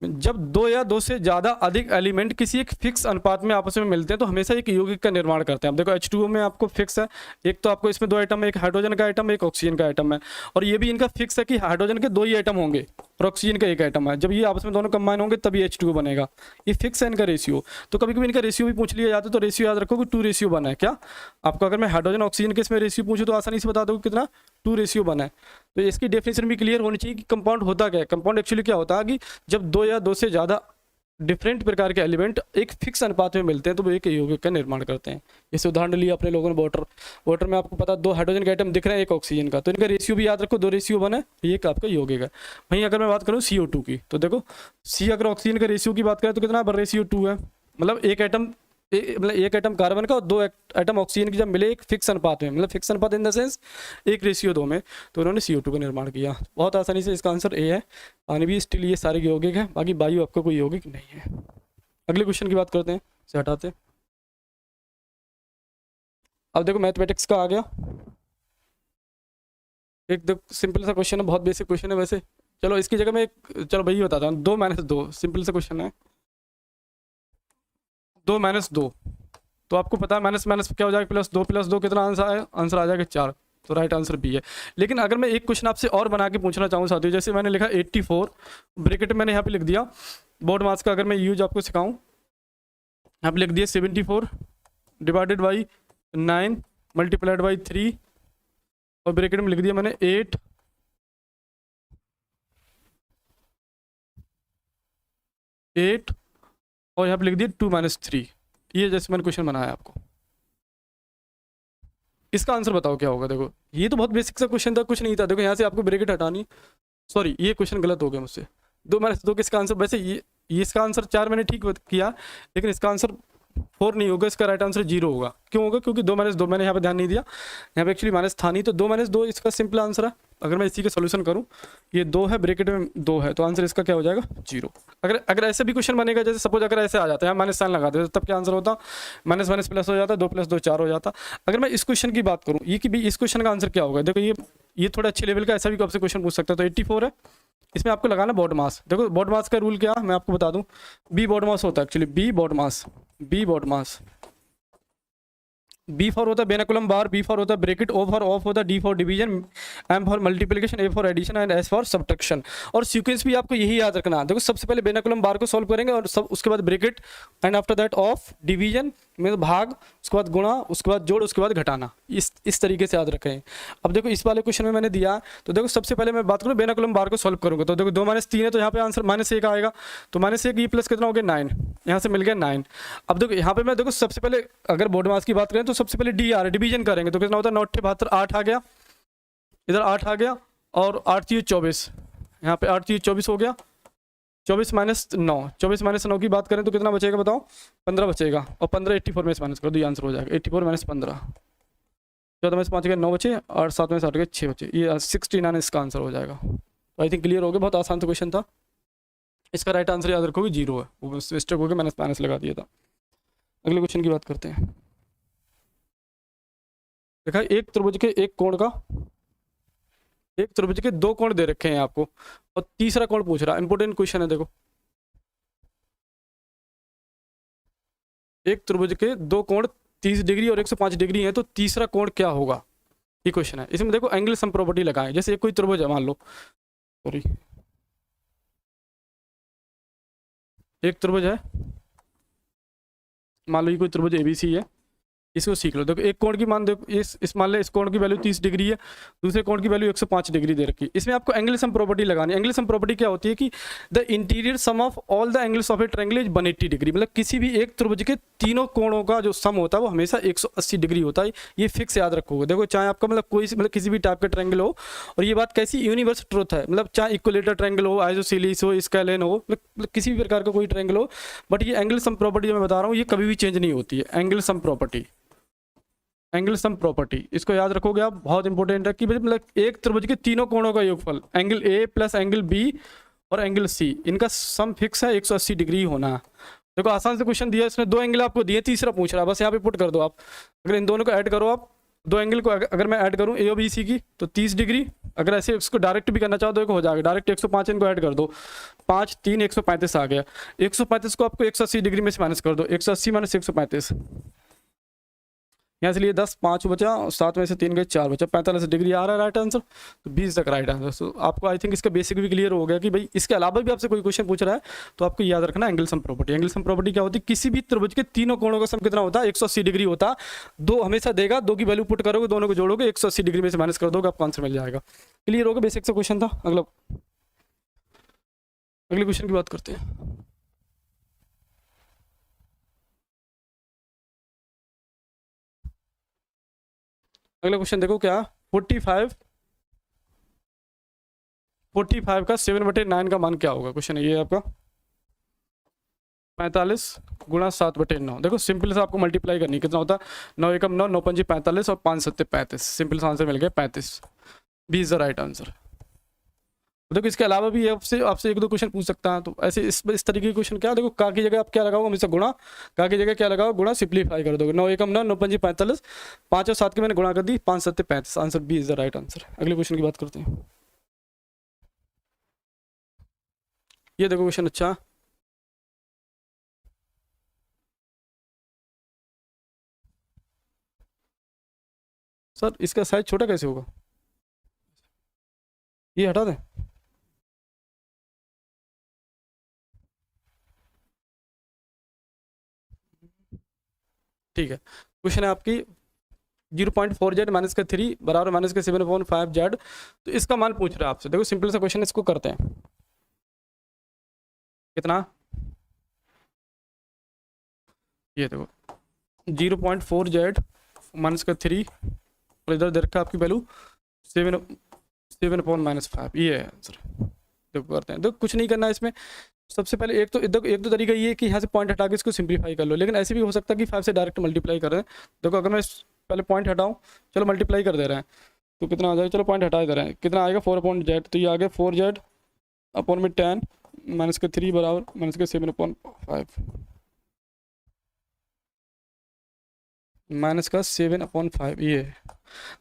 जब दो या दो से ज्यादा अधिक एलिमेंट किसी एक फिक्स अनुपात में आपस में मिलते हैं तो हमेशा एक यौगिक का निर्माण करते हैं। अब देखो H2O में आपको फिक्स है, एक तो आपको इसमें दो आइटम है, एक हाइड्रोजन का आइटम, एक ऑक्सीजन का आइटम है, और ये भी इनका फिक्स है कि हाइड्रोजन के दो ही आइटम होंगे और ऑक्सीजन का एक आइटम है। जब ये आपस में दोनों कंबाइन होंगे तभी H2O बनेगा, ये फिक्स है इनका रेशियो। तो कभी कभी इनका रेशियो भी पूछ लिया जाता है, तो रेशियो याद रखो कि 2 बना है। क्या आपको अगर मैं हाइड्रोजन ऑक्सीजन के इसमें रेशियो पूछूँ तो आसानी से बता दो कितना 2 बना है। तो इसकी डेफिनेशन भी क्लियर होनी चाहिए कि कंपाउंड होता क्या है। कंपाउंड एक्चुअली क्या होता है कि जब दो या दो से ज़्यादा डिफरेंट प्रकार के एलिमेंट एक फिक्स अनुपात में मिलते हैं तो वो एक यौगिक का निर्माण करते हैं। जैसे उदाहरण लिया अपने लोगों ने वाटर में आपको पता दो हाइड्रोजन के आइटम दिख रहे हैं, एक ऑक्सीजन का, तो इनका रेशियो भी याद रखो, 2 बना है, ये एक आपका यौगिक है। वहीं अगर मैं बात करूँ CO2 की, तो देखो C अगर ऑक्सीजन का रेशियो की बात करें तो कितना रेशियो 2 है। मतलब एक आइटम कार्बन का और दो आइटम ऑक्सीजन की जब मिले एक फिक्स अनुपात में, मतलब फिक्स अनुपात इन द सेंस 1:2 में, तो उन्होंने CO2 का निर्माण किया। बहुत आसानी से इसका आंसर A है। पानी भी स्टिल ये सारे यौगिक है, बाकी वायु आपका कोई यौगिक नहीं है। अगले क्वेश्चन की बात करते हैं, इसे हटाते हैं। अब देखो मैथमेटिक्स का आ गया, एक देखो सिंपल सा क्वेश्चन है, बहुत बेसिक क्वेश्चन है वैसे। चलो इसकी जगह मैं चलो भाई बताता हूँ, 2 - 2 सिंपल सा क्वेश्चन है। 2 - 2 तो आपको पता है माइनस माइनस क्या हो जाएगा, +2 कितना आंसर आ जाएगा 4। तो राइट आंसर B है। लेकिन अगर मैं एक क्वेश्चन आपसे और बना के पूछना चाहूँ साथियों, जैसे मैंने लिखा 84 ब्रैकेट मैंने यहाँ पे लिख दिया बोर्ड मार्क्स का, अगर मैं यूज आपको सिखाऊं, यहाँ पे लिख दिया 74 डिवाइडेड बाई 9 मल्टीप्लाइड बाई 3 और ब्रैकेट में लिख दिया मैंने 8 और यहाँ पे लिख दिया 2 - 3। ये जैसे मैंने क्वेश्चन बनाया आपको, इसका आंसर बताओ क्या होगा। देखो ये तो बहुत बेसिक सा क्वेश्चन था, कुछ नहीं था। देखो यहाँ से आपको ब्रैकेट हटानी, सॉरी ये क्वेश्चन गलत हो गया मुझसे। 2 - 2 किसका आंसर, वैसे ये इसका आंसर 4 मैंने ठीक किया, लेकिन इसका आंसर 4 नहीं होगा, इसका राइट आंसर 0 होगा। क्यों होगा, क्योंकि 2 - 2 मैंने यहाँ पे ध्यान नहीं दिया, यहाँ पे एक्चुअली माइनस था नहीं, तो 2 - 2 इसका सिंपल आंसर है। अगर मैं इसी का सोल्यूशन करूँ, ये 2 है ब्रैकेट में 2 है, तो आंसर इसका क्या हो जाएगा 0। अगर ऐसे भी क्वेश्चन बनेगा, जैसे सपोज अगर ऐसे आ जाता है माइनस साइन लगा देते तब क्या आंसर होता, माइनस माइनस प्लस हो जाता, 2 + 2 4 हो जाता। अगर मैं इस क्वेश्चन की बात करूँ, ये कि भी इस क्वेश्चन का आंसर क्या होगा, देखो ये थोड़ा अच्छे लेवल का ऐसा भी आपसे क्वेश्चन पूछ सकता है। तो 84 है, इसमें आपको लगाना बॉड मास। देखो बॉड मास का रूल क्या है मैं आपको बता दूं, बी बॉड मास होता है actually, B BODMAS. B for होता है बेनाकुलम बार, B फॉर होता है ब्रैकेट, O फॉर ऑफ होता है, D for division, M for multiplication, A for addition and S for subtraction. और सीक्वेंस भी आपको यही याद रखना। देखो सबसे पहले बेनाकुलम बार को सॉल्व करेंगे और सब उसके बाद bracket and after that of, division में भाग, उसके बाद गुणा, उसके बाद जोड़, उसके बाद घटाना। इस तरीके से याद रखें। अब देखो इस वाले क्वेश्चन में मैंने दिया, तो देखो सबसे पहले मैं बात करूँ बेनाकुलम बार को सॉल्व करूँगा, तो देखो 2 - 3 है, तो यहाँ पे आंसर -1 आएगा, तो -1 ये प्लस कितना हो गया 9, यहाँ से मिल गया 9। अब देखो यहाँ पे मैं देखो सबसे पहले अगर बोर्ड मास की बात करें तो सबसे पहले डी आ रहा है, डिवीजन करेंगे तो कितना होता है 9 × 72 8 आ गया, इधर 8 आ गया, और 8 × 24, यहाँ पे 8 × 24 हो गया, 24 - 9, 24 - 9 की बात करें तो कितना बचेगा बताओ, 15 बचेगा, और 15 84 में से माइनस कर दो, ये आंसर हो जाएगा 84 - 15। 14 में से 5 गए 9 बचे, और 7 में से 8 गए 6 बचे, ये 69 इसका आंसर हो जाएगा। तो आई थिंक क्लियर हो गया, बहुत आसान सा क्वेश्चन था। इसका राइट आंसर याद रखोगे 0 है, वो मिस्टेक हो गया, मैंने माइनस लगा दिया था। अगले क्वेश्चन की बात करते हैं। देखा एक त्रिभुज के दो कोण दे रखे हैं आपको, और तीसरा कोण पूछ रहा है। इंपॉर्टेंट क्वेश्चन है, देखो एक त्रिभुज के दो कोण 30 डिग्री और 105 डिग्री है, तो तीसरा कोण क्या होगा, ये क्वेश्चन है। इसमें देखो एंगल सम प्रॉपर्टी लगाएं। जैसे कोई त्रिभुज है, मान लो सॉरी एक त्रिभुज है, मान लो ये कोई त्रिभुज ABC है, इसको सीख लो। देखो एक कोण की मान देखो, इस मान ले इस कोण की वैल्यू 30 डिग्री है, दूसरे कोण की वैल्यू 105 डिग्री दे रखी है। इसमें आपको एंगल सम प्रॉपर्टी लगानी है। एंगल सम प्रॉपर्टी क्या होती है कि the interior sum of all the angles of a triangle is 180 degree, मतलब किसी भी एक त्रिभुज के तीनों कोणों का जो सम होता है वो हमेशा 180 डिग्री होता है। ये फिक्स याद रखोगे। देखो चाहे आपका मतलब कोई मतलब किसी भी टाइप का ट्रायंगल हो, और ये बात कैसी यूनिवर्सल ट्रुथ है, मतलब चाहे इक्विलेटरल ट्रायंगल हो, आइसोसेलेस हो, स्केलेन हो, मतलब किसी भी प्रकार का कोई ट्रायंगल हो, बट ये एंगल सम प्रॉपर्टी जो मैं बता रहा हूँ ये कभी भी चेंज नहीं होती है। Angle sum property, angle sum property इसको याद रखोगे आप, बहुत इंपॉर्टेंट है कि मतलब एक त्रिभुज के तीनों कोणों का योगफल angle A plus angle B और एंगल सी, इनका सम फिक्स है 180 डिग्री होना। देखो आसान से क्वेश्चन दिया, इसने दो एंगल आपको दिए, तीसरा पूछ रहा है, बस यहाँ पे पुट कर दो आप। अगर इन दोनों को ऐड करो आप, दो एंगल को अगर मैं ऐड करूँ ए और बी सी की तो 30 डिग्री, अगर ऐसे इसको डायरेक्ट भी करना चाहो तो एक हो जाएगा डायरेक्ट 105, इनको ऐड कर दो 5 3 135 आ गया। 135 को आपको 180 डिग्री में से माइनस कर दो, 180 माइनस 135, यहाँ से लिए 10 5 बचा, 7 में से 3 गए 4 बचा, 45 डिग्री आ रहा है राइट आंसर। तो 20 तक राइट आंसर। सो आपको आई थिंक इसका बेसिक भी क्लियर हो गया कि भाई इसके अलावा भी आपसे कोई क्वेश्चन पूछ रहा है तो आपको याद रखना angle sum property. Angle sum property क्या होती है, किसी भी त्रिभुज के तीनों कोणों का सम कितना होता है 180 डिग्री होता। दो हमेशा देगा, दो की वैल्यू पुट करोगे, दोनों को जोड़ोगे, 180 डिग्री में से माइनस कर दोगे, आपको आंसर मिल जाएगा। क्लियर होगा, बेसिक से क्वेश्चन था। अगले क्वेश्चन की बात करते हैं। अगला क्वेश्चन देखो क्या, 45 का 7/9 का मान क्या होगा। क्वेश्चन है ये आपका 45 गुणा 7/9। देखो सिंपल से आपको मल्टीप्लाई करनी, कितना होता है 9 एकम 9, 9 पंजी 45 और 5 सत्ते 35। सिंपल सा आंसर मिल गया 35, B is the right answer. देखो इसके अलावा भी आपसे एक दो क्वेश्चन पूछ सकता है, तो ऐसे इस तरीके के क्वेश्चन क्या, देखो का की जगह आप क्या लगाओगे, हमेशा गुणा, का की जगह क्या लगाओ गुणा, सिंप्लीफाई कर दोगे। 9 एकम 9, 9 पंजी 45, 5 और 7 की मैंने गुणा कर दी, 5 सत्ते 35, answer B is the right answer. अगले क्वेश्चन की बात करते हैं। ये देखो क्वेश्चन अच्छा, सर इसका साइज छोटा कैसे होगा, ये हटा दें। ठीक है, क्वेश्चन है आपकी 0.4z माइनस का 3 बराबर माइनस का 7/5z, तो इसका मान पूछ रहा है आपसे। देखो सिंपल सा क्वेश्चन, इसको करते हैं। कितना, ये देखो 0.4z माइनस का 3 और इधर दे रखा आपकी वैल्यू 7/5, ये है आंसर। देखो करते हैं, देखो कुछ नहीं करना है इसमें। सबसे पहले एक तो तरीका ये है कि यहाँ से पॉइंट हटा के इसको सिंप्लीफाई कर लो, लेकिन ऐसे भी हो सकता है कि 5 से डायरेक्ट मल्टीप्लाई कर रहे हैं। देखो अगर मैं पहले पॉइंट हटाऊँ, चलो मल्टीप्लाई कर दे रहे हैं तो कितना आ जाएगा, चलो पॉइंट हटा दे रहे हैं, कितना आएगा 4/z, तो ये आ गया 4z अपॉन में 10 माइनस का 3 बराबर माइनस का 7/5, माइनस का 7/5, ये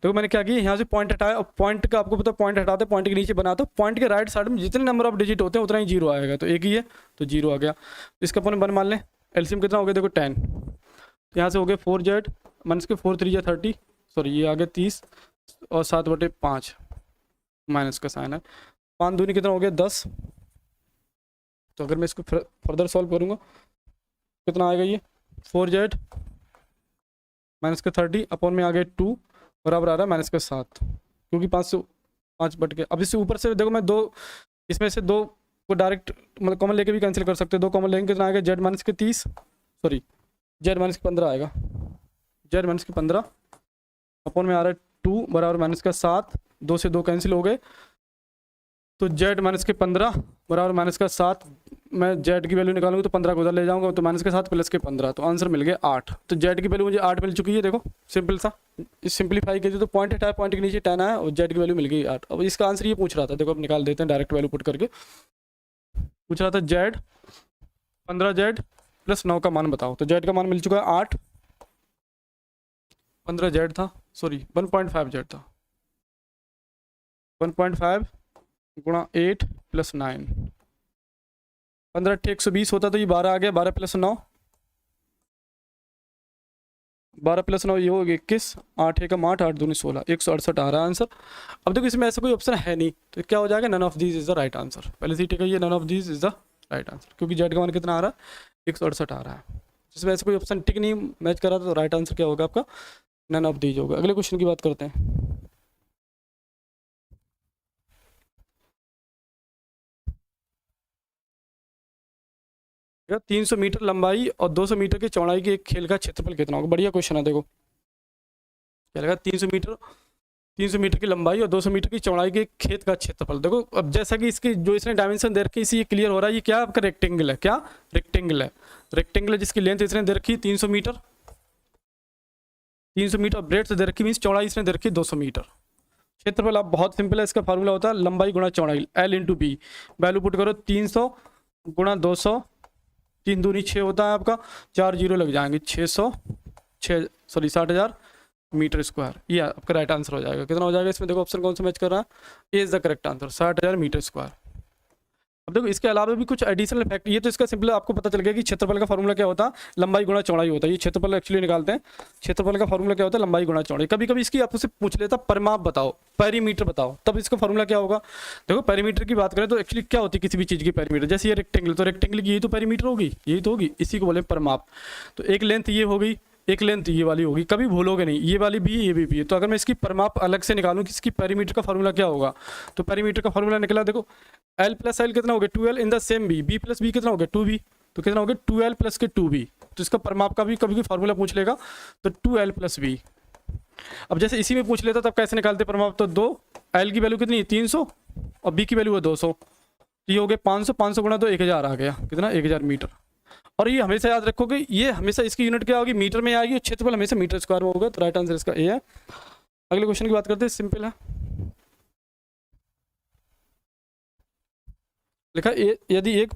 देखो मैंने क्या किया, यहाँ से पॉइंट हटाया। अब पॉइंट का आपको पता, पॉइंट हटाते पॉइंट के नीचे बनाते, पॉइंट के राइट साइड में जितने नंबर ऑफ डिजिट होते हैं उतना ही जीरो आएगा, तो एक ही है तो जीरो आ गया। इसका अपन 1 मान लें, एलसीएम कितना हो गया, देखो 10, तो यहाँ से हो गया 4z माइनस के 4 3 30, सॉरी ये आ गया 30 और 7/5 माइनस का साइन है, 5 दूनी कितना हो गया 10। तो अगर मैं इसको फर्दर सॉल्व करूँगा कितना आएगा, ये 4z माइनस का 30 अपॉन में आ गया 2 बराबर आ रहा है माइनस का 7, क्योंकि 5 बट के। अब इससे ऊपर से देखो मैं दो, इसमें से दो को डायरेक्ट मतलब कॉमन लेके भी कैंसिल कर सकते हैं। दो कॉमन लेंगे कितना आएगा, जेड माइनस के 30, सॉरी जेड माइनस के 15 आएगा, जेड माइनस के 15 अपॉन में आ रहा है 2 बराबर माइनस का 7, 2 से 2 कैंसिल हो गए, तो जेड माइनस के 15 बराबर माइनस का 7, मैं जेड की वैल्यू निकालूंगा तो 15 को उधर ले जाऊंगा, तो माइनस के 7 प्लस के 15, तो आंसर मिल गया 8। तो जेड की वैल्यू मुझे 8 मिल चुकी है। देखो सिंपल सा सिंप्लीफाई कीजिए, तो पॉइंट हटाया, पॉइंट के नीचे 10 आया और जेड की वैल्यू मिल गई 8। अब इसका आंसर ये पूछ रहा था, देखो अब निकाल देते हैं डायरेक्ट वैल्यू पुट करके। पूछ रहा था जेड 15z प्लस 9 का मान बताओ, तो जेड का मान मिल चुका है 8, 15 जेड था, सॉरी 1.5 जेड था, 1.5 गुणा 8 प्लस 9, 15 × 120 होता तो ये 12 आ गया, 12 प्लस 9, 12 प्लस 9 ये हो गया 21, 8 एकम 8, 8 दूनी 16, 168 आ रहा है आंसर। अब देखो इसमें ऐसा कोई ऑप्शन है नहीं, तो क्या हो जाएगा, none of these is the right answer. पहले से ठीक है, ये none of these is the right answer, क्योंकि जेड का मान कितना आ रहा है 168 आ रहा है। इसमें ऐसे कोई ऑप्शन टिक नहीं मैच करा तो राइट आंसर क्या होगा आपका नन ऑफ दीज होगा। अगले क्वेश्चन की बात करते हैं। 300 मीटर लंबाई और 200 मीटर की चौड़ाई के एक खेल का क्षेत्रफल कितना होगा। बढ़िया क्वेश्चन है, देखो क्या लगा 300 मीटर की लंबाई और 200 मीटर की चौड़ाई के खेत का क्षेत्रफल। देखो अब जैसा कि इसकी जो इसने डायमेंशन दे रखी इसी ये क्लियर हो रहा है, ये क्या आपका रेक्टेंगल है, क्या रेक्टेंगल है, रेक्टेंगल है जिसकी लेंथ इसने दे रखी 300 मीटर, 300 मीटर ब्रेड्थ दे रखी मीन्स चौड़ाई इसने दे रखी 200 मीटर। क्षेत्रफल आप बहुत सिंपल है, इसका फार्मूला होता है लंबाई गुणा चौड़ाई L into B. Value put करो 300 गुणा 200, 3 दूनी 6 होता है आपका, 4 जीरो लग जाएंगे, 60,000 मीटर स्क्वायर। ये आपका राइट आंसर हो जाएगा। कितना हो जाएगा इसमें, देखो ऑप्शन कौन सा मैच कर रहा है, A is the correct answer 60,000 metre square. अब देखो इसके अलावा भी कुछ एडिशनल फैक्ट, ये तो इसका सिंपल आपको पता चल गया कि क्षेत्रफल का फार्मूला क्या होता है, लंबाई गुणा चौड़ाई होता है। ये क्षेत्रफल एक्चुअली निकालते हैं, क्षेत्रफल का फार्मूला क्या होता है, लंबाई गुणा चौड़ाई। कभी कभी इसकी आपसे पूछ लेता परिमाप बताओ, पेरीमीटर बताओ, तब इसका फार्मूला क्या होगा। देखो पेरीमीटर की बात करें तो एक्चुअली क्या होती है किसी भी चीज़ की पेरीमीटर, जैसे ये रेक्टेंगल, तो रेक्टेंगल की यही तो पेरीमीटर होगी, यही तो होगी, इसी को बोले परिमाप। तो एक लेंथ ये हो गई, एक लेंथ ये वाली होगी, कभी भूलोगे नहीं, ये वाली भी ये भी है। तो अगर मैं इसकी परिमाप अलग से निकालूं कि इसकी पेरीमीटर का फार्मूला क्या होगा, तो पेरीमीटर का फार्मूला निकला, देखो L प्लस एल कितना हो गया 2L in the same B, B plus B कितना हो गया 2B, तो कितना हो गया 2L प्लस के 2B। तो इसका परिमाप का भी कभी भी फार्मूला पूछ लेगा तो 2L प्लस बी। अब जैसे इसी में पूछ लेता तब कैसे निकालते परिमाप, तो 2 L की वैल्यू कितनी है 300 और B की वैल्यू है 200, तो ये हो गया 500, 500 गुणा 2 1000 आ गया, कितना 1000 मीटर। और ये हमेशा याद रखोगे, ये हमेशा इसकी यूनिट क्या होगी, मीटर में आएगी, क्षेत्रफल हमेशा मीटर स्क्वायर में होगा। तो राइट आंसर इसका ए है। अगले क्वेश्चन की बात करते हैं, सिंपल है, लिखा यदि एक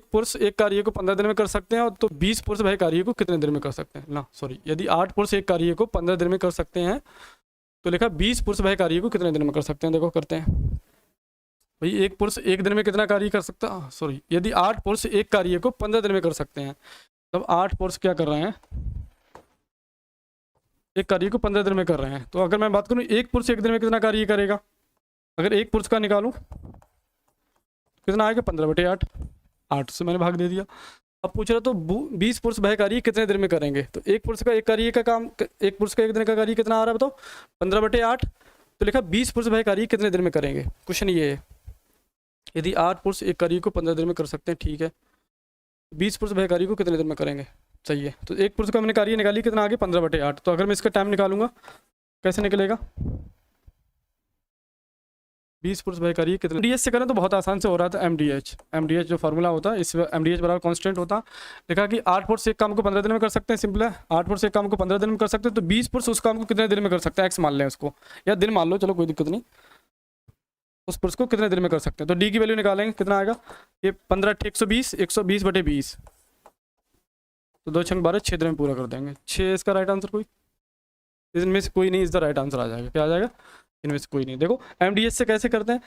पुरुष एक कार्य को 15 दिन में कर सकते हैं तो 20 पुरुष वह कार्य को कितने दिन में कर सकते हैं ना, सॉरी, यदि 8 पुरुष एक कार्य को 15 दिन में कर सकते हैं तो लिखा 20 पुरुष वह कार्य को कितने दिन में कर सकते हैं। देखो करते हैं भाई, एक पुरुष एक दिन में कितना कार्य कर सकता है, सॉरी, यदि 8 पुरुष एक कार्य को 15 दिन में कर सकते हैं, तब 8 पुरुष क्या कर रहे हैं, एक कार्य को 15 दिन में कर रहे हैं। तो अगर मैं बात करूं एक पुरुष एक दिन में कितना कार्य करेगा, अगर एक पुरुष का निकालूं कितना आएगा 15/8, 8 से मैंने भाग दे दिया। अब पूछ रहा तो 20 पुरुष वह कार्य कितने दिन में करेंगे, तो एक पुरुष का एक कार्य का काम, एक पुरुष का एक दिन का कार्य कितना आ रहा है बताओ 15/8, तो लिखा 20 पुरुष वह कार्य कितने दिन में करेंगे। क्वेश्चन ये है, यदि 8 पुरुष एक कार्य को 15 दिन में कर सकते हैं, ठीक है, 20 पुरुष वह कार्य को कितने दिन में करेंगे, सही है। तो एक पुरुष का मैंने कार्य निकाली कितना आगे 15/8, तो अगर मैं इसका टाइम निकालूंगा कैसे निकलेगा, 20 पुरुष वह कार्य कितने, MDH से करें तो बहुत आसान से हो रहा था, MDH जो फार्मूला होता है, इस MDH बराबर कांस्टेंट होता। लिखा कि 8 पुरुष एक काम को 15 दिन में कर सकते हैं, सिंपल है, 8 पुरुष एक काम को 15 दिन में कर सकते हैं, तो 20 पुरुष उस काम को कितने दिन में कर सकते हैं, एक्स मान लें उसको, या दिन मान लो, चलो कोई दिक्कत नहीं, उस पुरुष को कितने दिन में कर सकते हैं। तो डी की वैल्यू निकालेंगे, कितना आएगा, ये 15 120, 120/20, तो 2 6 12, 6 दिन में पूरा कर देंगे। 6 इसका राइट आंसर, कोई इनमें से कोई नहीं इज द राइट आंसर आ जाएगा, क्या आ जाएगा, इनमें से कोई नहीं। देखो MDH से कैसे करते हैं,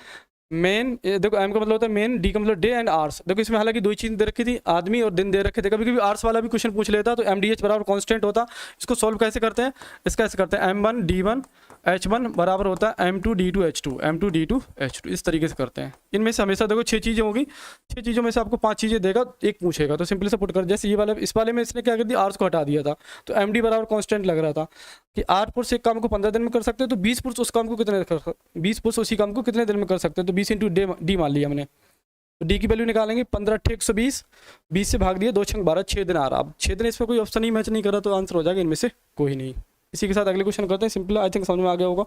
मेन, देखो M का मतलब होता है मेन, D का मतलब डे एंड आवर्स। देखो इसमें हालांकि 2 चीज़ दे रखी थी, आदमी और दिन दे रखे थे, कभी कभी आवर्स वाला भी क्वेश्चन पूछ लेता, तो MDH बराबर कांस्टेंट होता। इसको सॉल्व कैसे करते हैं, इसका ऐसे करते हैं, M1 D1 H1 बराबर होता है M2 D2 H2, M2 D2 H2, इस तरीके से करते हैं। इनमें से हमेशा देखो 6 चीज़ें होगी, 6 चीज़ों में से आपको 5 चीज़ें देगा, एक पूछेगा, तो सिंपली से पुट कर, जैसे ये वाले, इस वाले में इसने क्या कर दिया, आवर्स को हटा दिया था, तो MD बराबर कांस्टेंट लग रहा था कि 8 पुरुष एक काम को 15 दिन में कर सकते हैं, तो 20 पुरुष उस काम को कितने, 20 पुरुष उसी काम को कितने दिन में कर सकते हैं, तो 20 × D मान लिया हमने। तो डी की वैल्यू निकालेंगे, 15 120, 20 से भाग दिया, 2 6 12, 6 दिन आ रहा। अब 6 दिन इसमें कोई ऑप्शन ही मैच नहीं कर रहा, तो आंसर हो जाएगा इनमें से कोई नहीं। इसी के साथ अगले क्वेश्चन करते हैं, सिंपल, आई थिंक समझ में आ गया होगा।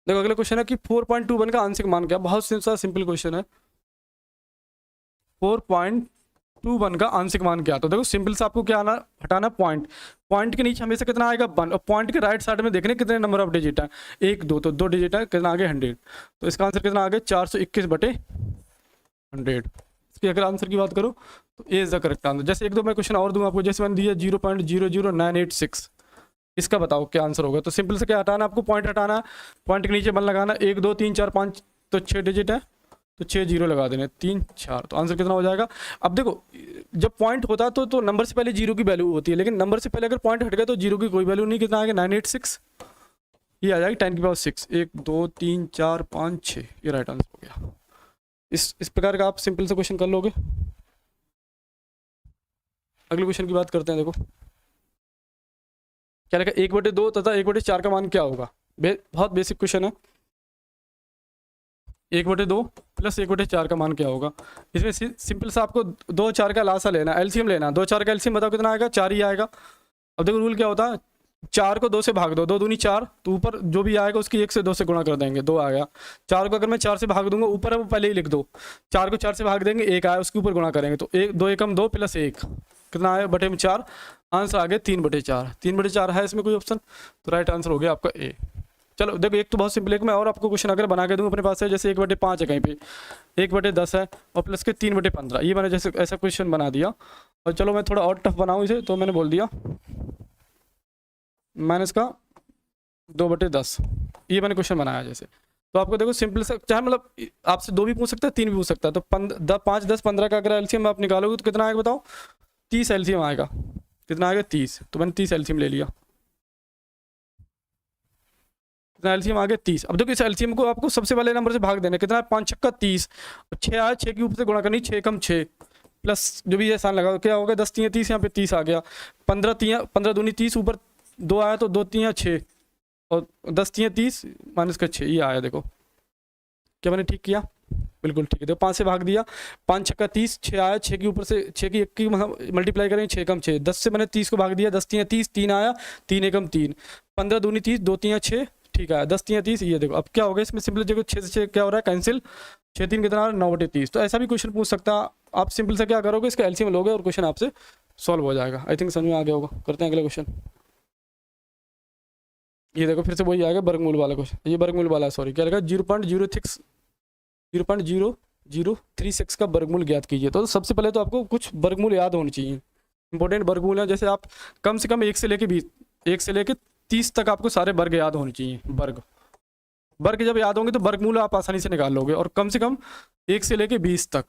देखो अगला क्वेश्चन है कि 4.21 का आंशिक मान क्या, बहुत सिंपल क्वेश्चन है। 4.21 का आंशिक मान क्या, तो देखो सिंपल से आपको क्या आना, हटाना पॉइंट के नीचे हमेशा कितना आएगा 1, और पॉइंट के राइट साइड में देखने कितने नंबर ऑफ डिजिट है, 1 2, तो 2 डिजिट है, कितना आगे 100, तो इसका आंसर कितना आगे 421/100। इसके अगर आंसर की बात करूँ तो ए इज द करेक्ट आंसर। जैसे 1-2 मैं क्वेश्चन और दूंगा आपको, जैसे मैंने दिया 0.00986, इसका बताओ क्या आंसर होगा। तो सिंपल से क्या हटाना, आपको पॉइंट हटाना, पॉइंट के नीचे 1 लगाना, 1 2 3 4 5, तो 6 डिजिट है, तो 6 0 लगा देने, 3 4, तो आंसर कितना हो जाएगा। अब देखो जब पॉइंट होता तो नंबर से पहले 0 की वैल्यू होती है, लेकिन नंबर से पहले अगर पॉइंट हट गया तो 0 की कोई वैल्यू नहीं, कितना आएगा 986, ये आ जाएगी 10 की पावर 6, 1 2 3 4 5 6, ये राइट आंसर हो गया। इस प्रकार का आप सिंपल से क्वेश्चन कर लोगे। अगले क्वेश्चन की बात करते हैं। देखो क्या लिखा, 1/2 तथा 1/4 का मान क्या होगा। बहुत बेसिक क्वेश्चन है। 1/2 प्लस 1/4 का मान क्या होगा। इसमें सिंपल सा आपको 2 4 का लासा लेना, एलसीएम लेना। 2 4 का एलसीएम बताओ कितना आएगा, 4 ही आएगा। अब देखो रूल क्या होता है, 4 को 2 से भाग दो, 2 दूनी 4, तो ऊपर जो भी आएगा उसकी 1 से 2 से गुणा कर देंगे, 2 आ गया। 4 को अगर मैं 4 से भाग दूंगा, ऊपर है वो पहले ही लिख दो। 4 को 4 से भाग देंगे, 1 आया, उसके ऊपर गुणा करेंगे, तो 1 2 एकम 2 प्लस 1 कितना आया, बटे में 4। आंसर आ गया 3/4। 3/4 है इसमें कोई ऑप्शन, तो राइट आंसर हो गया आपका ए। चलो देखो एक तो बहुत सिंपल है, मैं और आपको क्वेश्चन अगर बना के दूँ अपने पास है, जैसे 1/5 है कहीं पे, 1/10 है और प्लस के 3/15, ये मैंने जैसे ऐसा क्वेश्चन बना दिया। और चलो मैं थोड़ा और टफ बनाऊँ इसे, तो मैंने बोल दिया मैंने इसका 2/10, ये मैंने क्वेश्चन बनाया जैसे। तो आपको देखो सिंपल से, चाहे मतलब आपसे 2 भी पूछ सकता है, 3 भी पूछ सकता है। तो 5 10 15 का अगर एलसीएम आप निकालोगे तो कितना आएगा बताओ, 30 एलसीएम आएगा। कितना आएगा 30, तो मैंने 30 एलसीएम ले लिया। कितना एलसीएम आ गया 30। अब देखो इस एलसीएम को आपको सबसे पहले नंबर से भाग देना, कितना है 5 6 30, 6 आया, 6 के ऊपर से गुणा करनी, 6 कम 6 प्लस जो भी आसान लगा, क्या हो गया 10 3 30, यहाँ पे 30 आ गया। 15 3 15 दूनी 30, ऊपर 2 आया तो 2 3 6 और 10 3 30 माइनस का 6, ये आया। देखो क्या मैंने ठीक किया, बिल्कुल ठीक है। देखो 5 से भाग दिया, 5 6 30, 6 आया, 6 के ऊपर से 6 की 1 की मल्टीप्लाई करेंगे, 6 कम 6, 10 से मैंने 30 को भाग दिया, 10 3 30, 3 आया, 3 एकम 3, 15 दूनी 30, 2 3 6, ठीक है, 10 3 30। ये देखो अब क्या होगा इसमें, सिंपल देखो 6 से 6 क्या हो रहा है, कैंसिल, 6 3 कितना, 9/30। तो ऐसा भी क्वेश्चन पूछ सकता है। आप सिंपल से क्या करोगे, इसका एलसीएम लोगे और क्वेश्चन आपसे सॉल्व हो जाएगा। आई थिंक समझ में आ गया होगा। करते हैं अगला क्वेश्चन। ये देखो फिर से वही आएगा वर्गमूल वाला क्वेश्चन, ये वर्गमूल वाला, सॉरी क्या लगा, 0.036 का वर्गमूल ज्ञात कीजिए। तो सबसे पहले तो आपको कुछ वर्गमूल याद होने चाहिए, इंपॉर्टेंट वर्गमूल है। जैसे आप कम से कम 1 से लेके 20, 1 से लेके 30 तक आपको सारे वर्ग याद होने चाहिए। वर्ग जब याद होंगे तो वर्गमूल आप आसानी से निकाल लोगे। और कम से कम 1 से लेके 20 तक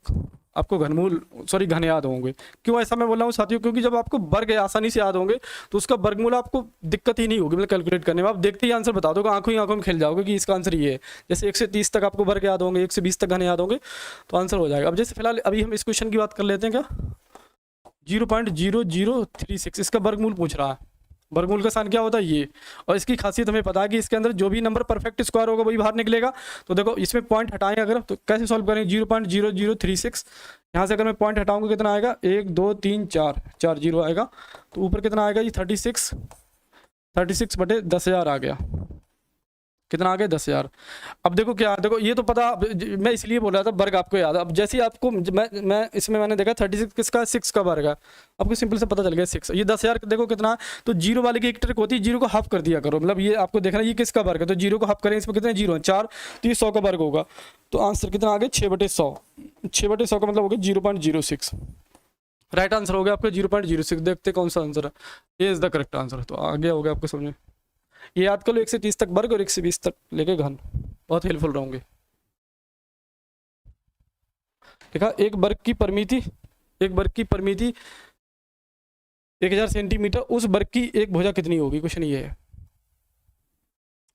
आपको घन याद होंगे। क्यों ऐसा मैं बोल रहा हूँ साथियों, क्योंकि जब आपको वर्ग आसानी से याद होंगे तो उसका वर्गमूल आपको दिक्कत ही नहीं होगी, मतलब कैलकुलेट करने में। आप देखते ही आंसर बता दोगे, आंखों में खेल जाओगे कि इसका आंसर ये है। जैसे 1 से 30 तक आपको वर्ग याद होंगे, 1 से 20 तक घन याद होंगे, तो आंसर हो जाएगा। अब जैसे फिलहाल अभी हम इस क्वेश्चन की बात कर लेते हैं, क्या 0.0036 इसका वर्गमूल पूछ रहा है। वर्गमूल का साइन क्या होता है ये, और इसकी खासियत हमें पता है कि इसके अंदर जो भी नंबर परफेक्ट स्क्वायर होगा वही बाहर निकलेगा। तो देखो इसमें पॉइंट हटाएं अगर, तो कैसे सॉल्व करेंगे, 0.0036 यहाँ से अगर मैं पॉइंट हटाऊंगा कितना आएगा, 1 2 3 4 जीरो आएगा। तो ऊपर कितना आएगा जी, 36/10,000 आ गया। कितना आ गया, 10,000। अब देखो क्या, देखो ये तो पता, मैं इसलिए बोल रहा था वर्ग आपको याद है। अब जैसे ही आपको मैं इसमें मैंने देखा 36 किसका, 6 का वर्ग है, आपको सिंपल से पता चल गया 6। ये 10,000 देखो कितना है, तो जीरो वाले की एक ट्रिक होती है, जीरो को हाफ कर दिया करो। मतलब ये आपको देखना ये किसका वर्ग है, तो जीरो को हाफ करें, इसमें कितने जीरो है, 4, तो ये 100 का वर्ग होगा। तो आंसर कितना आ गया, 6/100। 6/100 का मतलब हो गया 0.06। राइट आंसर हो गया आपका 0.06। देखते कौन सा आंसर है, ये इज द करेक्ट आंसर। तो आगे हो गया आपको समझ में। ये याद कर लो, 1 से 30 तक वर्ग और 1 से 20 तक लेके घन, बहुत हेल्पफुल रहेंगे। देखा, एक वर्ग की परिमिति 1000 सेंटीमीटर, उस वर्ग की एक भुजा कितनी होगी, क्वेश्चन ये है।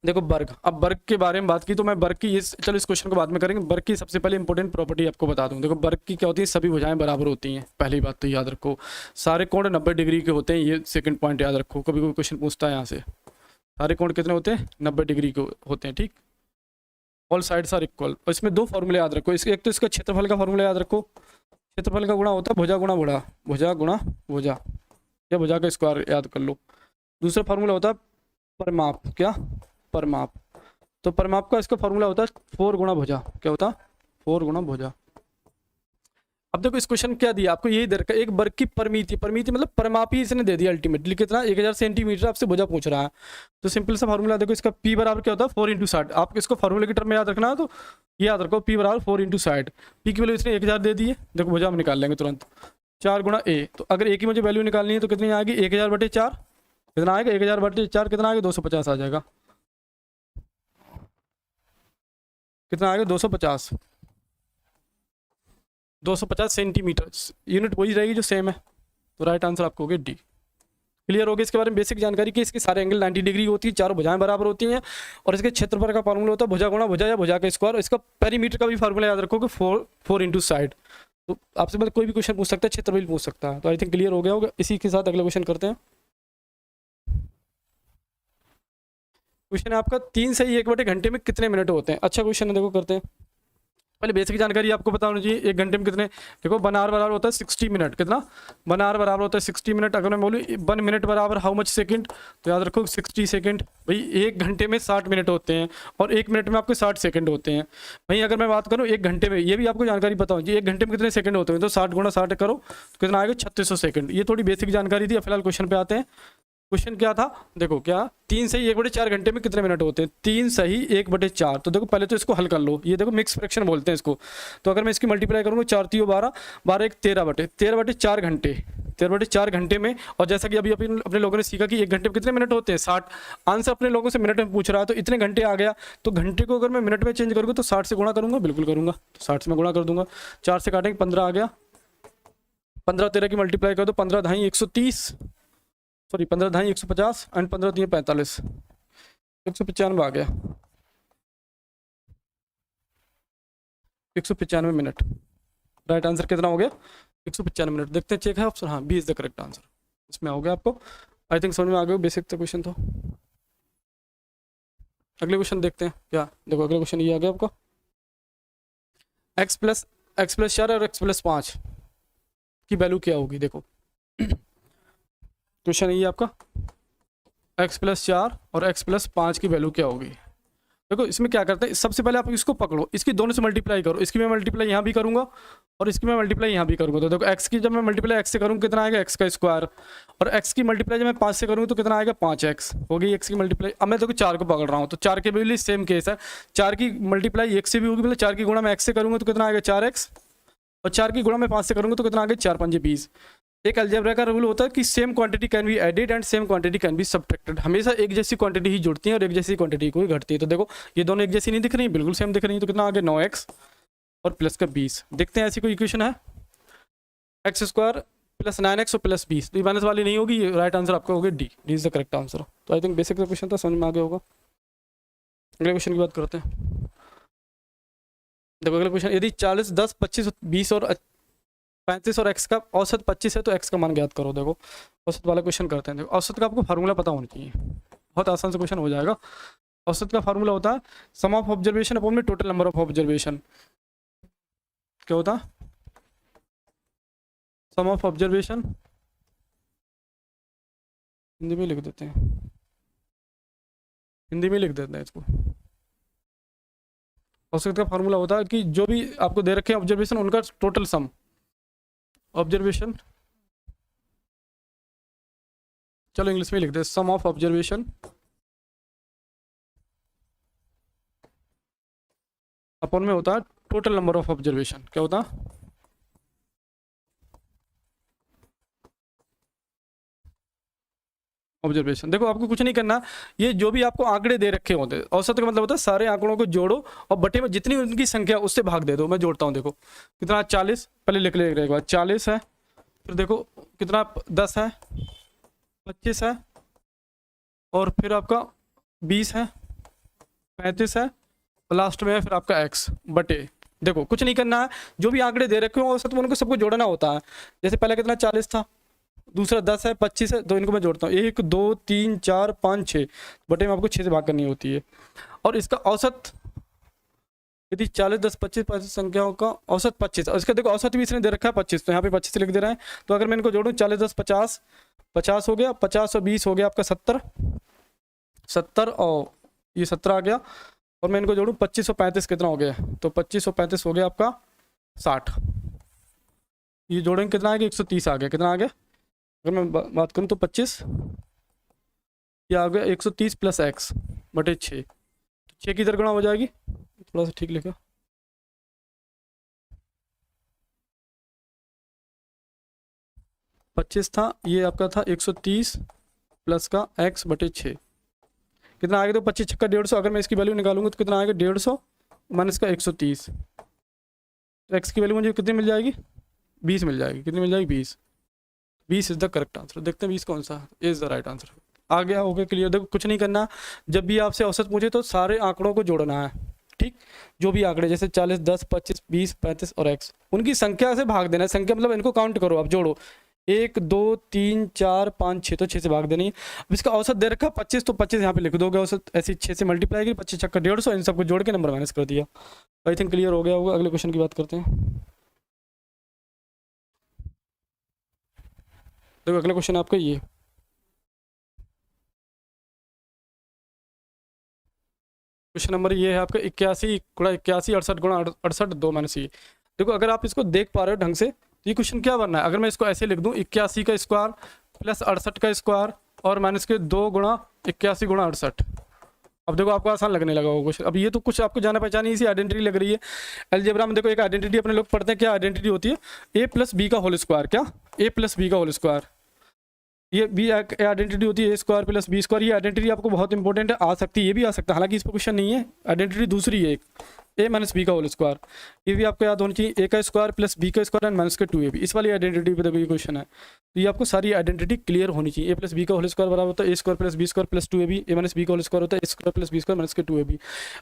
देखो वर्ग, अब वर्ग के बारे में बात की तो मैं वर्ग की चलो इस क्वेश्चन को बाद में करेंगे। वर्ग की सबसे पहले इंपॉर्टेंट प्रॉपर्टी आपको बता दूं। देखो वर्ग की क्या होती है, सभी भुजाएं बराबर होती हैं, पहली बात तो याद रखो। सारे कोण 90 डिग्री के होते हैं, ये सेकंड पॉइंट याद रखो। कभी कोई क्वेश्चन पूछता है यहाँ से, सारे कोण कितने होते हैं, 90 डिग्री के होते हैं, ठीक। All sides are equal. और इसमें 2 फॉर्मूले याद रखो। इसके एक तो इसका क्षेत्रफल का फॉर्मूला याद रखो। क्षेत्रफल का गुणा होता है भुजा गुणा भुजा, भुजा गुणा भुजा, या भुजा का स्क्वायर याद कर लो। दूसरा फॉर्मूला होता है परिमाप, क्या परिमाप, तो परिमाप का इसका फॉर्मूला होता है 4 गुणा भुजा, क्या होता है 4 गुणा भुजा। अब देखो इस क्वेश्चन क्या दिया आपको, यही दर का एक वर्ग की परिमिति मतलब परिमापी इसने दे दिया अल्टीमेटली कितना, 1000 सेंटीमीटर आपसे भुजा पूछ रहा है। तो सिंपल सा फॉर्मूला देखो, इसका P बराबर क्या होता है 4 × 60। आपको इसको फॉर्मूले की टर्म में याद रखना है, तो ये याद रखो P बराबर 4 × 60। P की वैल्यू इसने 1000 दे दी है, देखो भुजा हम निकाल लेंगे तुरंत। 4 गुणा A, तो अगर A की मुझे वैल्यू निकालनी है तो कितनी आएगी, 1000/4 कितना आएगा, 1000/4 कितना आएगा, 250 आ जाएगा। कितना आएगा, 250 सेंटीमीटर। यूनिट वही रहेगी जो सेम है, तो राइट आंसर आपको हो गया डी। क्लियर हो गया इसके बारे में बेसिक जानकारी कि इसके सारे एंगल 90 डिग्री होती है, चारों भुजाएं बराबर होती हैं, और इसके क्षेत्रफल का फार्मूला होता है भुजा गुणा भुजा या भुजा का स्क्वायर। इसका पेरीमीटर का भी फार्मूला याद रखो कि 4 इंटू साइड। तो आपसे मतलब कोई भी क्वेश्चन पूछ सकता है, क्षेत्र भी पूछ सकता है। तो आई थिंक क्लियर हो गया होगा। इसी के साथ अगला क्वेश्चन करते हैं। क्वेश्चन है आपका 3 से 1 घंटे में कितने मिनट होते हैं। अच्छा क्वेश्चन है, देखो करते हैं। पहले बेसिक जानकारी आपको पता होनी चाहिए। 1 घंटे में कितने, देखो 1 आवर बराबर होता है 60 मिनट। कितना 1 आवर बराबर होता है 60 मिनट। अगर मैं बोलूँ 1 मिनट बराबर हाउ मच सेकंड, तो याद रखो 60 सेकंड। भाई 1 घंटे में 60 मिनट होते हैं और 1 मिनट में आपके 60 सेकंड होते हैं। भाई अगर मैं बात करूँ 1 घंटे में, ये भी आपको जानकारी पता होनी चाहिए 1 घंटे में कितने सेकंड होते हैं। तो 60 गुणा 60 करो तो कितना आएगा 3600 सेकंड। ये थोड़ी बेसिक जानकारी थी। फिलहाल क्वेश्चन पे आते हैं। क्वेश्चन क्या था, देखो क्या 3 सही 1/4 घंटे में कितने मिनट होते हैं। 3 सही 1/4। तो देखो पहले तो इसको हल कर लो। ये देखो मिक्स फ्रैक्शन बोलते हैं इसको। तो अगर मैं इसकी मल्टीप्लाई करूँगा 4 3 12 12 1 13/4 घंटे। 13/4 घंटे में, और जैसा कि अभी अपने लोगों ने सीखा कि 1 घंटे में कितने मिनट होते हैं 60। आंसर अपने लोगों से मिनट में पूछ रहा है, तो इतने घंटे आ गया। तो घंटे को अगर मैं मिनट में चेंज करूँगा तो 60 से गुणा करूँगा, बिल्कुल करूँगा। तो 60 से मैं गुणा कर दूंगा, 4 से काटेंगे 15 आ गया। 15 13 की मल्टीप्लाई कर दो, 15 ढाई 130, सॉरी 15 ढाई 150 एंड 15 3 45, 195 आ गया। 195 मिनट। राइट आंसर कितना हो गया 195 मिनट। देखते हैं चेक है ऑप्शन, हाँ B is the correct answer. इसमें हो गया आपको। आई थिंक समझ में आ गया बेसिक तो क्वेश्चन। तो अगले क्वेश्चन देखते हैं क्या। देखो अगले क्वेश्चन ये आ गया आपको, x प्लस 4 और x प्लस 5 की वैल्यू क्या होगी। देखो क्वेश्चन ये आपका x प्लस 4 और x प्लस 5 की वैल्यू क्या होगी। देखो इसमें क्या करते हैं, सबसे पहले आप इसको पकड़ो, इसकी दोनों से मल्टीप्लाई करो। इसकी मैं मल्टीप्लाई यहाँ भी करूँगा और इसकी मैं मल्टीप्लाई यहाँ भी करूँगा। तो देखो x की जब मैं मल्टीप्लाई x से करूँ कितना आएगा x का स्क्वायर, और x की मल्टीप्लाई जब मैं 5 से करूँ तो कितना आएगा 5x हो गई x की मल्टीप्लाई। अब मैं देखो 4 को पकड़ रहा हूँ, तो 4 के भी सेम केस है। 4 की मल्टीप्लाई 1 से भी होगी, मतलब 4 की गुणा मैं x से करूँगा तो कितना आएगा 4x, और 4 की गुणा मैं 5 से करूँगा तो कितना आएगा 4 5 20। एक अलजेब्रा का रूल होता है कि same quantity can be added and same quantity can be subtracted. हमेशा एक जैसी क्वांटिटी ही जुड़ती है और एक जैसी क्वांटिटी कोई घटती है। तो देखो ये दोनों एक जैसी नहीं दिख रही, बिल्कुल सेम दिख रही है। तो कितना आ गया 9x और प्लस का 20। देखते हैं ऐसी कोई इक्वेशन है, एक्स स्क्वायर प्लस 9x और प्लस 20। तो ये माइनस वाली नहीं होगी, राइट आंसर आपका होगा D. D is the correct answer. तो आई थिंक बेसिक का क्वेश्चन था, समझ में आ गया होगा। अगले क्वेश्चन की बात करते हैं। देखो अगला क्वेश्चन, यदि 40 10 25 20 और 35 और x का औसत 25 है तो x का मान ज्ञात करो। देखो औसत वाला क्वेश्चन करते हैं। देखो औसत का आपको फार्मूला पता होना चाहिए, बहुत आसान से क्वेश्चन हो जाएगा। औसत का फार्मूला होता है सम ऑफ ऑब्जर्वेशन अपॉन में टोटल नंबर ऑफ ऑब्जर्वेशन। क्या होता है सम ऑफ ऑब्जर्वेशन, हिंदी में लिख देते हैं, हिंदी में लिख देते हैं इसको। औसत का फार्मूला होता है कि जो भी आपको दे रखे हैं ऑब्जर्वेशन उनका टोटल सम। ऑब्जर्वेशन, चलो इंग्लिश में लिख दे, सम ऑफ ऑब्जर्वेशन अपॉन में होता है टोटल नंबर ऑफ ऑब्जर्वेशन। क्या होता है ऑब्जर्वेशन। देखो आपको कुछ नहीं करना, ये जो भी आपको आंकड़े दे रखे होते हैं, औसत का मतलब होता है सारे आंकड़ों को जोड़ो और बटे में जितनी उनकी संख्या उससे भाग दे दो। मैं जोड़ता हूँ, देखो कितना 40, पहले लिख ले एक बार 40 है, फिर देखो कितना 10 है, 25 है, और फिर आपका 20 है, 35 है, लास्ट में है फिर आपका x बटे। देखो कुछ नहीं करना है, जो भी आंकड़े दे रखे हो औसत में उनको सबको जोड़ना होता है। जैसे पहले कितना 40 था, दूसरा 10 है, 25 है, तो इनको मैं जोड़ता हूँ 1 2 3 4 5 6 बटे में आपको 6 से भाग करनी होती है। और इसका औसत यदि 40 10 25 25 संख्याओं का औसत 25, और इसका देखो औसत भी इसने दे रखा है 25, तो यहाँ पे 25 लिख दे रहे हैं। तो अगर मैं इनको जोड़ूँ 40 10 50 50 हो गया, 50 और 20 हो गया आपका 70 और ये 17 आ गया। और मैं इनको जोड़ूँ 25 और 35 कितना हो गया, तो 25 और 35 हो गया आपका 60। ये जोड़ेंगे कितना आ गया 130 आ गया। कितना आ गया, अगर मैं बात करूँ तो 25 ये आ गया 130 प्लस x बटे 6। 6 की इधर गुणा हो जाएगी, थोड़ा सा ठीक लिखा, पच्चीस था, ये आपका था 130 प्लस का x बटे 6। कितना आएगा, तो 25 छक्का 150। अगर मैं इसकी वैल्यू निकालूंगा तो कितना आएगा 150 माइनस का 130, तो x की वैल्यू मुझे कितनी मिल जाएगी 20 मिल जाएगी। कितनी मिल जाएगी 20। 20 इज द करेक्ट आंसर। देखते हैं 20 कौन सा इज द राइट आंसर। आ गया, हो गया क्लियर। देखो कुछ नहीं करना, जब भी आपसे औसत पूछे तो सारे आंकड़ों को जोड़ना है, ठीक। जो भी आंकड़े जैसे 40, 10, 25, 20, 35 और x, उनकी संख्या से भाग देना है। संख्या मतलब इनको काउंट करो, आप जोड़ो 1 2 3 4 5 6, तो 6 से भाग देनी है। अब इसका औसत दे रखा 25, तो 25 यहाँ पे लिख दोगे औसत, ऐसी 6 से मल्टीप्लाई की 25 चक्कर 150, इन सबको जोड़ के नंबर माइनस कर दिया। आई थिंक क्लियर हो गया होगा। अगले क्वेश्चन की बात करते हैं। देखो अगला क्वेश्चन आपका ये, क्वेश्चन नंबर ये है आपका 81 गुणा 81 68 गुणा 68 2 माइनस ये। देखो अगर आप इसको देख पा रहे हो ढंग से, तो ये क्वेश्चन क्या बनना है। अगर मैं इसको ऐसे लिख दूं 81 का स्क्वायर प्लस 68 का स्क्वायर और माइनस के 2 गुणा 81 गुणा 68। अब देखो आपको आसान लगने लगा होगा क्वेश्चन। अब ये तो कुछ आपको जाना पहचानी इसी आइडेंटिटी लग रही है। अलजेब्रा में देखो एक आइडेंटिटी अपने लोग पढ़ते हैं, क्या आइडेंटिटी होती है, ए प्लस बी का होल स्क्वायर। क्या, ए प्लस बी का होल स्क्वायर, ये भी आइडेंटिटी होती है A square plus B square. ये आइडेंटिटी आपको बहुत इंपॉर्टेंट है, आ सकती है, ये भी आ सकता है, हालांकि इस पर क्वेश्चन नहीं है। आइडेंटिटी दूसरी है एक, ए माइनस बी का होल स्क्वायर, ये भी आपको याद होनी चाहिए। ए का स्क्वायर प्लस बी का स्क्वायर एंड माइनस के 2ab, इस वाली आइडेंटिटी पे देखो ये क्वेश्चन है, तो ये आपको सारी आइडेंटिटी क्लियर होनी चाहिए। ए प्लस बी का होल स्क्वायर बराबर होता है A square plus B square plus 2ab, A minus B का होल स्क्वायर होता है A square plus B square minus के 2ab।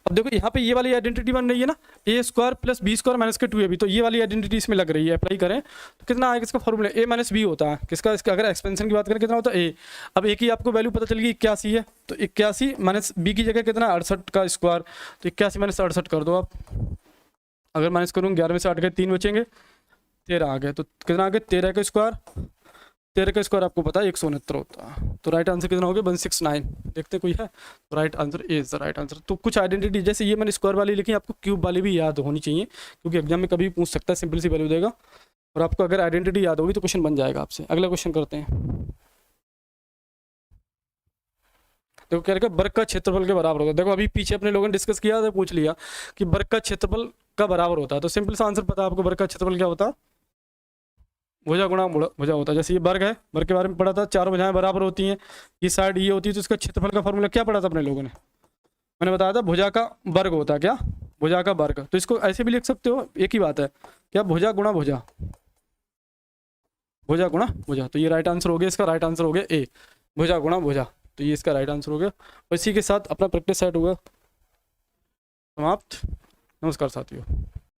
अब देखो यहाँ पे ये वाली आइडेंटिटी बन रही है ना, A square plus B square minus के 2ab, तो ये वाली आइडेंटिटी इसमें लग रही है। अप्लाई करें तो कितना आएगा इसका फॉर्मूला, ए माइनस बी होता है किसका, इसका अगर एक्सपेंशन की बात करें कितना होता है ए। अब ए की आपको वैल्यू पता चल गई 81 है, तो 81 माइनस बी की जगह कितना 68 का स्क्वायर, तो 81 माइनस 68 कर दो आप। अगर माइनस करूँ 11 में से 8 गए 3 बचेंगे, 13 आ गए, तो कितना आ गया 13 का स्क्वायर, 13 का स्क्वायर आपको पता है 169 होता है। तो राइट आंसर कितना हो गया 169। देखते कोई है, तो right answer is the right answer. तो कुछ आइडेंटिटी जैसे ये मैंने स्क्वायर वाली लिखी, आपको क्यूब वाली भी याद होनी चाहिए, क्योंकि एग्जाम में कभी पूछ सकता है, सिंपल सी वैल्यू देगा और आपको अगर आइडेंटिटी याद होगी तो क्वेश्चन बन जाएगा आपसे। अगला क्वेश्चन करते हैं। देखो कह रहे वर्ग का क्षेत्रफल के बराबर होता है। देखो अभी पीछे अपने लोगों ने डिस्कस किया था, पूछ लिया कि वर्ग का क्षेत्रफल का बराबर होता है, तो सिंपल सा आंसर पता है आपको, वर्ग का क्षेत्रफल क्या होता है, भुजा गुणा भुजा होता है। जैसे ये वर्ग है, वर्ग के बारे में पढ़ा था, चारों भुजाएं बराबर होती हैं, ये साइड ये होती है, तो इसका क्षेत्रफल का फॉर्मूला क्या पढ़ा था अपने लोगों ने, मैंने बताया था भुजा का वर्ग होता है। क्या, भुजा का वर्ग। तो इसको ऐसे भी लिख सकते हो, एक ही बात है, क्या भुजा गुणा भुजा, भुजा गुणा भुजा। तो ये राइट आंसर हो गया, इसका राइट आंसर हो गया ए, भुजा गुणा भुजा, तो ये इसका राइट आंसर हो गया। और इसी के साथ अपना प्रैक्टिस सेट हुआ समाप्त। नमस्कार साथियों।